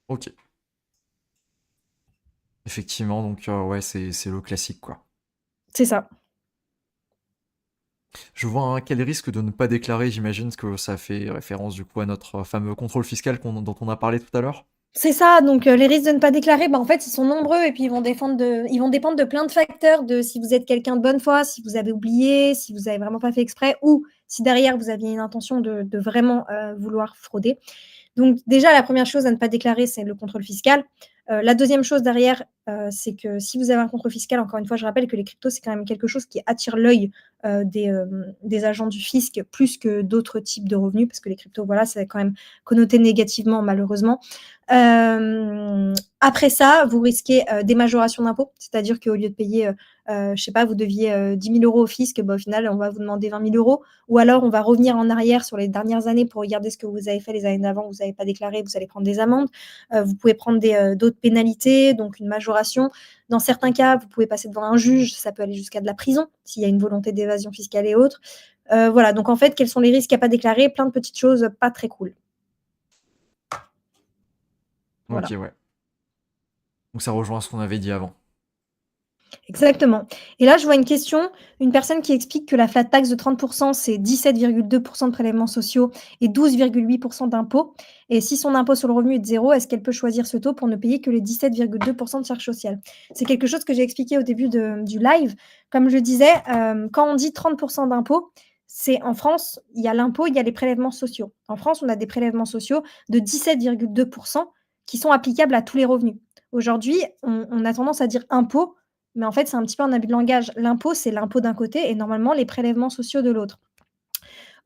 Ok. Effectivement, donc ouais, c'est le classique quoi. c'est ça. Je vois quel risque de ne pas déclarer, j'imagine que ça fait référence du coup à notre fameux contrôle fiscal dont on a parlé tout à l'heure. C'est ça, donc les risques de ne pas déclarer, bah, en fait, ils sont nombreux et puis ils vont dépendre de plein de facteurs, de si vous êtes quelqu'un de bonne foi, si vous avez oublié, si vous avez vraiment pas fait exprès ou si derrière vous aviez une intention de vraiment vouloir frauder. Donc déjà, la première chose à ne pas déclarer, c'est le contrôle fiscal. La deuxième chose derrière, c'est que si vous avez un contrôle fiscal, encore une fois, je rappelle que les cryptos, c'est quand même quelque chose qui attire l'œil des agents du fisc plus que d'autres types de revenus, parce que les cryptos, voilà, c'est quand même connoté négativement, malheureusement. Après ça, vous risquez des majorations d'impôts, c'est-à-dire qu'au lieu de payer, je sais pas, vous deviez 10 000 euros au fisc, bah, au final, on va vous demander 20 000 euros. Ou alors, on va revenir en arrière sur les dernières années pour regarder ce que vous avez fait les années d'avant, vous n'avez pas déclaré, vous allez prendre des amendes. Vous pouvez prendre d'autres pénalités, donc une majoration. Dans certains cas, vous pouvez passer devant un juge, ça peut aller jusqu'à de la prison, s'il y a une volonté d'évasion fiscale et autres. Voilà, donc en fait, quels sont les risques à pas déclarer? Plein de petites choses pas très cool. Ok, Voilà. ouais. Donc ça rejoint ce qu'on avait dit avant. Exactement. Et là, je vois une question, une personne qui explique que la flat tax de 30%, c'est 17,2% de prélèvements sociaux et 12,8% d'impôts. Et si son impôt sur le revenu est de 0, est-ce qu'elle peut choisir ce taux pour ne payer que les 17,2% de charges sociales? C'est quelque chose que j'ai expliqué au début du live. Comme je disais, quand on dit 30% d'impôts, c'est en France, il y a l'impôt, il y a les prélèvements sociaux. En France, on a des prélèvements sociaux de 17,2% qui sont applicables à tous les revenus. Aujourd'hui, on a tendance à dire impôt, mais en fait, c'est un petit peu un abus de langage. L'impôt, c'est l'impôt d'un côté et normalement les prélèvements sociaux de l'autre.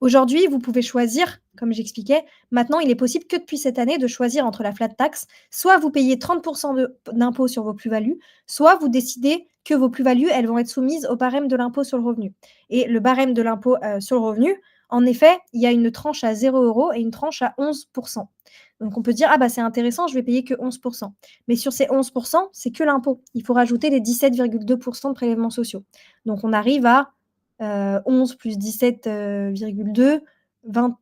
Aujourd'hui, vous pouvez choisir, comme j'expliquais, maintenant il est possible que depuis cette année de choisir entre la flat tax, soit vous payez 30% d'impôt sur vos plus-values, soit vous décidez que vos plus-values, elles vont être soumises au barème de l'impôt sur le revenu. Et le barème de l'impôt sur le revenu, en effet, il y a une tranche à 0 € et une tranche à 11%. Donc on peut dire, ah bah c'est intéressant, je vais payer que 11%. Mais sur ces 11%, c'est que l'impôt. Il faut rajouter les 17,2% de prélèvements sociaux. Donc on arrive à 11 plus 17,2, 20,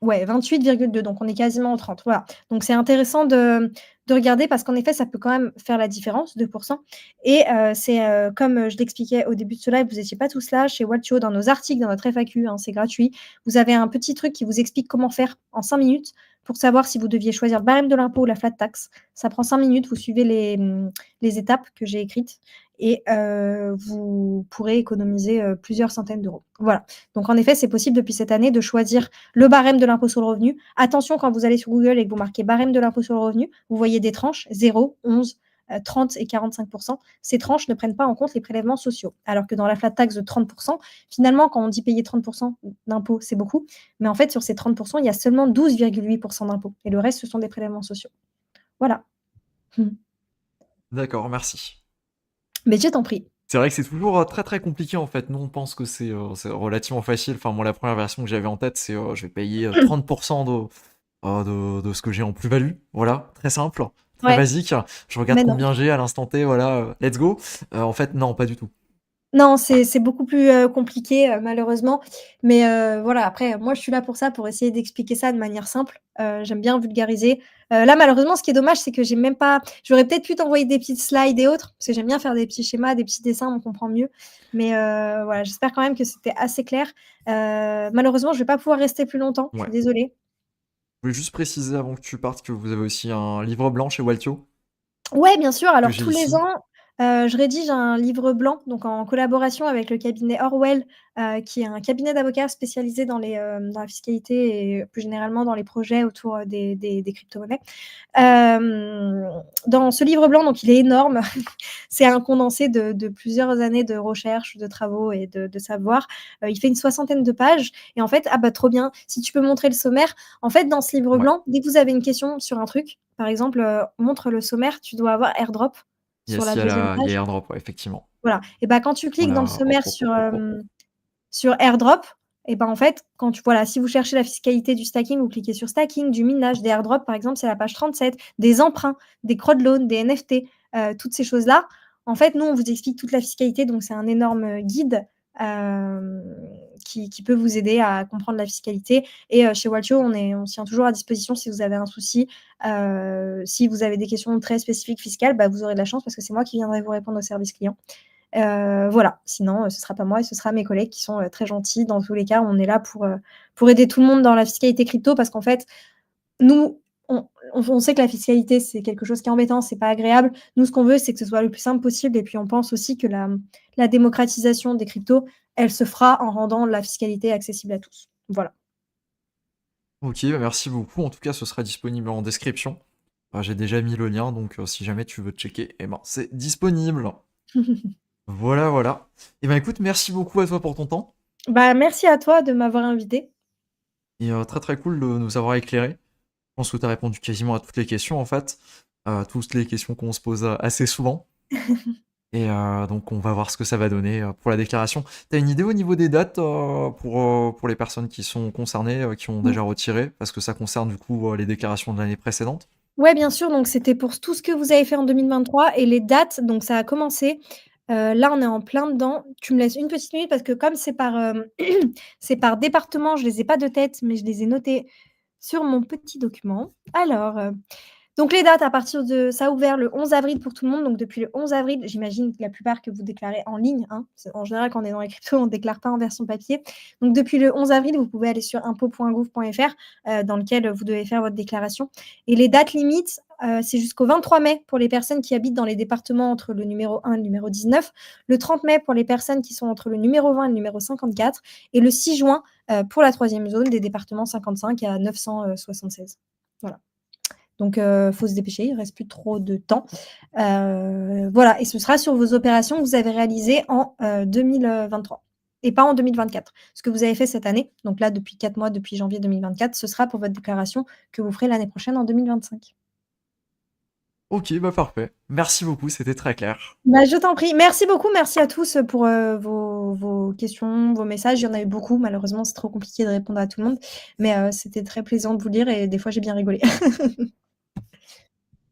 ouais, 28,2. Donc on est quasiment au 30. Voilà. Donc c'est intéressant de regarder parce qu'en effet, ça peut quand même faire la différence, 2%. Et c'est comme je l'expliquais au début de ce live, vous n'étiez pas tous là chez Waltio, dans nos articles, dans notre FAQ, hein, c'est gratuit. Vous avez un petit truc qui vous explique comment faire en 5 minutes pour savoir si vous deviez choisir le barème de l'impôt ou la flat tax. Ça prend 5 minutes, vous suivez les étapes que j'ai écrites et vous pourrez économiser plusieurs centaines d'euros. Voilà. Donc en effet, c'est possible depuis cette année de choisir le barème de l'impôt sur le revenu. Attention, quand vous allez sur Google et que vous marquez barème de l'impôt sur le revenu, vous voyez des tranches 0, 11, 30 et 45%. Ces tranches ne prennent pas en compte les prélèvements sociaux. Alors que dans la flat tax de 30%, finalement, quand on dit payer 30% d'impôt, c'est beaucoup. Mais en fait, sur ces 30%, il y a seulement 12,8% d'impôt. Et le reste, ce sont des prélèvements sociaux. Voilà. D'accord, merci. Mais je t'en prie. C'est vrai que c'est toujours très très compliqué en fait. Nous on pense que c'est relativement facile. Enfin, moi la première version que j'avais en tête, c'est je vais payer 30% de ce que j'ai en plus-value. Voilà, très simple, très Ouais, basique. Je regarde mais non. combien j'ai à l'instant T, voilà, let's go. En fait, non, pas du tout. Non, c'est beaucoup plus compliqué, malheureusement. Mais voilà, après, moi, je suis là pour ça, pour essayer d'expliquer ça de manière simple. J'aime bien vulgariser. Là, malheureusement, ce qui est dommage, c'est que j'ai même pas. J'aurais peut-être pu t'envoyer des petites slides et autres, parce que j'aime bien faire des petits schémas, des petits dessins, on comprend mieux. Mais voilà, j'espère quand même que c'était assez clair. Malheureusement, je vais pas pouvoir rester plus longtemps. Je Ouais. suis désolée. Je voulais juste préciser avant que tu partes que vous avez aussi un livre blanc chez Waltio Ouais, bien sûr. que Alors j'ai tous les ici. ans, je rédige un livre blanc, donc en collaboration avec le cabinet Orwell, qui est un cabinet d'avocats spécialisé dans la fiscalité et plus généralement dans les projets autour, des cryptomonnaies. Dans ce livre blanc, donc il est énorme, c'est un condensé de plusieurs années de recherche, de travaux et de savoir. Il fait une 60aine de pages et en fait, ah bah trop bien, si tu peux montrer le sommaire. En fait, dans ce livre Ouais. blanc, dès que vous avez une question sur un truc, par exemple, montre le sommaire, tu dois avoir AirDrop sur la Yes, deuxième il y a page. AirDrop, ouais, effectivement. Voilà et bah, quand tu cliques dans le Voilà, hop, sommaire hop, hop, hop, hop, hop. sur AirDrop et ben, en fait, quand tu voilà, si vous cherchez la fiscalité du stacking, vous cliquez sur stacking, du minage, des airdrops, par exemple, c'est la page 37, des emprunts, des crowdloans, des NFT, toutes ces choses-là. En fait, nous, on vous explique toute la fiscalité, donc c'est un énorme guide qui peut vous aider à comprendre la fiscalité. Et chez Waltio, on se tient toujours à disposition si vous avez un souci. Si vous avez des questions très spécifiques fiscales, bah, vous aurez de la chance parce que c'est moi qui viendrai vous répondre au service client. Voilà, sinon, ce sera pas moi et ce sera mes collègues qui sont très gentils. Dans tous les cas, on est là pour aider tout le monde dans la fiscalité crypto parce qu'en fait, nous, on sait que la fiscalité, c'est quelque chose qui est embêtant, c'est pas agréable. Nous, ce qu'on veut, c'est que ce soit le plus simple possible et puis on pense aussi que la démocratisation des cryptos, elle se fera en rendant la fiscalité accessible à tous. Voilà. Ok, bah merci beaucoup. En tout cas, ce sera disponible en description. J'ai déjà mis le lien, donc si jamais tu veux checker, eh ben, c'est disponible. Voilà, voilà. Et ben écoute, merci beaucoup à toi pour ton temps. Bah, merci à toi de m'avoir invitée. Et très très cool de nous avoir éclairé. Je pense que tu as répondu quasiment à toutes les questions en fait. Toutes les questions qu'on se pose assez souvent. Et donc on va voir ce que ça va donner pour la déclaration. T'as une idée au niveau des dates pour les personnes qui sont concernées, qui ont déjà retiré, parce que ça concerne du coup les déclarations de l'année précédente? Ouais, bien sûr, donc c'était pour tout ce que vous avez fait en 2023 et les dates, donc ça a commencé, là, on est en plein dedans. Tu me laisses une petite minute parce que comme c'est par, c'est par département, je les ai pas de tête, mais je les ai notés sur mon petit document. Alors, donc les dates à partir de ça a ouvert le 11 avril pour tout le monde, donc depuis le 11 avril, j'imagine que la plupart que vous déclarez en ligne, hein. C'est en général, quand on est dans les cryptos, on ne déclare pas en version papier. Donc depuis le 11 avril, vous pouvez aller sur impôts.gouv.fr, dans lequel vous devez faire votre déclaration et les dates limites, c'est jusqu'au 23 mai pour les personnes qui habitent dans les départements entre le numéro 1 et le numéro 19, le 30 mai pour les personnes qui sont entre le numéro 20 et le numéro 54 et le 6 juin, pour la 3e zone des départements 55 à 976. Voilà. Donc, faut se dépêcher, il ne reste plus trop de temps. Voilà, et ce sera sur vos opérations que vous avez réalisées en 2023 et pas en 2024. Ce que vous avez fait cette année, donc là, depuis 4 mois, depuis janvier 2024, ce sera pour votre déclaration que vous ferez l'année prochaine en 2025. Ok, bah parfait. Merci beaucoup, c'était très clair. Bah, je t'en prie. Merci beaucoup. Merci à tous pour vos questions, vos messages. Il y en a eu beaucoup. Malheureusement, c'est trop compliqué de répondre à tout le monde. Mais c'était très plaisant de vous lire et des fois, j'ai bien rigolé.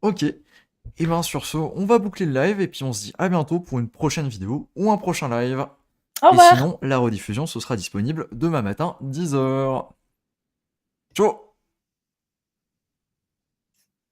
Ok. Et ben sur ce, on va boucler le live et puis on se dit à bientôt pour une prochaine vidéo ou un prochain live. Au Et revoir. sinon, la rediffusion, ce sera disponible demain matin, 10h. Ciao!